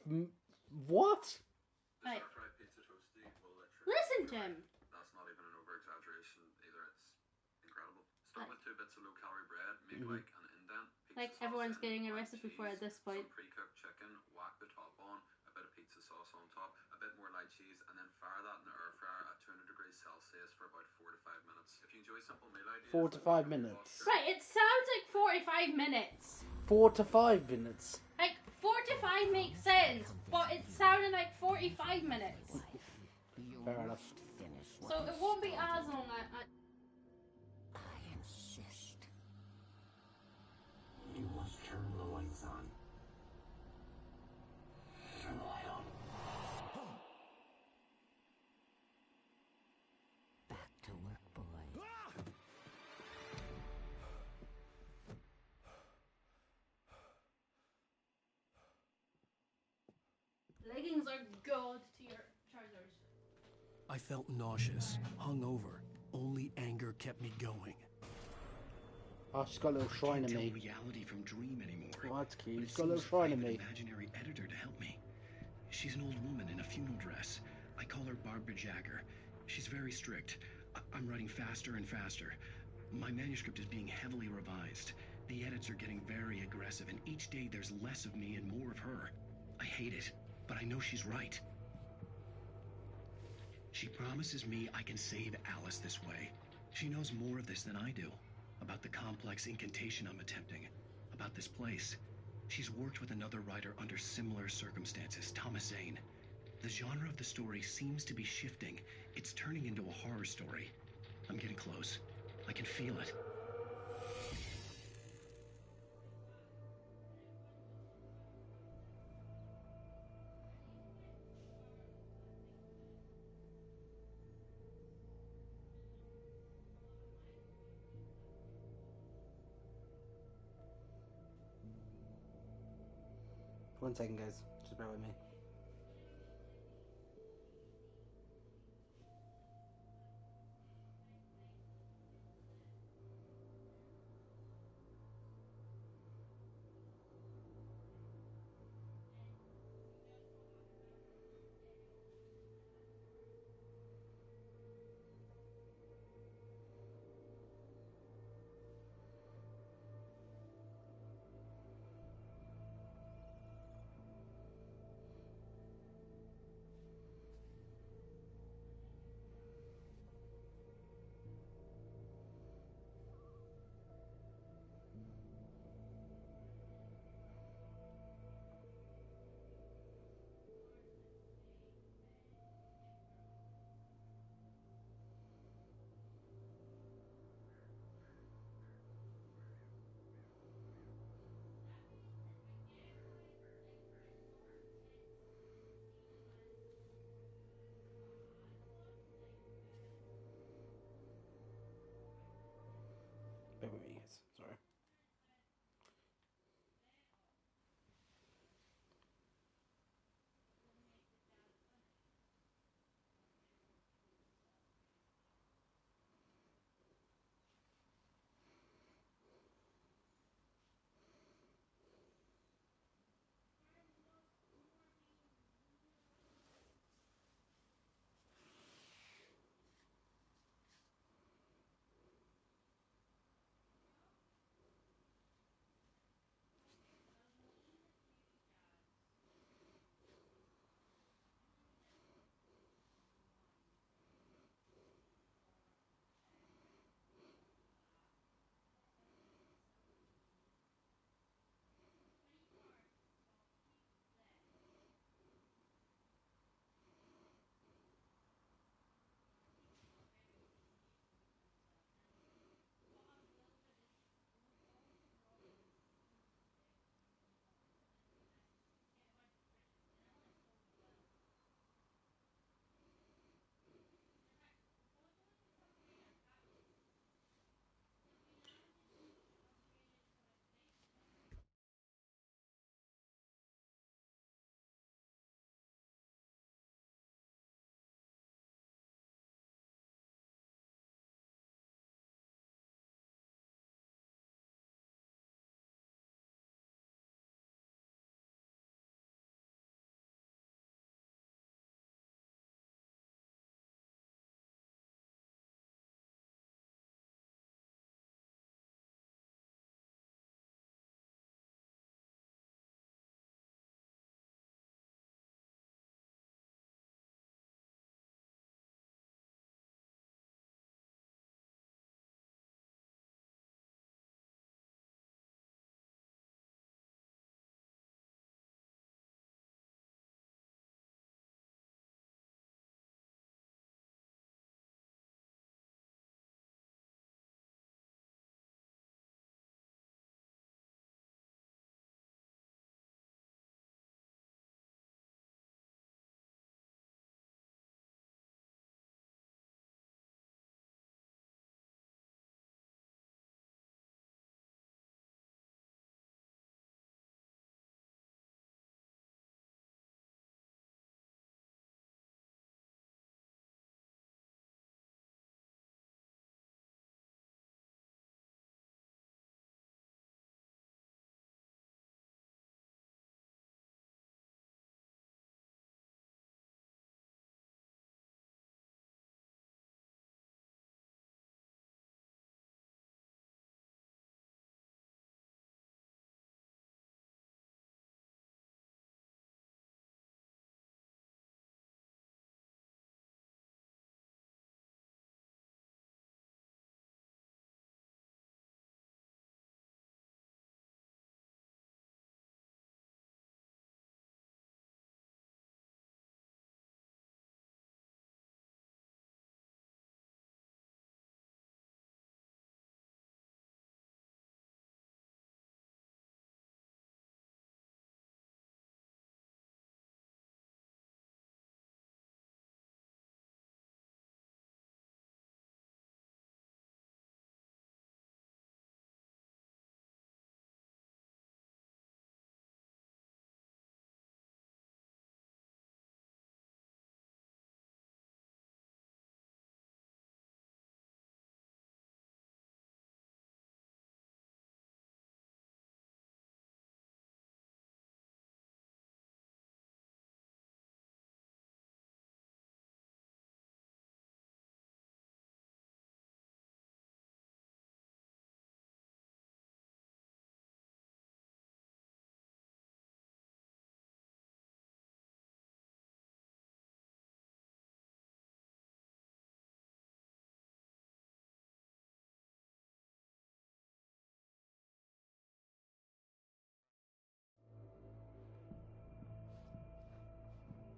What? right. Listen to him. That's not even an over-exaggeration either. It's incredible. Start with 2 bits of low-calorie bread, make like an indent. Like everyone's getting a recipe for it at this point. Some pre-cooked chicken, whack the top on, a bit of pizza sauce on top, a bit more light cheese, and then fire that in the air fryer at 200 degrees Celsius for about 4 to 5 minutes. If you enjoy simple meal ideas... 4 to 5 minutes. Right, it sounds like 45 minutes. 4 to 5 minutes. Like 4 to 5 makes sense, but it sounded like 45 minutes. Fair enough. So it won't be as long. I insist. You must turn the lights on. Turn the light on. Back to work, boys. Leggings are good to your trousers. I felt nauseous, hungover. Only anger kept me going. Oh, she's got a little shrine of Tell me. reality from dream anymore. Oh, that's cute. But She's it got a little seems shrine I of have an me. imaginary editor to help me. She's an old woman in a funeral dress. I call her Barbara Jagger. She's very strict. I'm writing faster and faster. My manuscript is being heavily revised. The edits are getting very aggressive, and each day there's less of me and more of her. I hate it, but I know she's right. She promises me I can save Alice this way. She knows more of this than I do. About the complex incantation I'm attempting. About this place. She's worked with another writer under similar circumstances, Thomas Zane. The genre of the story seems to be shifting. It's turning into a horror story. I'm getting close. I can feel it. One second, guys. Just bear with me.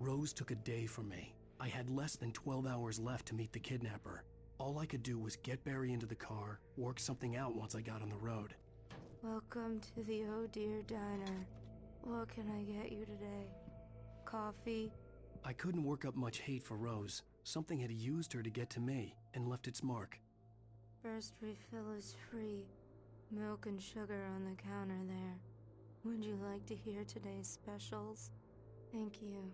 Rose took a day from me. I had less than 12 hours left to meet the kidnapper. All I could do was get Barry into the car, work something out once I got on the road. Welcome to the Oh Dear Diner. What can I get you today? Coffee? I couldn't work up much hate for Rose. Something had used her to get to me and left its mark. First refill is free. Milk and sugar on the counter there. Would you like to hear today's specials? Thank you.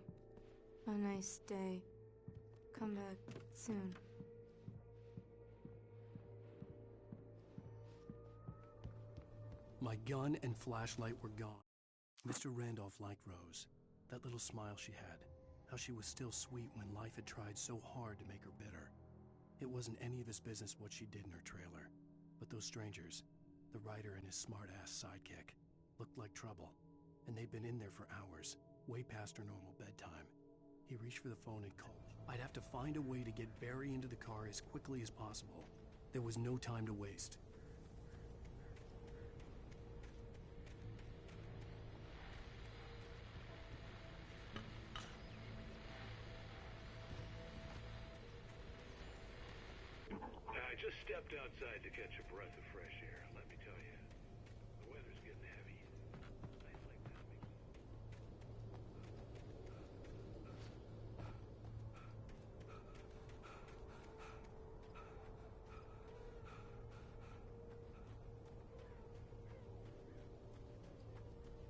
A nice day. Come back soon. My gun and flashlight were gone. Mr. Randolph liked Rose. That little smile she had. How she was still sweet when life had tried so hard to make her bitter. It wasn't any of his business what she did in her trailer. But those strangers, the writer and his smart-ass sidekick, looked like trouble. And they'd been in there for hours, way past her normal bedtime. He reached for the phone and called. I'd have to find a way to get Barry into the car as quickly as possible. There was no time to waste. I just stepped outside to catch a breath of fresh air. Let me tell you, the weather's getting heavy. Nights like that make me...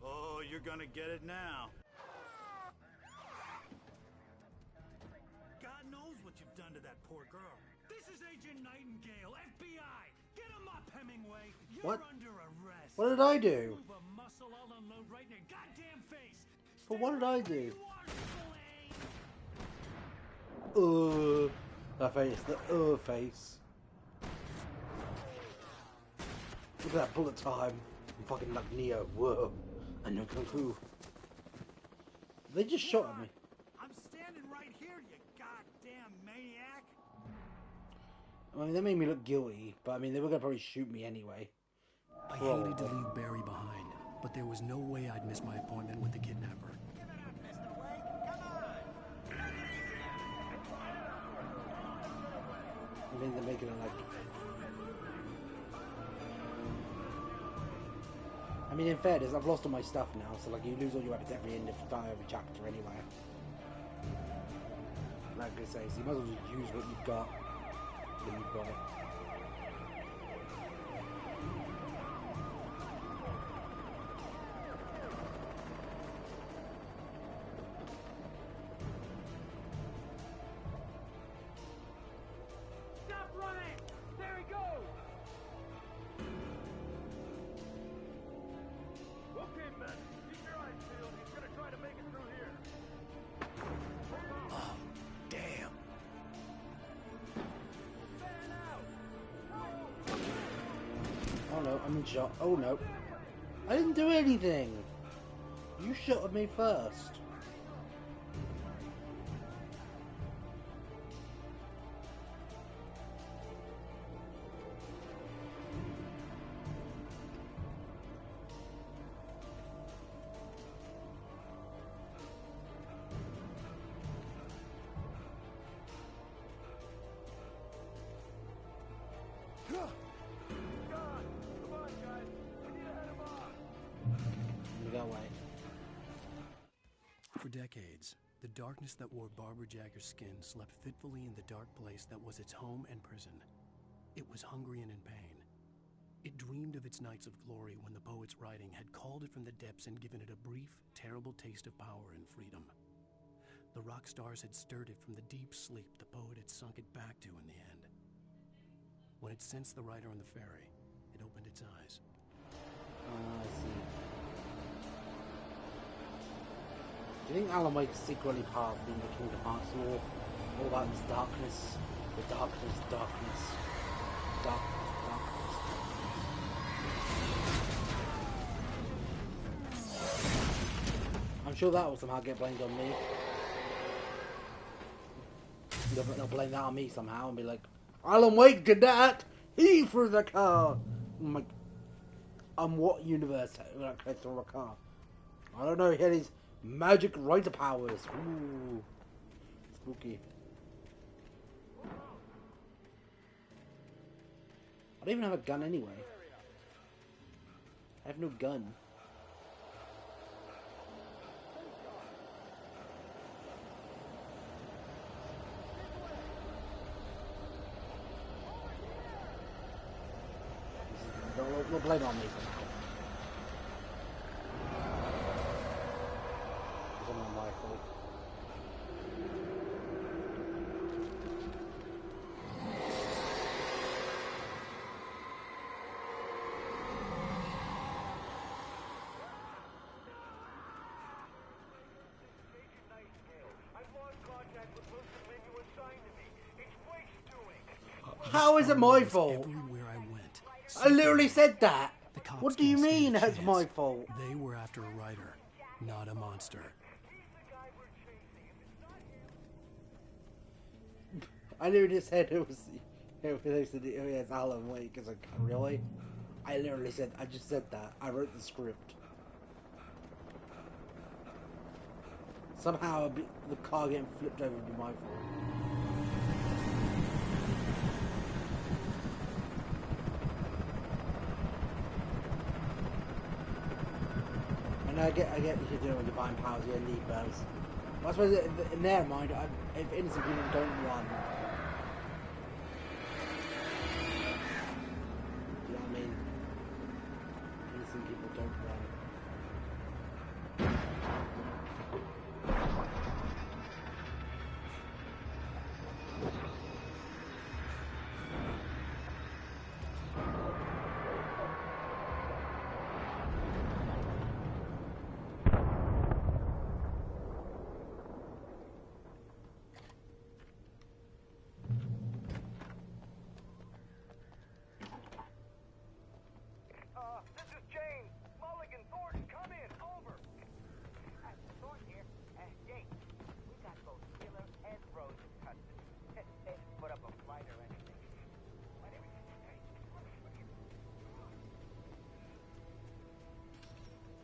Oh, you're gonna get it now. God knows what you've done to that poor girl. This is Agent Nightingale, FBI! Get him up, Hemingway! You're What? under arrest! What did I do? Move a muscle, I'll unload right in your goddamn face! But what did I do? That face, the face. Look at that bullet time. I'm fucking like Neo. Whoa. I know Kung Fu. They just shot at me. I'm standing right here, you goddamn maniac! I mean, that made me look guilty, but I mean, they were gonna probably shoot me anyway. I hated to leave Barry behind, but there was no way I'd miss my appointment with the kidnapper. I mean, they're making it like... I mean, in fairness, I've lost all my stuff now, so like, you lose all your weapons every end of every chapter anyway. Like I say, so you might as well just use what you've got when you've got it. Stop running! There he goes! Okay, Ben. Keep your eyes peeled. He's gonna try to make it through here. Oh, damn. Oh no, I'm in shot. Oh no. I didn't do anything! You shot at me first. For decades, the darkness that wore Barbara Jagger's skin slept fitfully in the dark place that was its home and prison. It was hungry and in pain. It dreamed of its nights of glory when the poet's writing had called it from the depths and given it a brief, terrible taste of power and freedom. The rock stars had stirred it from the deep sleep the poet had sunk it back to in the end. When it sensed the writer on the ferry, it opened its eyes. I see. Do you think Alan Wake's secretly part of being the Kingdom Hearts lore? All about this darkness, the darkness, darkness, darkness, darkness. I'm sure that will somehow get blamed on me. They'll blame that on me somehow and be like, Alan Wake did that! He threw the car! I'm like, what universe? Like, I threw a car? I don't know, he had his Magic Rider powers. Ooh. Spooky. I don't even have a gun anyway. I have no gun. We'll blame it on me for now. It's not my fault. How is it my fault? Everywhere I went. I literally said that. What do you mean it's my fault? They were after a writer, not a monster. I literally said it was. They said it's Alan Wake. It's like, really? I literally said. I just said that. I wrote the script. Somehow the car getting flipped over would be my fault. I get what you're doing with divine powers, you need those. But I suppose in their mind, if innocent people don't run, you know what I mean? Innocent people don't run.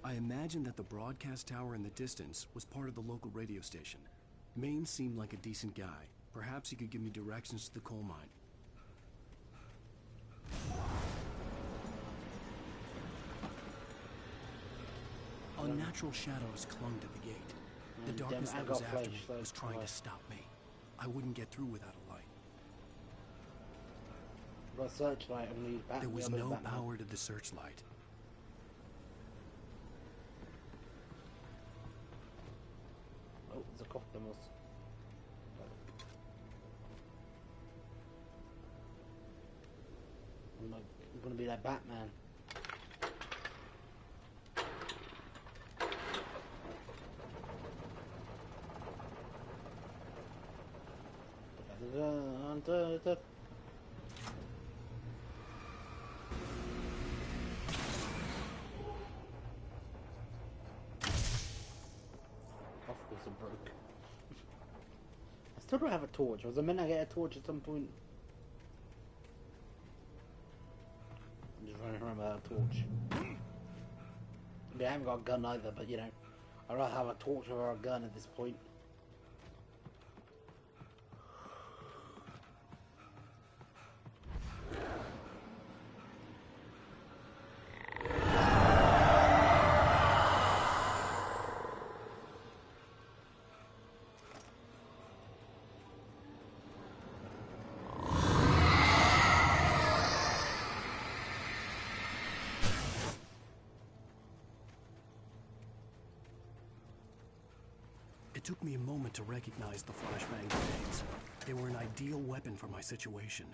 I imagined that the broadcast tower in the distance was part of the local radio station. Maine seemed like a decent guy. Perhaps he could give me directions to the coal mine. Unnatural shadows clung to the gate. The darkness that was after me was trying to stop me. I wouldn't get through without a light. Got a searchlight and need back. There was no power to the searchlight. Oh, there's a coptermus. I'm gonna be like Batman. Broke. I still don't have a torch. Was I meant to get a torch at some point? I'm just running around without a torch. I mean, I haven't got a gun either, but you know, I'd rather have a torch or a gun at this point. It took me a moment to recognize the flashbang grenades. They were an ideal weapon for my situation.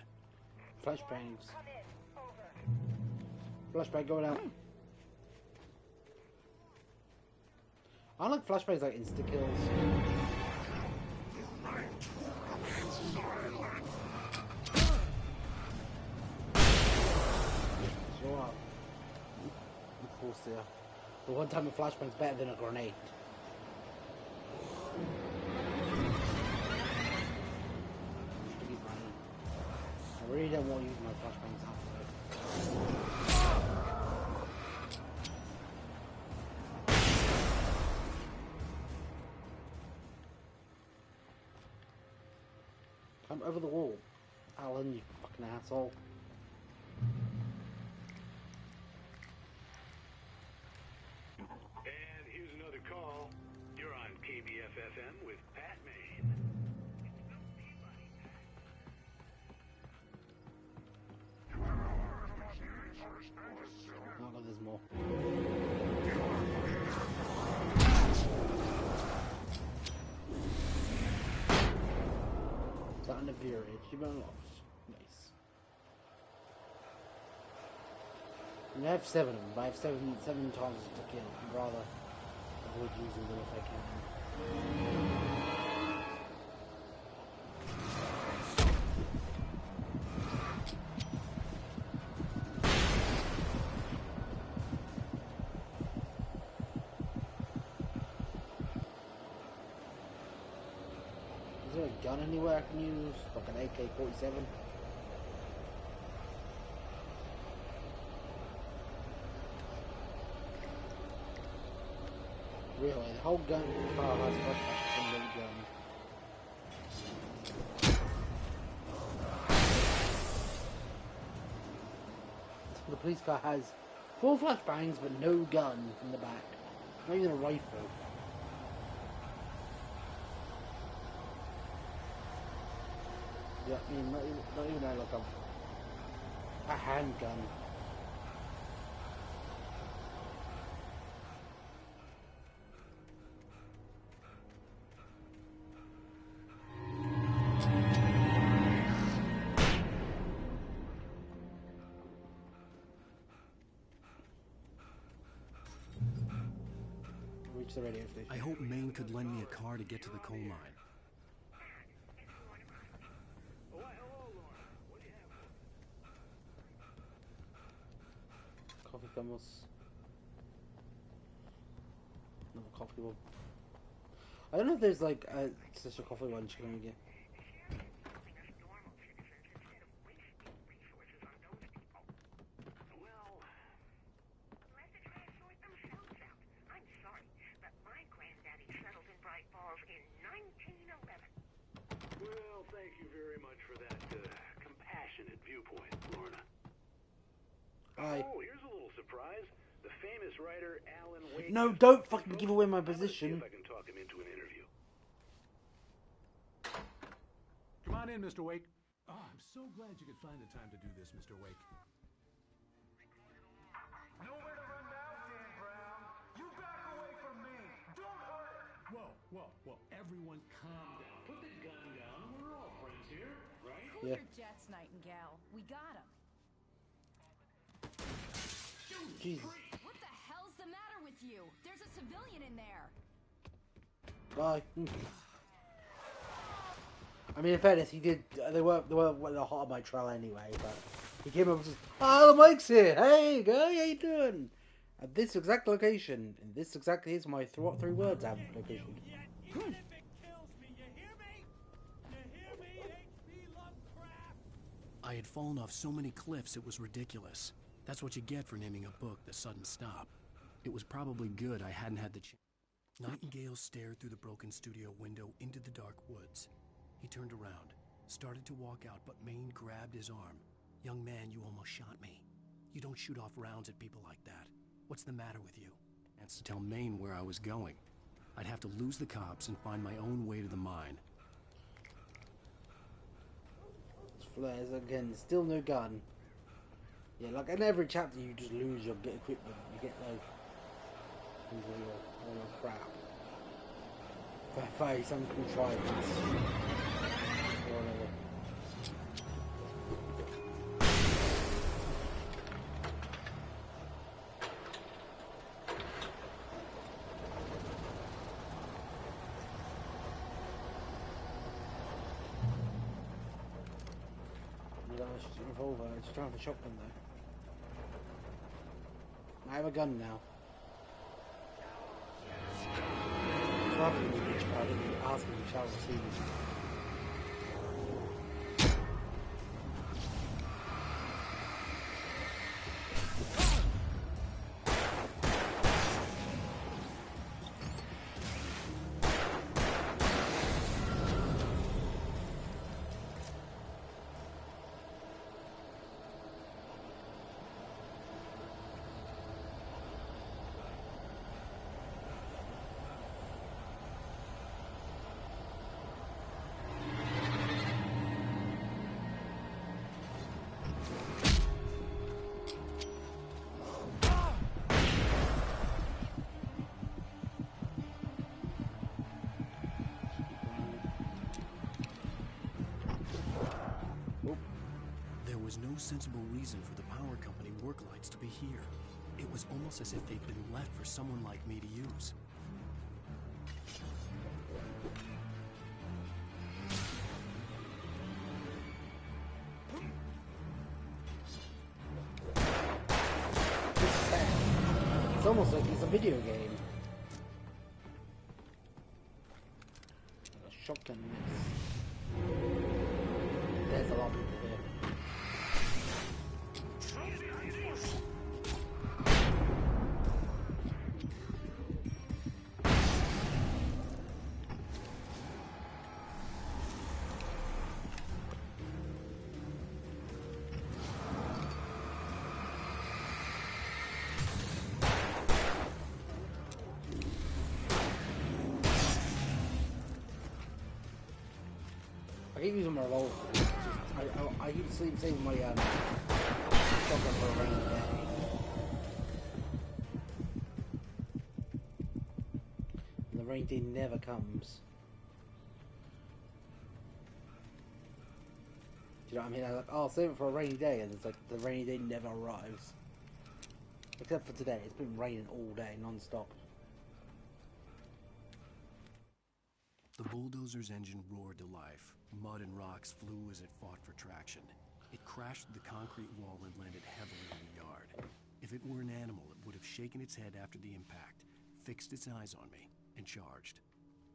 Flashbangs. Flashbang going out. I like flashbangs like insta kills. So I'm forced here. But one time a flashbang's better than a grenade. I really don't want to use my flashbangs after. Come over the wall. Alan, you fucking asshole. And here's another call. You're on KBF-FM with Pat Maine. Oh, no, there's more. Starting to veer it. You've been lost. Nice. And I have 7 of them, but I have seven times to kill. I'd rather avoid using them if I can. Is there a gun anywhere I can use? Like an AK-47? Really, the whole gun car has got a gun. The police car has 4 flashbangs but no gun in the back. Not even a rifle. Yeah, I mean, not even like a handgun. Reach the radio station. I hope Maine could lend me a car to get to the coal mine. Coffee thermos. Another coffee one. I don't know if there's like such a coffee one you can get. Well, thank you very much for that compassionate viewpoint, Lorna. Oh, here's a little surprise. The famous writer Alan Wake. No, don't fucking give away my position. See if I can talk him into an interview. Come on in, Mr. Wake. Oh, I'm so glad you could find the time to do this, Mr. Wake. Nowhere to run now, Dan Brown. You back away from me. Don't hurt her. Whoa. Everyone calm down. Put the gun down. We're all friends here, right? Hold your jets, Nightingale. We got him. Jesus. What the hell's the matter with you? There's a civilian in there. Bye. I mean, in fairness, he did. They were hot on my trail anyway. But he came up and said, "Oh, the Mike's here. Hey, guy, how you doing?" At this exact location, and this exactly is my 3 words out location. I had fallen off so many cliffs it was ridiculous. That's what you get for naming a book The Sudden Stop. It was probably good I hadn't had the chance. Nightingale stared through the broken studio window into the dark woods. He turned around, started to walk out, but Maine grabbed his arm. "Young man, you almost shot me. You don't shoot off rounds at people like that. What's the matter with you?" That's to tell Maine where I was going. I'd have to lose the cops and find my own way to the mine. Flares again, still no gun. Yeah, like in every chapter you just lose your equipment. You get like all your crap. Fight some contrivance. Or whatever. It's just a revolver. I just don't have a shotgun though. I have a gun now. Probably asking the child to see me. was no sensible reason for the power company work lights to be here. It was almost as if they'd been left for someone like me to use. It's almost like it's a video game. A shotgun mix. There's a lot of people here. I keep using my revolver. I keep saving my shotgun for a rainy day. And the rainy day never comes. Do you know what I mean? I'm like, oh, I'll save it for a rainy day, and it's like the rainy day never arrives. Except for today, it's been raining all day, non-stop. The bulldozer's engine roared to life. Mud and rocks flew as it fought for traction. It crashed through the concrete wall and landed heavily in the yard. If it were an animal, it would have shaken its head after the impact, fixed its eyes on me, and charged.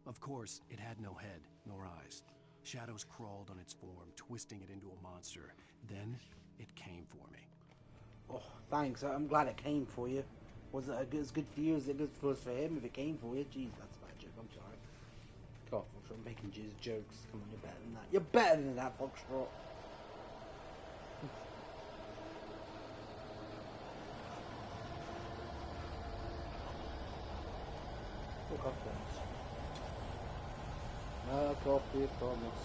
Of course, it had no head, nor eyes. Shadows crawled on its form, twisting it into a monster. Then, it came for me. Oh, thanks. I'm glad it came for you. Was it as good for you as it was for him if it came for you? Jeez, that's magic. I'm sorry. God, I'm making jokes. Come on, you're better than that. You're better than that, Foxtrot. Look up, friends. No coffee, promise.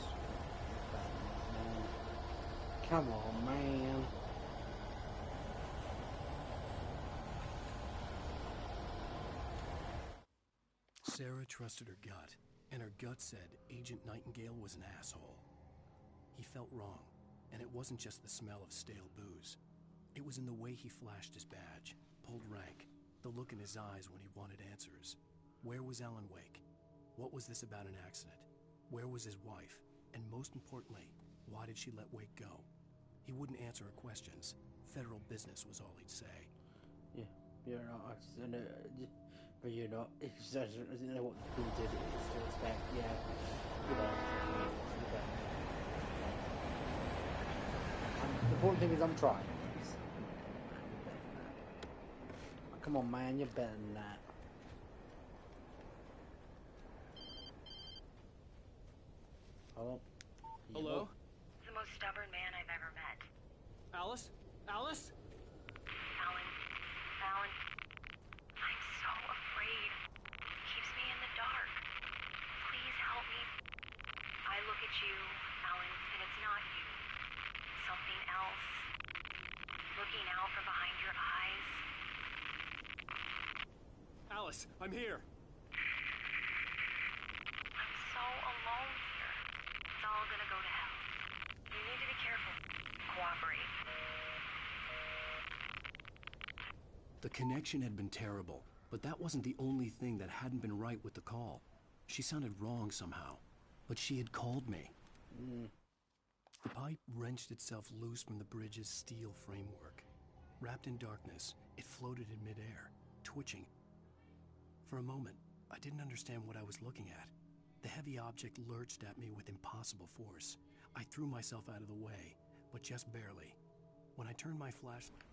Come on, man. Sarah trusted her gut, and her gut said Agent Nightingale was an asshole. He felt wrong, and it wasn't just the smell of stale booze. It was in the way he flashed his badge, pulled rank, the look in his eyes when he wanted answers. Where was Alan Wake? What was this about an accident? Where was his wife? And most importantly, why did she let Wake go? He wouldn't answer her questions. Federal business was all he'd say. Yeah, you're not. But you're not. It's just, you know what the people did is to expect. Yeah, you know. The important thing is I'm trying. Come on, man, you're better than that. Hello? Hello? The most stubborn man I've ever met. Alice? Alice? Alan, I'm so afraid. It keeps me in the dark. Please help me. I look at you, Alan, and it's not you. Something else. Looking out from behind your eyes. Alice, I'm here. I'm so alone here. It's all gonna go to hell. You need to be careful. Cooperate. The connection had been terrible, but that wasn't the only thing that hadn't been right with the call. She sounded wrong somehow, but she had called me. The pipe wrenched itself loose from the bridge's steel framework. Wrapped in darkness, it floated in midair, twitching. For a moment, I didn't understand what I was looking at. The heavy object lurched at me with impossible force. I threw myself out of the way, but just barely. When I turned my flashlight,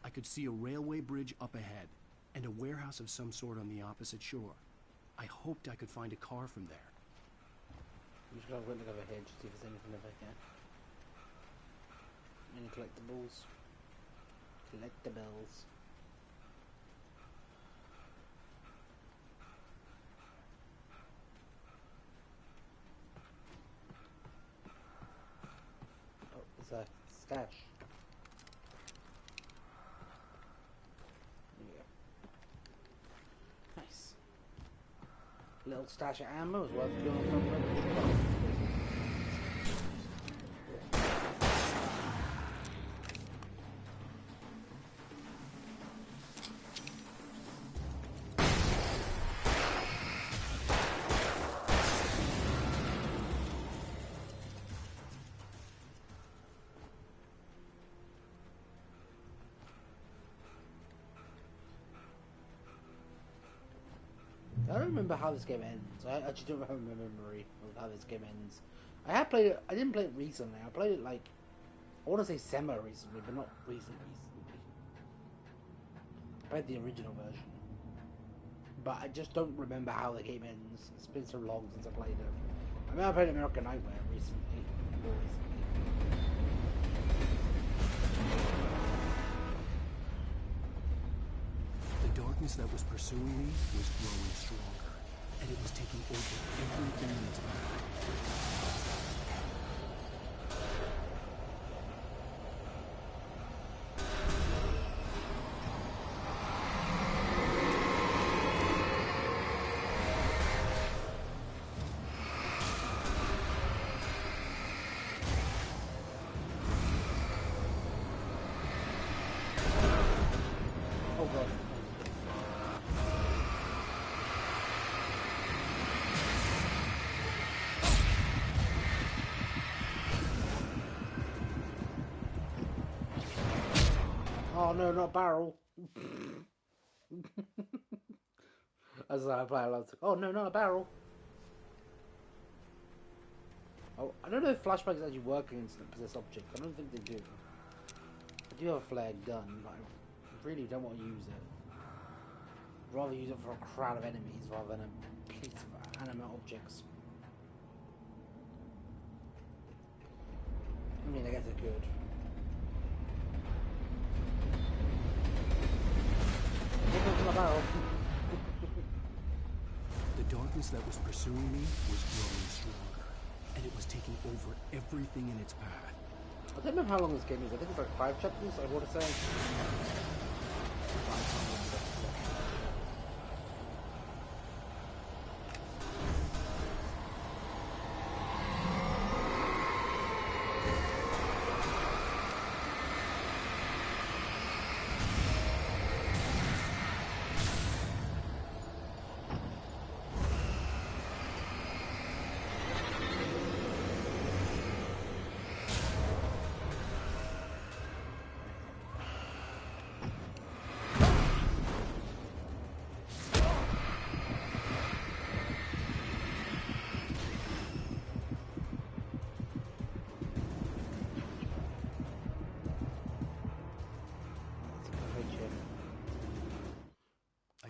I could see a railway bridge up ahead, and a warehouse of some sort on the opposite shore. I hoped I could find a car from there. I'm just gonna look over here to see if there's anything over here. Any collectibles? Collectibles. Oh, it's a stash. Nice. Little stash of ammo as well as going from don't remember how this game ends. I actually don't have a memory of how this game ends. I have played it. I didn't play it recently. I played it like, I want to say semi-recently, but not recently. I played the original version, but I just don't remember how the game ends. It's been so long since I played it. I mean, I played American Nightmare recently, more recently. The darkness that was pursuing me was growing stronger, and it was taking over everything in its path. Oh no, not barrel. As I play, I was like, oh no, not a barrel. Oh, I don't know if flashbangs actually work against possessed objects. I don't think they do. I do have a flare gun, but I really don't want to use it. I'd rather use it for a crowd of enemies rather than a piece of animate objects. I mean, I guess it could. The darkness that was pursuing me was growing stronger, and it was taking over everything in its path. I don't remember how long this game is. I think it's like 5 chapters, I want to say.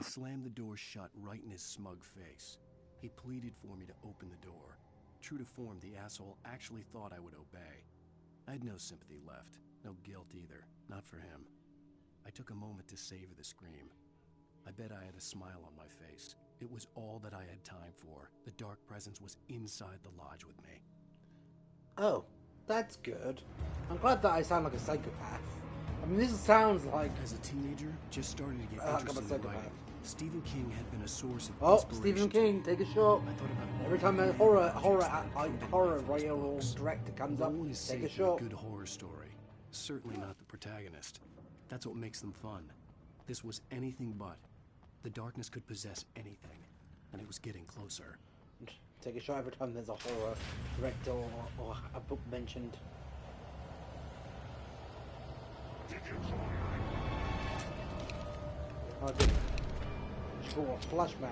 Slammed the door shut right in his smug face. He pleaded for me to open the door. True to form, the asshole actually thought I would obey. I had no sympathy left, no guilt either, not for him. I took a moment to savor the scream. I bet I had a smile on my face. It was all that I had time for. The dark presence was inside the lodge with me. Oh, that's good. I'm glad that I sound like a psychopath. I mean, this sounds like... As a teenager, just started to get interested in writing. Stephen King had been a source of inspiration. Stephen King, take a shot. Every time a horror writer or director comes up, take a shot. A good horror story. Certainly not the protagonist. That's what makes them fun. This was anything but. The darkness could possess anything, and it was getting closer. Take a shot every time there's a horror director or a book mentioned. Oh, good. Sure, flashbang.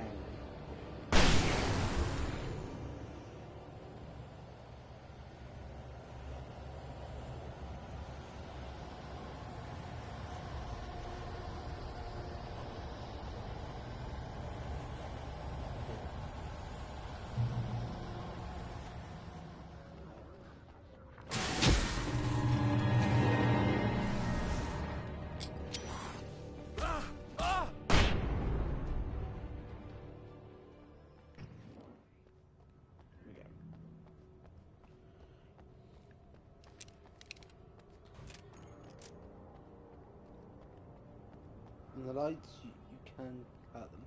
And the lights, you can cut them.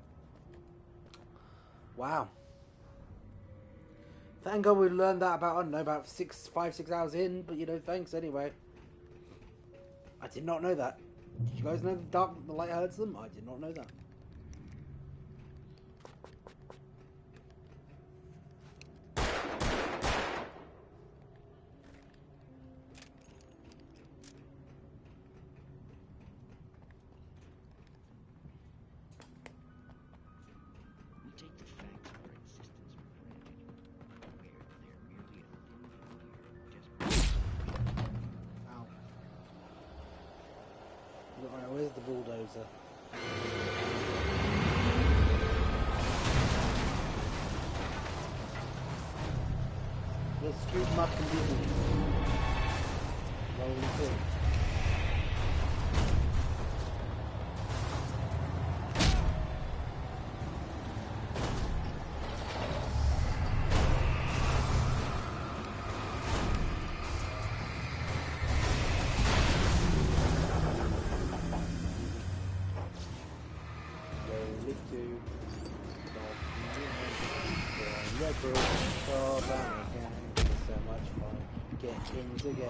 Wow. Thank God we learned that about, I don't know, about 5-6 hours in, but you know, thanks anyway. I did not know that. Did you guys know the light hurts them? I did not know that. We take the Where's the bulldozer? Let's scoot him up conveniently. Rolling through. Together.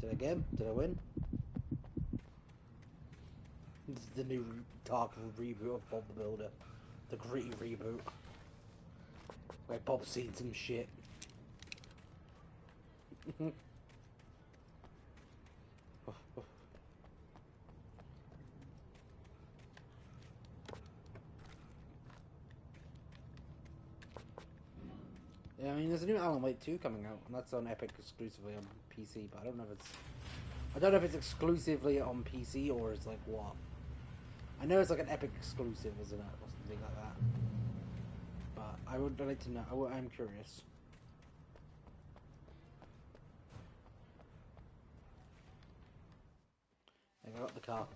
Did I get him? Did I win? This is the new dark reboot of Bob the Builder. The gritty reboot. Where Bob's seen some shit. Yeah, I mean, there's a new Alan Wake 2 coming out, and that's on Epic exclusively on PC. But I don't know if it's exclusively on PC or it's like what. I know it's like an Epic exclusive, isn't it, or something like that. But I would like to know. I'm curious. I got the car.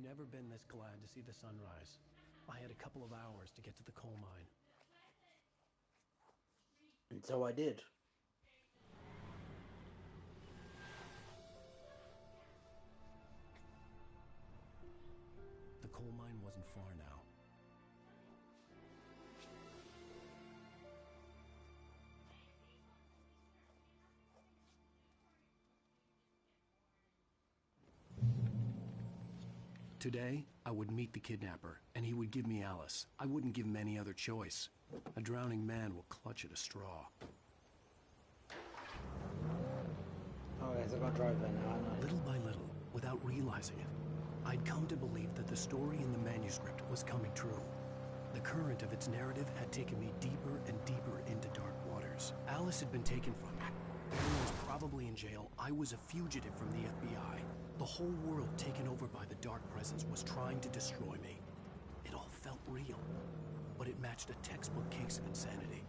Never been this glad to see the sunrise. I had a couple of hours to get to the coal mine. And so I did. The coal mine wasn't far now. Today, I would meet the kidnapper, and he would give me Alice. I wouldn't give him any other choice. A drowning man will clutch at a straw. Oh, guys, I gotta drive there now, aren't I? Little by little, without realizing it, I'd come to believe that the story in the manuscript was coming true. The current of its narrative had taken me deeper and deeper into dark waters. Alice had been taken from me. Aaron was probably in jail. I was a fugitive from the FBI. The whole world taken over by the Dark Presence was trying to destroy me. It all felt real, but it matched a textbook case of insanity.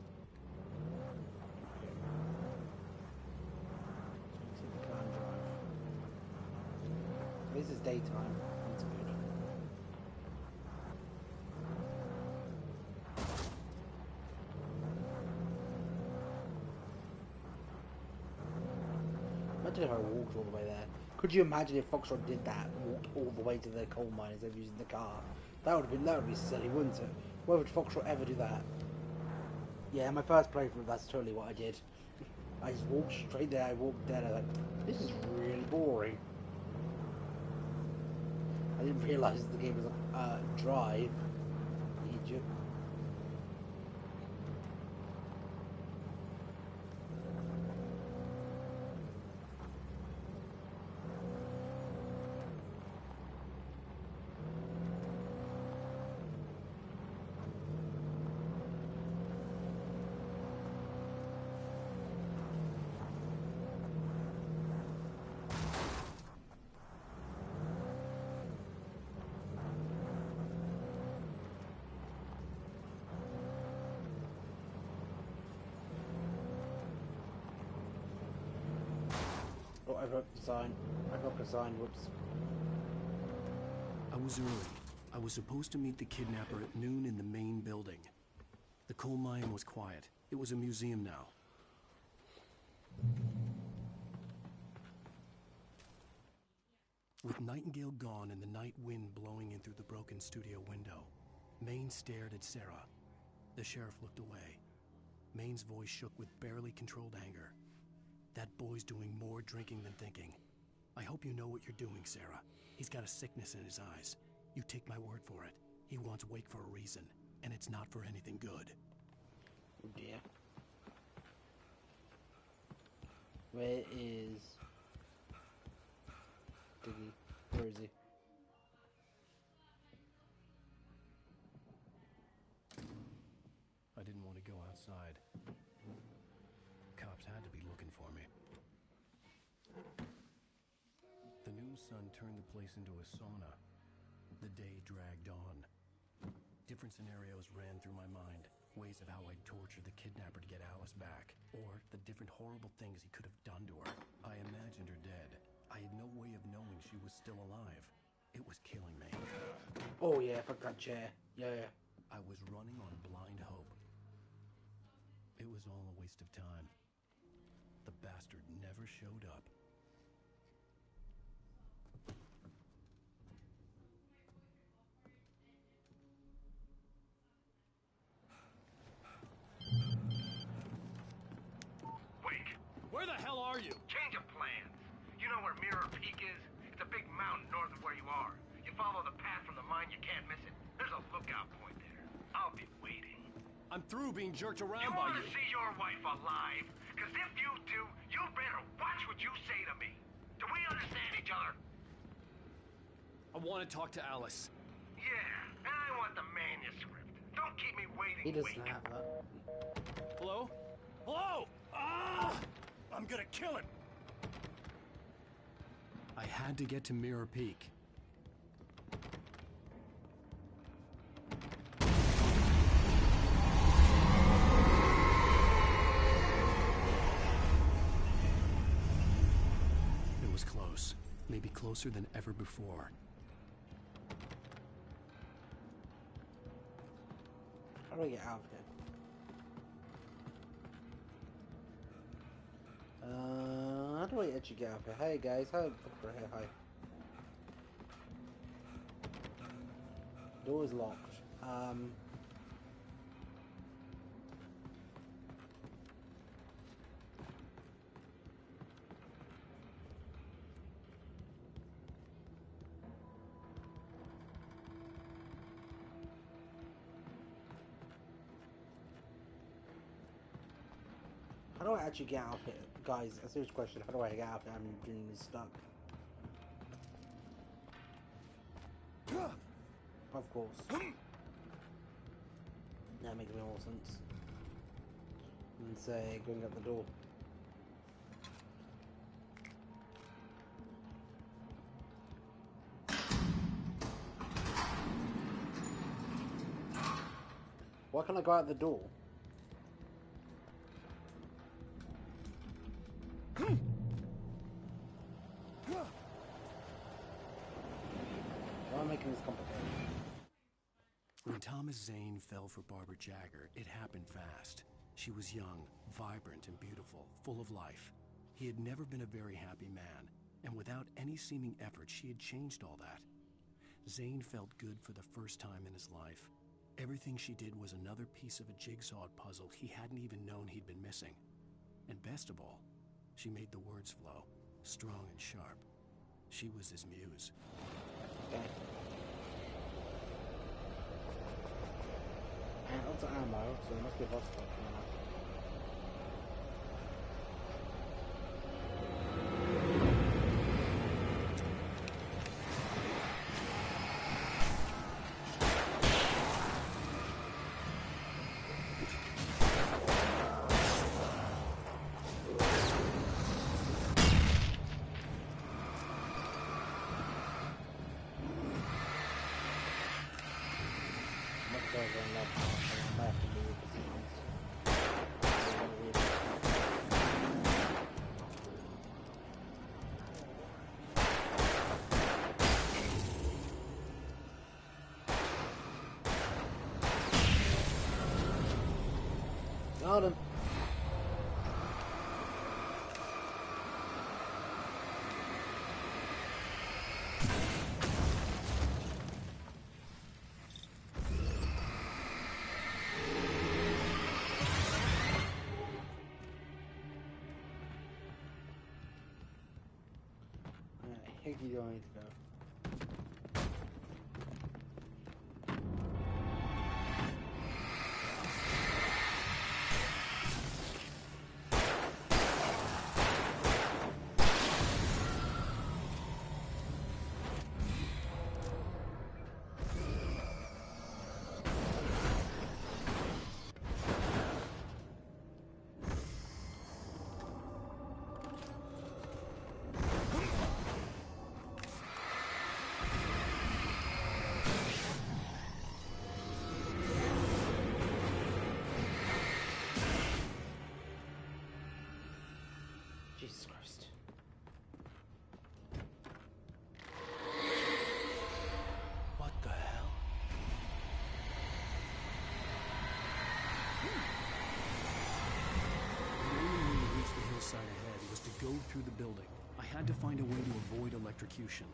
This is daytime. That's good. Imagine if I walked all the way there. Could you imagine if Foxtrot did that, walked all the way to the coal mine instead of using the car? That would be silly, wouldn't it? Why would Foxtrot ever do that? Yeah, my first playthrough, that's totally what I did. I just walked straight there, I walked there, and I was like, this is really boring. I didn't realise the game was Drive. Egypt. Oh, I broke the sign. I broke the sign, whoops. I was early. I was supposed to meet the kidnapper at noon in the main building. The coal mine was quiet. It was a museum now. With Nightingale gone and the night wind blowing in through the broken studio window, Maine stared at Sarah. The sheriff looked away. Maine's voice shook with barely controlled anger. That boy's doing more drinking than thinking. I hope you know what you're doing, Sarah. He's got a sickness in his eyes. You take my word for it. He wants Wake for a reason, and it's not for anything good. Oh dear. Where is Diggy? Where is he? son turned the place into a sauna. The day dragged on. Different scenarios ran through my mind. Ways of how I'd torture the kidnapper to get Alice back. Or the different horrible things he could have done to her. I imagined her dead. I had no way of knowing she was still alive. It was killing me. Oh yeah, fuck that chair. Yeah. I was running on blind hope. It was all a waste of time. The bastard never showed up. Wake! Where the hell are you? Change of plans. You know where Mirror Peak is? It's a big mountain north of where you are. You follow the path from the mine, you can't miss it. There's a lookout point there. I'll be waiting. I'm through being jerked around You by want you. to see your wife alive? Because if you do, you better watch what you say to me. Do we understand each other? I want to talk to Alice. Yeah, and I want the manuscript. Don't keep me waiting. He doesn't Wake. have that. Hello? Hello? Ah! I'm gonna kill him. I had to get to Mirror Peak. It was close. Maybe closer than ever before. How do I get out of here? How do I actually get out of here? Hey guys, hi. Hi. Door is locked. How do I actually get out of here? Guys, a serious question. How do I get out of here? I'm genuinely stuck. Of course. That makes more sense than say going up the door. Why can't I go out the door? Why am I making this complicated? When Thomas Zane fell for Barbara Jagger, it happened fast. She was young, vibrant, and beautiful, full of life. He had never been a very happy man, and without any seeming effort, she had changed all that. Zane felt good for the first time in his life. Everything she did was another piece of a jigsaw puzzle he hadn't even known he'd been missing. And best of all, she made the words flow, strong and sharp. She was his muse. Okay. And lots of ammo, so there must be a boss fight coming up. Got him. I think you don't need to go. through the building. I had to find a way to avoid electrocution.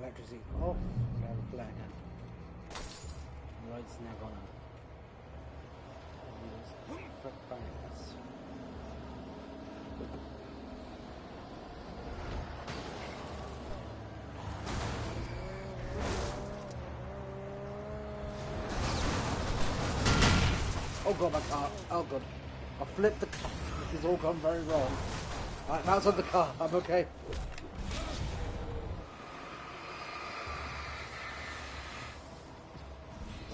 Electricity off. We have a flare gun. Lights now gone. Oh god, my car. Oh god. I flipped the car. This has all gone very wrong. I'm out of the car. I'm okay.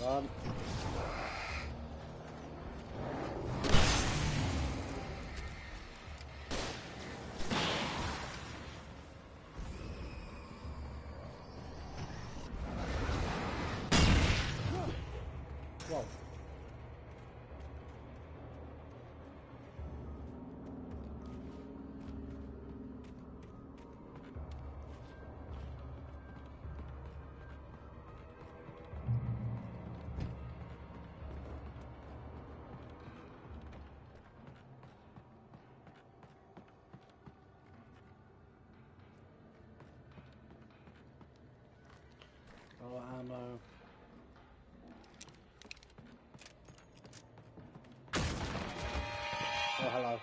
Run. Whoa. Oh, ammo. Oh, hello.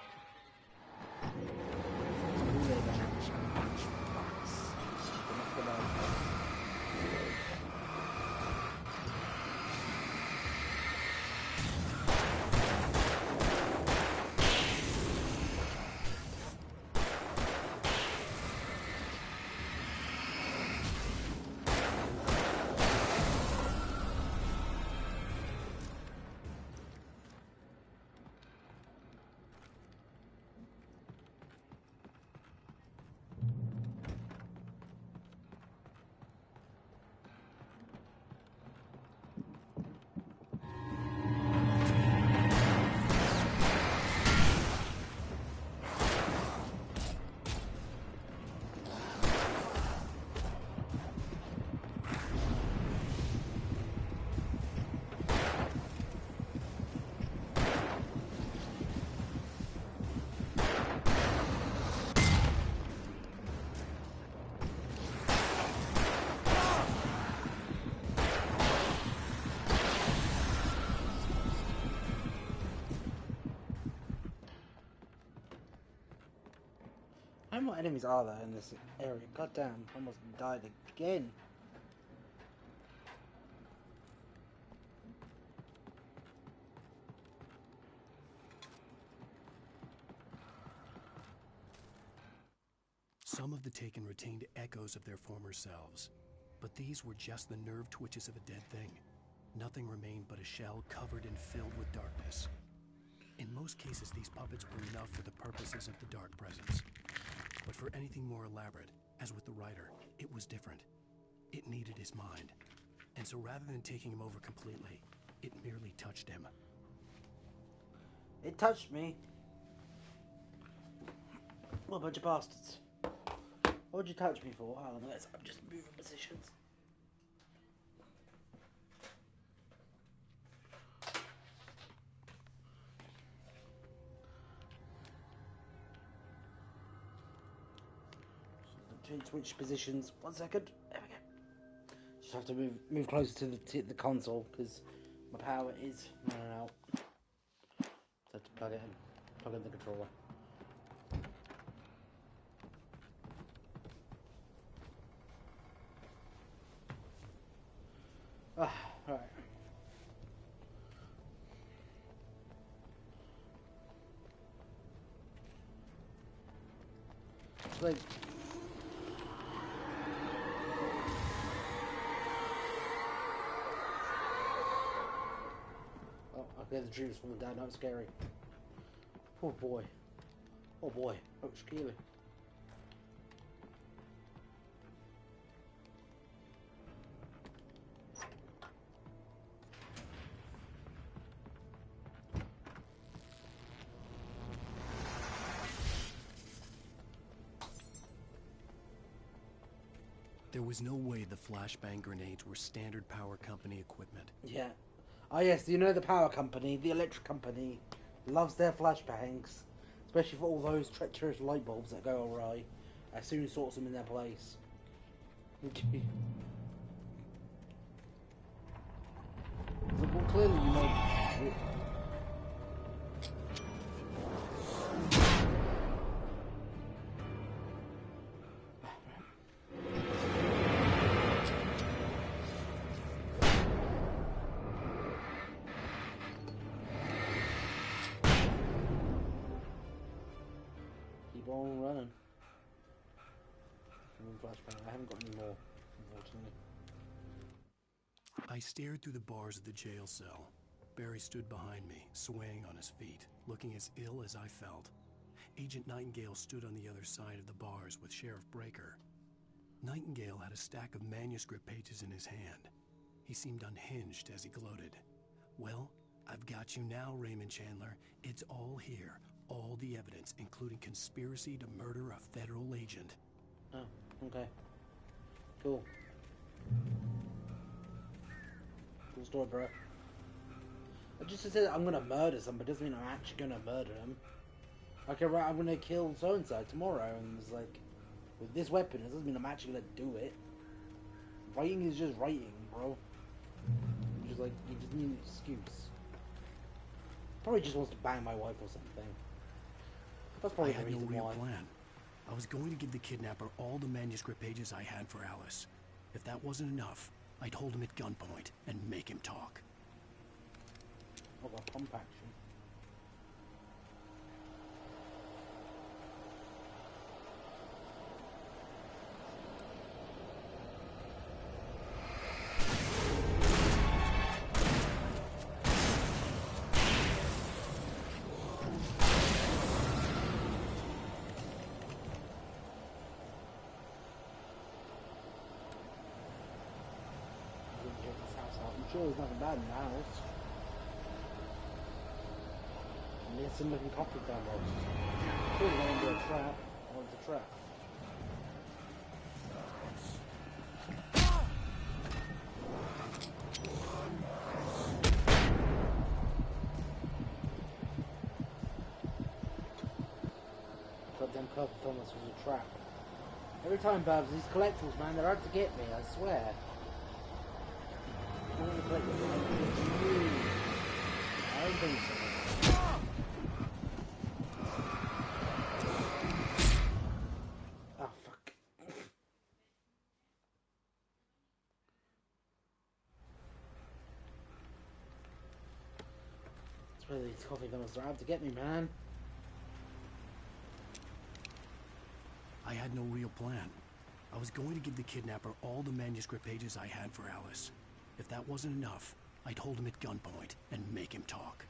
How many more enemies are there in this area? God damn, almost died again. Some of the Taken retained echoes of their former selves, but these were just the nerve twitches of a dead thing. Nothing remained but a shell covered and filled with darkness. In most cases, these puppets were enough for the purposes of the Dark Presence. But for anything more elaborate, as with the writer, it was different. It needed his mind. And so rather than taking him over completely, it merely touched him. It touched me. What a bunch of bastards. What would you touch me for? Hold on, I'm just moving positions. Switch positions. 1 second. There we go. Just have to move closer to the console because my power is running out. So I have to plug it in. Plug in the controller. Ah, right. Like, oh, okay, the dream's falling down. That was scary. Oh boy. Oh boy. Oh, Shaquille. There was no way the flashbang grenades were standard power company equipment. Yeah. Oh yes, you know the power company, the electric company, loves their flashbangs. Especially for all those treacherous light bulbs that go awry. As soon as sorts them in their place. Well, clearly you know... Keep on running. Flashbang. I haven't got any more, unfortunately. I stared through the bars of the jail cell. Barry stood behind me, swaying on his feet, looking as ill as I felt. Agent Nightingale stood on the other side of the bars with Sheriff Breaker. Nightingale had a stack of manuscript pages in his hand. He seemed unhinged as he gloated. Well, I've got you now, Raymond Chandler. It's all here. All the evidence, including conspiracy to murder a federal agent. Oh, okay. Cool. Cool story, bro. I just said I'm gonna murder somebody doesn't mean I'm actually gonna murder him. Okay, right, I'm gonna kill so-and-so tomorrow, and it's like, with this weapon, it doesn't mean I'm actually gonna do it. Writing is just writing, bro. Just like, you just need an excuse. Probably just wants to bang my wife or something. That's probably the reason why. I had no real plan. I was going to give the kidnapper all the manuscript pages I had for Alice. If that wasn't enough, I'd hold him at gunpoint and make him talk. Oh, a pump action. I'm sure there's nothing bad in the house. And there's some looking coffee cameras. Sure, they're into a trap. Oh, it's a trap. Goddamn Purple Thomas was a trap. Every time, Babs, these collectibles, man, they're out to get me, I swear. I don't think so. Oh, fuck. That's where these coffee guns are out to get me, man. I had no real plan. I was going to give the kidnapper all the manuscript pages I had for Alice. If that wasn't enough, I'd hold him at gunpoint and make him talk.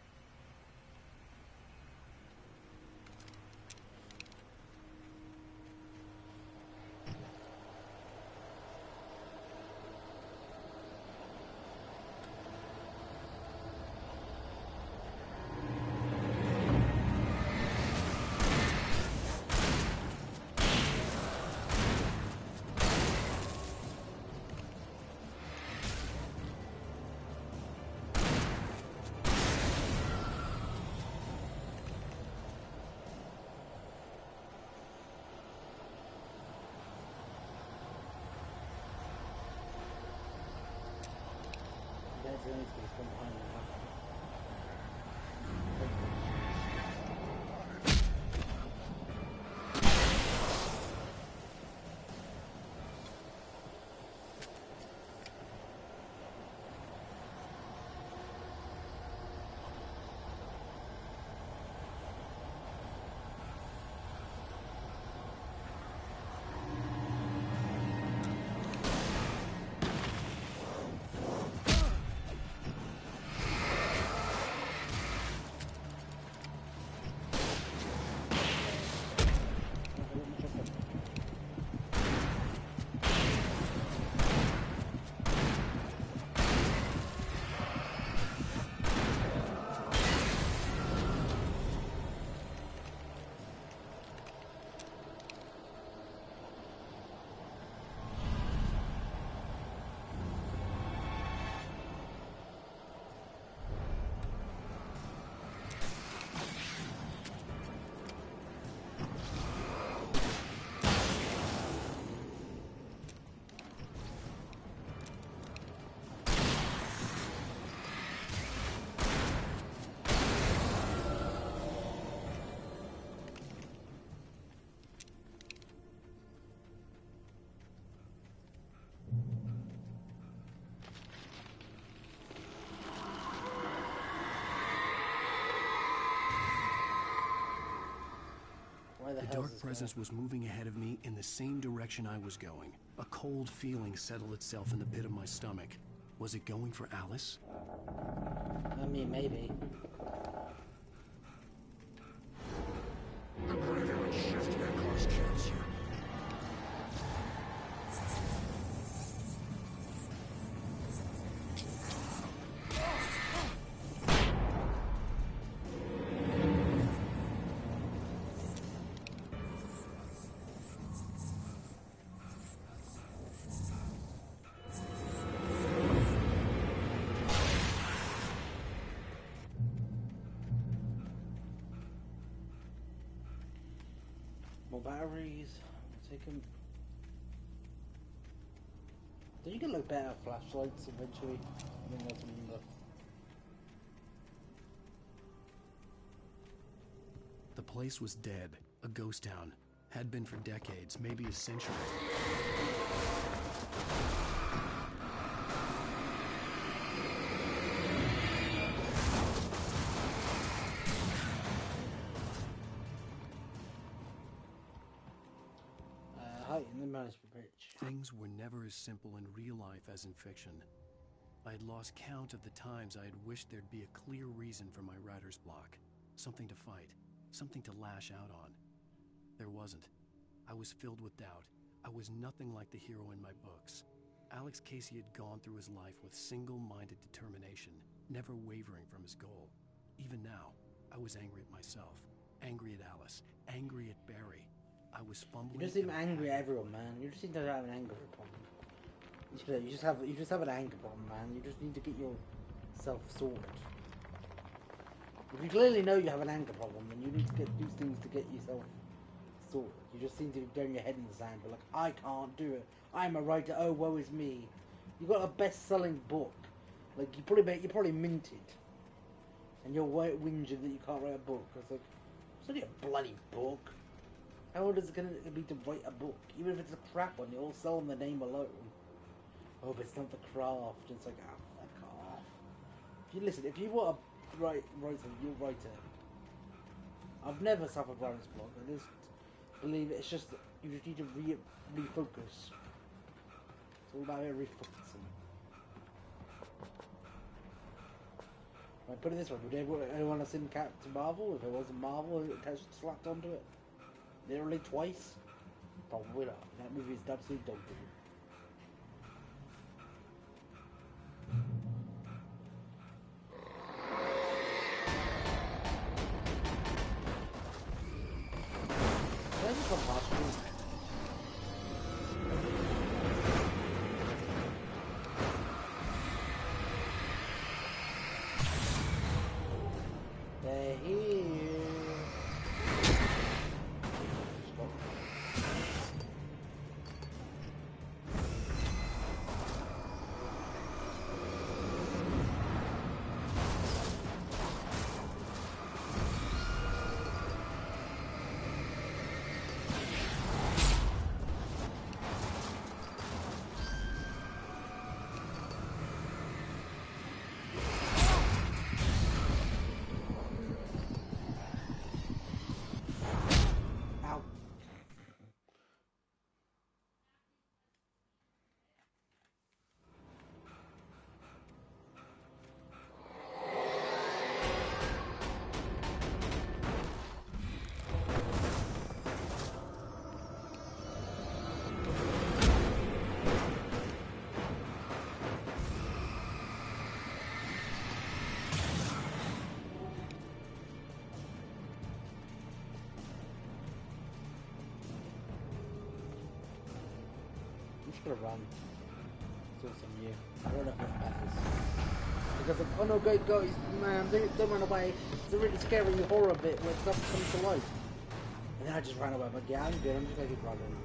the The hell is dark this presence was moving ahead of me in the same direction I was going. A cold feeling settled itself in the pit of my stomach. Was it going for Alice? I mean, maybe. The graveyard shift that caused cancer. More batteries. Take them. Did you get like better flashlights eventually? I mean, that's remember. The place was dead. A ghost town. Had been for decades, maybe a century. In the management bridge. Things were never as simple in real life as in fiction. I had lost count of the times I had wished there'd be a clear reason for my writer's block. Something to fight. Something to lash out on. There wasn't. I was filled with doubt. I was nothing like the hero in my books. Alex Casey had gone through his life with single-minded determination, never wavering from his goal. Even now, I was angry at myself, angry at Alice, angry at Barry. I was fumbling. You just seem angry at everyone, man. You just seem to have an anger problem. You just have an anger problem, man. You just need to get yourself sorted. If you clearly know you have an anger problem, then you need to do things to get yourself sorted. You just seem to be throwing your head in the sand, but like, I can't do it. I'm a writer. Oh, woe is me. You got a best-selling book. Like you're probably minted, and you're whinging that you can't write a book. It's like, it's only a bloody book. How hard is it going to be to write a book? Even if it's a crap one, you'll sell them the name alone. Oh, but it's not the craft. It's like, fuck off. If you want to write something, you'll write it. I've never suffered writer's block. I just believe it's just, you just need to refocus. It's all about refocusing. I put it this way, would anyone have seen Captain Marvel? If it wasn't Marvel, it was slapped onto it. Literally twice? Probably not. That movie is absolute dog food. That's just impossible. They're here. Gonna run. Do some new. I don't know if it matters. Because oh no, guys, man, don't run away. It's a really scary horror bit where stuff comes to life. And then I just ran away, but yeah, I'm good. I'm just gonna keep running.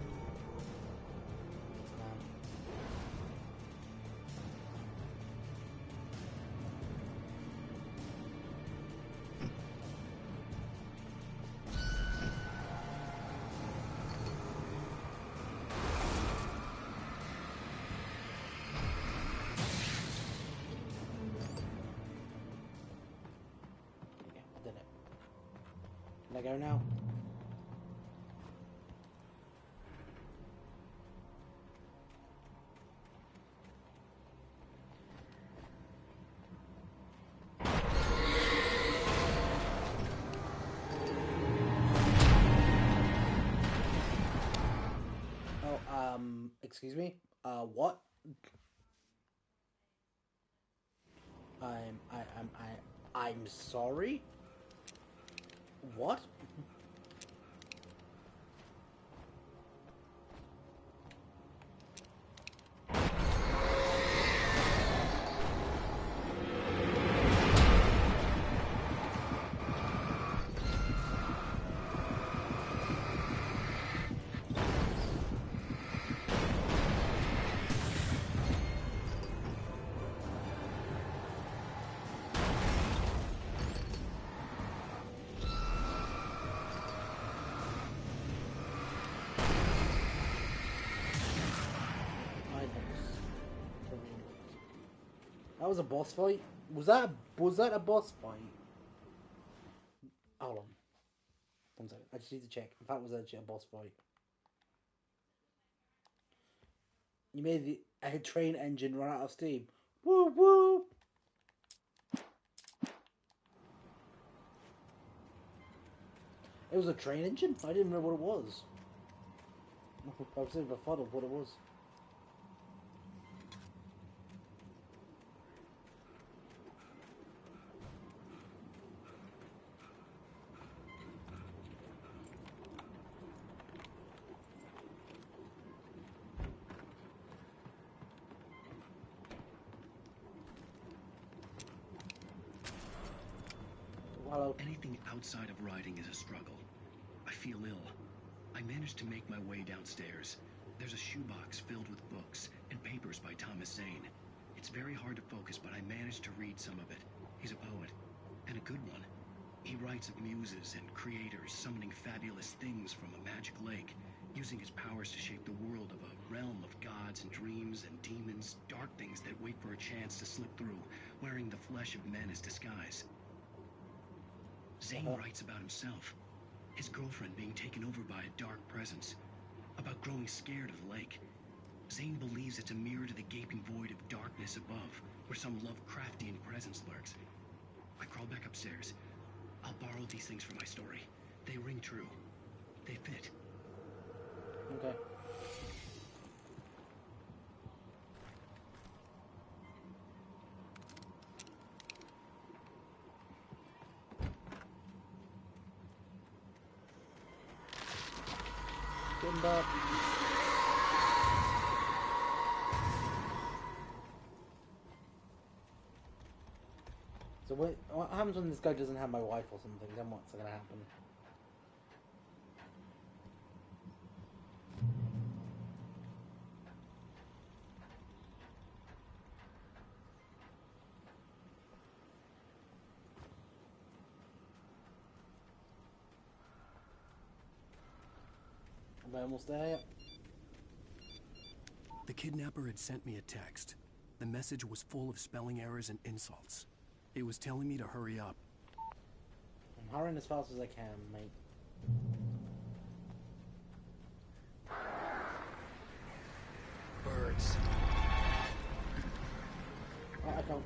Can I go now? Excuse me? What? I'm sorry? What? That was a boss fight? Was that a boss fight? Hold on. 1 second. I just need to check if that was actually a boss fight. You made a train engine run out of steam. Woo woo! It was a train engine? I didn't know what it was. I was in befuddled what it was. Anything outside of riding is a struggle. I feel ill. I managed to make my way downstairs. There's a shoebox filled with books and papers by Thomas Zane. It's very hard to focus, but I managed to read some of it. He's a poet, and a good one. He writes of muses and creators summoning fabulous things from a magic lake, using his powers to shape the world of a realm of gods and dreams and demons, dark things that wait for a chance to slip through, wearing the flesh of men as disguise. Zane writes about himself, his girlfriend being taken over by a dark presence, about growing scared of the lake. Zane believes it's a mirror to the gaping void of darkness above, where some Lovecraftian presence lurks. I crawl back upstairs. I'll borrow these things for my story. They ring true. They fit. Okay. Up. So what happens when this guy doesn't have my wife or something? Then what's gonna happen? Am I almost there yet? The kidnapper had sent me a text. The message was full of spelling errors and insults. It was telling me to hurry up. I'm hurrying as fast as I can, mate. Birds. Oh, I can't.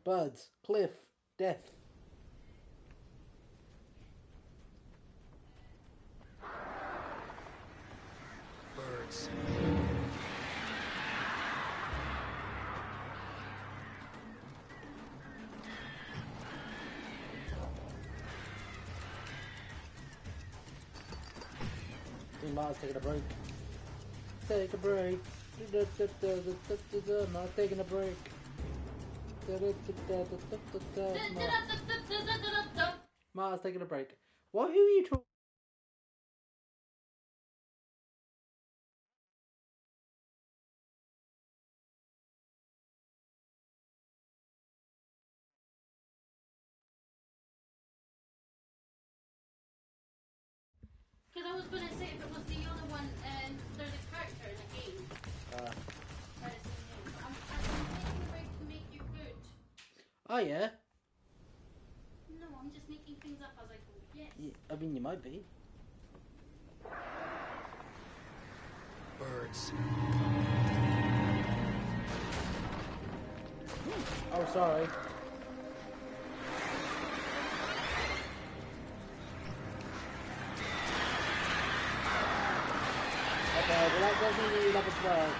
Birds. Cliff. Death. Birds. Miles taking a break. Take a break. Not taking a break. Miles taking a break. What? Who are you talking? Because I was going to say if it was the other one, there's a character in the game. I'm taking a break to make you good. Oh yeah. No, I'm just making things up as I go. Yes. Yeah, I mean, you might be. Birds. Oh, sorry. Okay. Well, that doesn't mean level 12.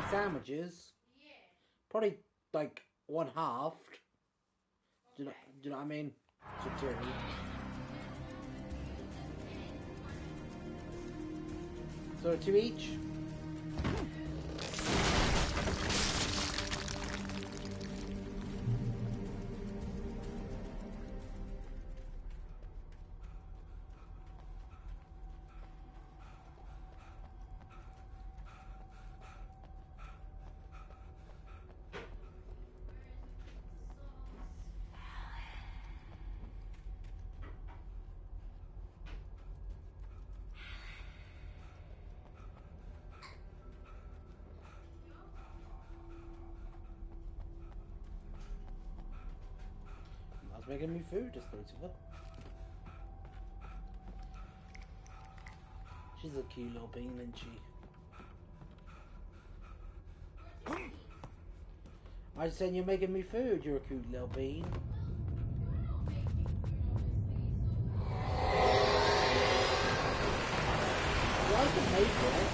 Sandwiches, probably like one half. Do you know what I mean? So 2. So 2 each. Making me food, just Lucifer. She's a cute little bean, isn't she? I was saying you're making me food, you're a cute little bean. Well, I can make it.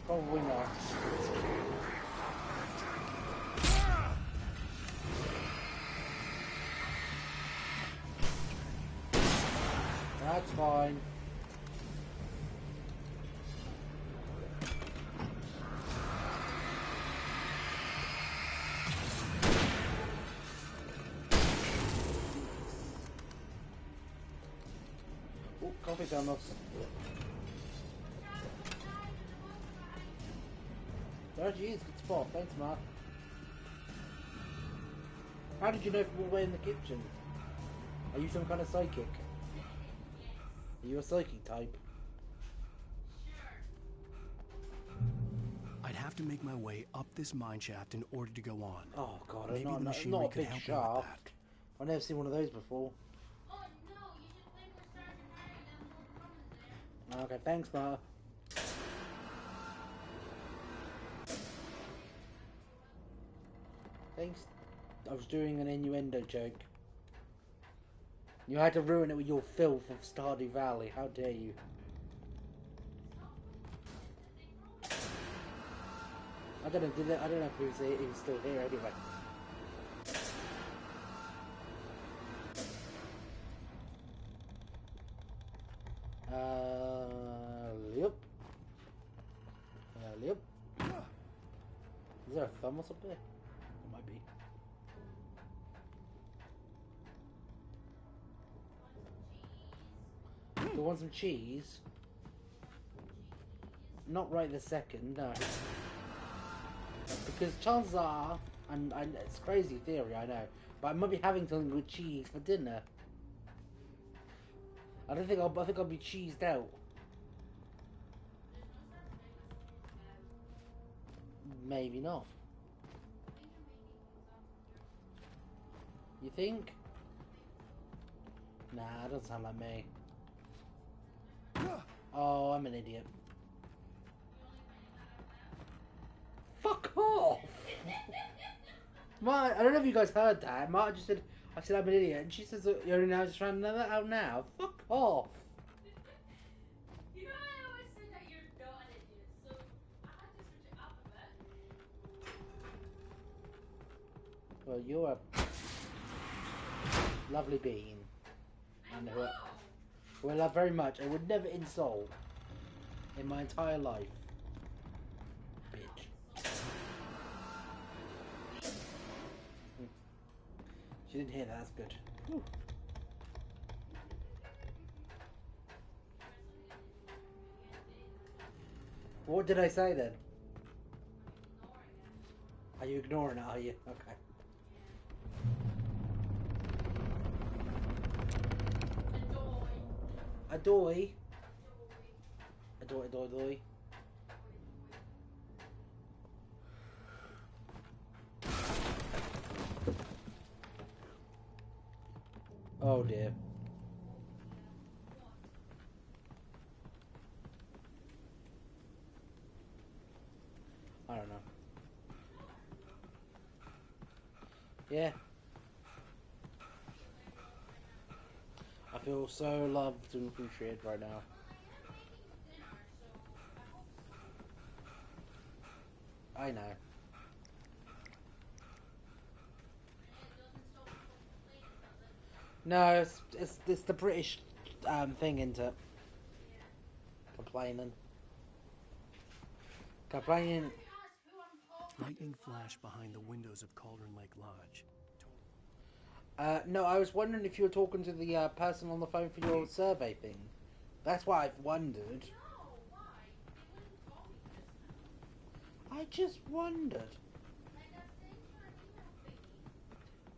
Probably not. That's fine. Oh, coffee thermos. Oh geez, good spot. Thanks, Mark. How did you know from all the way in the kitchen? Are you some kind of psychic? Are you a psychic type? I'd have to make my way up this mine shaft in order to go on. Oh god, maybe the machinery not a could big help me with that. shaft. I've never seen one of those before. Oh no, you should play more Sergeant Harry, then more commons there. Okay, thanks, Mark. Thanks. I was doing an innuendo joke. You had to ruin it with your filth of Stardew Valley. How dare you? I don't know. I don't know if he was still here anyway. Yep. Yep. Is there a thermos up there? It might be. Do you want some cheese? Not right this second, no. Because chances are, and it's a crazy theory, I know, but I might be having something with cheese for dinner. I think I'll be cheesed out. Maybe not. You think? Nah, it doesn't sound like me. Oh, I'm an idiot. Fuck off! I don't know if you guys heard that. Marta just said, I said I'm an idiot, and she says you're only now just trying that out now. Fuck off! You know, I always say that you're not an idiot, so I had to switch it up a bit. Well, you're a lovely being. And who I love very much. I would never insult in my entire life. Bitch. She didn't hear that, that's good. Whew. What did I say then? Are you ignoring it, are you? Okay. Adoy. Adoy. Oh dear. I don't know. Yeah. I feel so loved and appreciated right now. I know. No, it's the British thing, isn't it? Complaining. Lightning flashed behind the windows of Cauldron Lake Lodge. No, I was wondering if you were talking to the person on the phone for your survey thing. That's what I've wondered. I just wondered.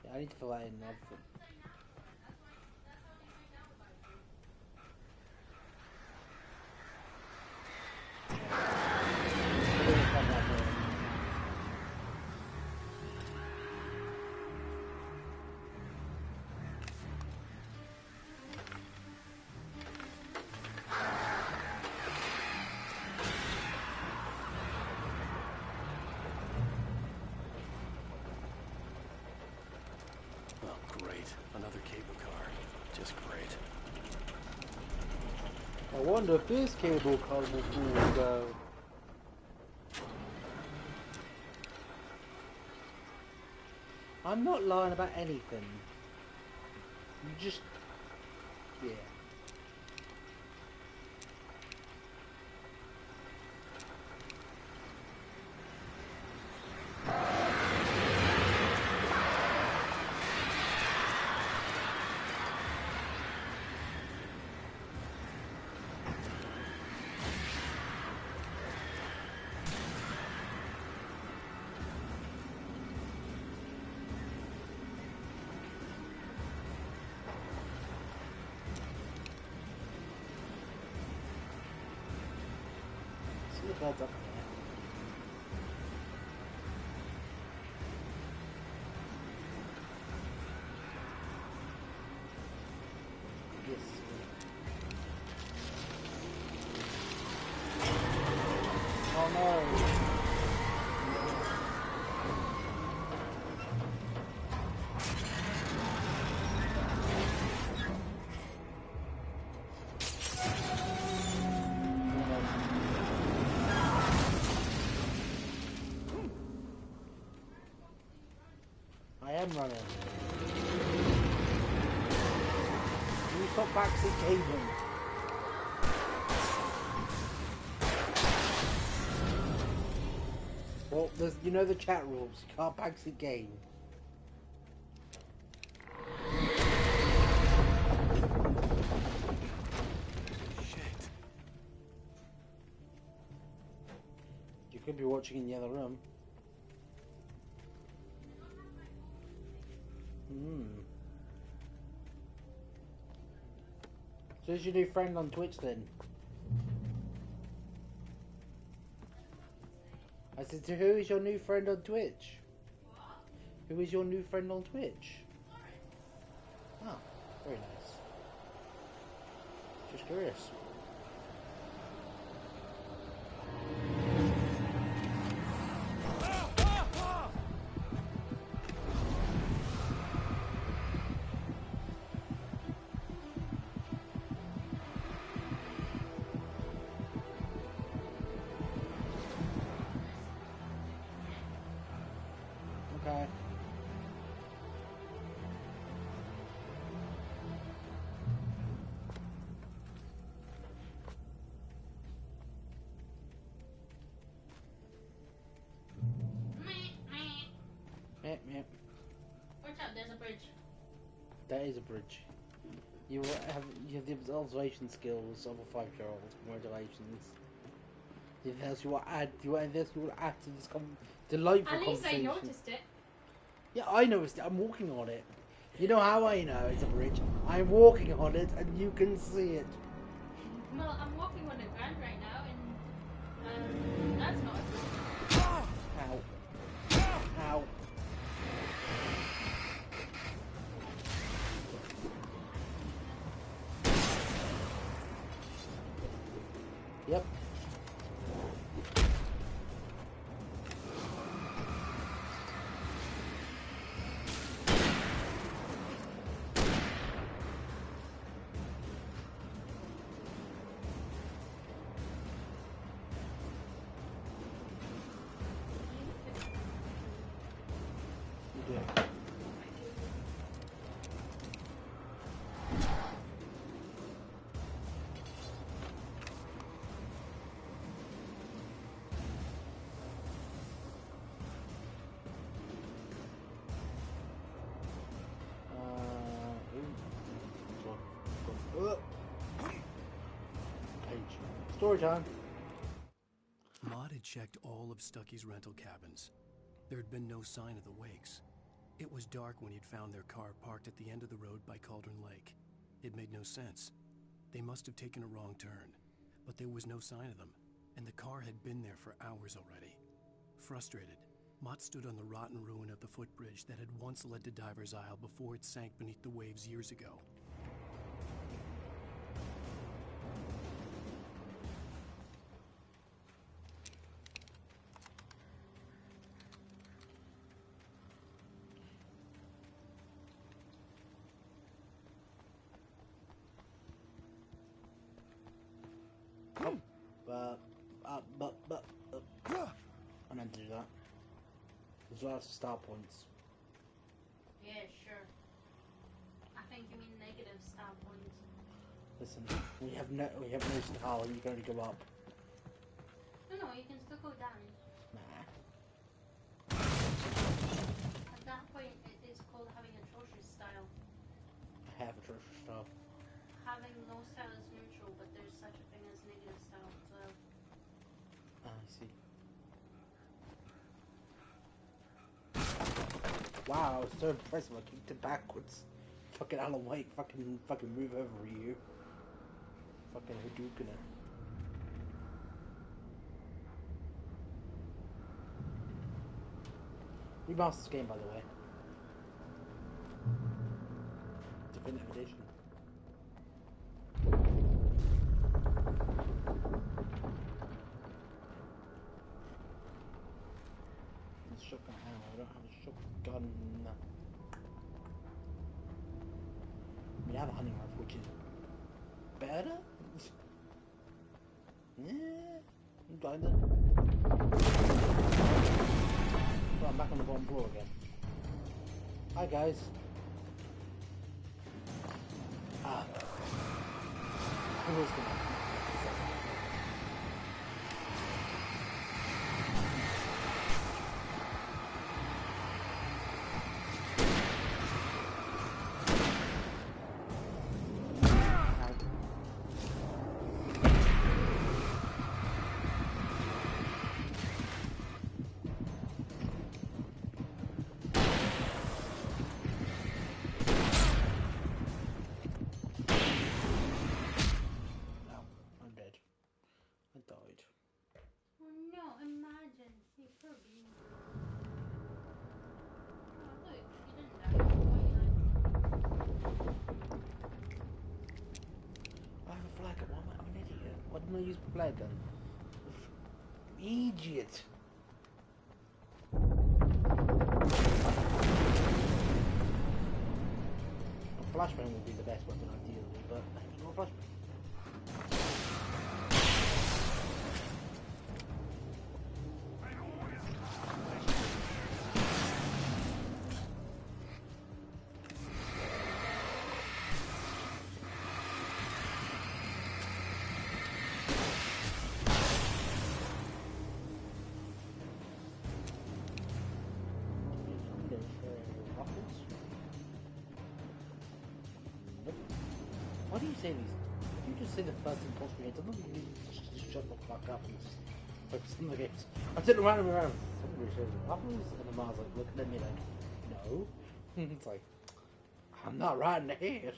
Yeah, I need to fill that in. Another cable car. Just great. I wonder if this cable car will go. I'm not lying about anything. You just... yeah. That's up there. Yes. Oh no. I am running. You stop backseat gaming. Well, there's, you know the chat rules. You can't backseat game. Shit. You could be watching in the other room. So who's your new friend on Twitch then? I said, so who is your new friend on Twitch? Who is your new friend on Twitch? Oh, very nice. Just curious. Okay. Meh. Watch out, there's a bridge. That is a bridge. You have the observation skills of a 5-year-old. Congratulations. Anything else you want to add? Do you want anything else you want to add to this delightful At least I conversation? noticed it. Yeah, I noticed it. I'm walking on it. You know how I know it's a bridge? I'm walking on it, and you can see it. Well, I'm walking on the ground right now, and that's not a good Ow. Ow. Yep. Story time. Maud had checked all of Stucky's rental cabins. There had been no sign of the Wakes. It was dark when he'd found their car parked at the end of the road by Cauldron Lake. It made no sense. They must have taken a wrong turn, but there was no sign of them, and the car had been there for hours already. Frustrated, Mott stood on the rotten ruin of the footbridge that had once led to Diver's Isle before it sank beneath the waves years ago. I meant to do that. There's lots of star points. Yeah, sure. I think you mean negative star points. Listen, we have noticed how you can only go up. No, you can still go down. Nah. At that point, it's called having atrocious style. I have atrocious style. Having no style is neutral, but there's such a thing as negative style as well. I see. Wow, I was so impressive. I kicked it backwards. Fucking Alan Wake, fucking move over you. Fucking Hadouken it. Remastered this game, by the way. Definitive edition. Shotgun ammo. I don't have a shotgun. I mean, I have a hunting rifle, which is better. Yeah, kinda. Well, I'm back on the bottom floor again. Hi guys. Who was gonna? Use flag gun. Idiot. A flashbang would be the best weapon ideally, but I ain't got a flashbang. Why do you say these? If you just say the first impossible game, doesn't mean you just shut the fuck up and just focus on the games. I'm sitting around and around. Somebody says waffles, and the Mars like looking at me like, no. It's like, I'm not riding ahead.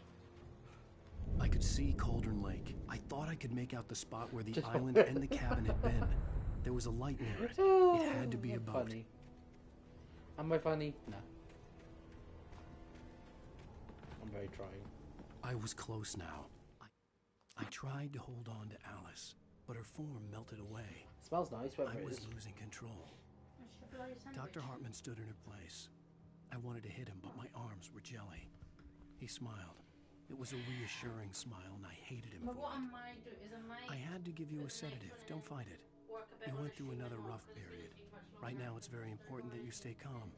I could could see Cauldron Lake. I thought I could make out the spot where the island and the cabin had been. There was a light near it. It had to be a boat. Funny. Am I funny? No. I'm very trying. I was close now. I tried to hold on to Alice, but her form melted away. Smells nice, whatever I it was is. losing control. Dr. Hartman stood in her place. I wanted to hit him, but my arms were jelly. He smiled. It was a reassuring smile, and I hated him But for what it. I might do is I had to give you a sedative. Don't fight it. You went through another rough period. Right now, it's very important that you stay calm.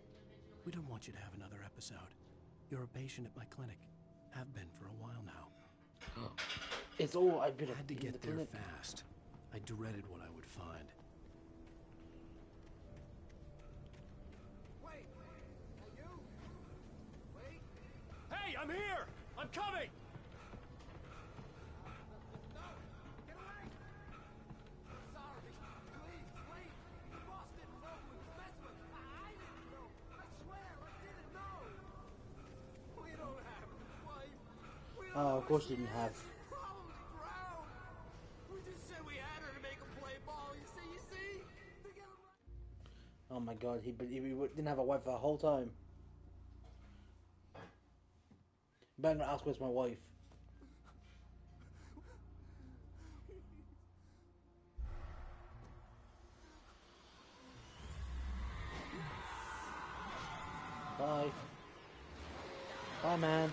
We don't want you to have another episode. You're a patient at my clinic. Have been for a while now. It's all I've been had to in get the there clinic. fast. I dreaded what I would find. Wait! Hey, you! Wait! Hey, I'm here! I'm coming! No! Get away! Sorry. Please, wait! The boss didn't know who he was messing with. I didn't know. I swear, I didn't know. We don't have his wife. We don't Oh, know of course where you she didn't have. is. She's probably drowned. We just said we had her to make a play ball. You see? To get him right. Oh my god, he didn't have a wife for the whole time. Better not ask where's my wife. Bye. Bye, man.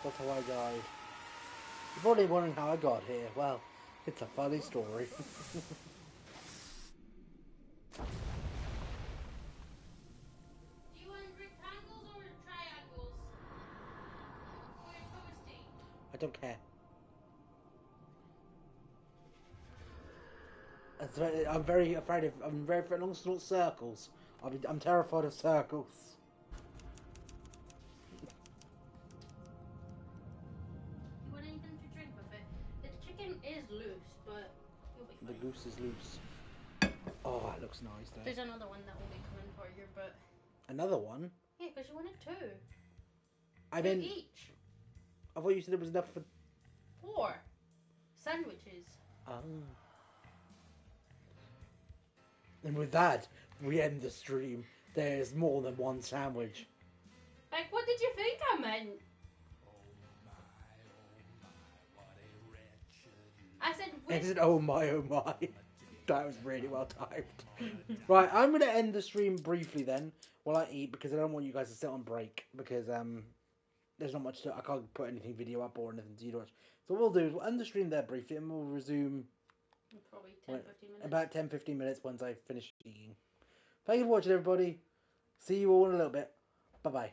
That's how I died. You're probably wondering how I got here. Well, it's a funny story. Do you want rectangles or triangles? For your toasting? I don't care. I'm very afraid of. I'm very afraid of long circles. I'm terrified of circles. You want anything to drink with it? The chicken is loose, but you'll be The fine. goose is loose. Oh, that looks nice though. There's another one that will be coming for you, but Another one? yeah, because you wanted two. I Two mean, each. I thought you said it was enough for. 4 sandwiches. Oh. And with that, we end the stream. There's more than one sandwich. Like, what did you think I meant? I said It with. is oh my. That was really well timed. Right, I'm gonna end the stream briefly then while I eat because I don't want you guys to sit on break because there's not much to, I can't put anything video up or anything to you to watch. So what we'll do is we'll end the stream there briefly and we'll resume Probably 10-15 minutes. about 10-15 minutes once I finish eating. Thank you for watching, everybody. See you all in a little bit. Bye bye.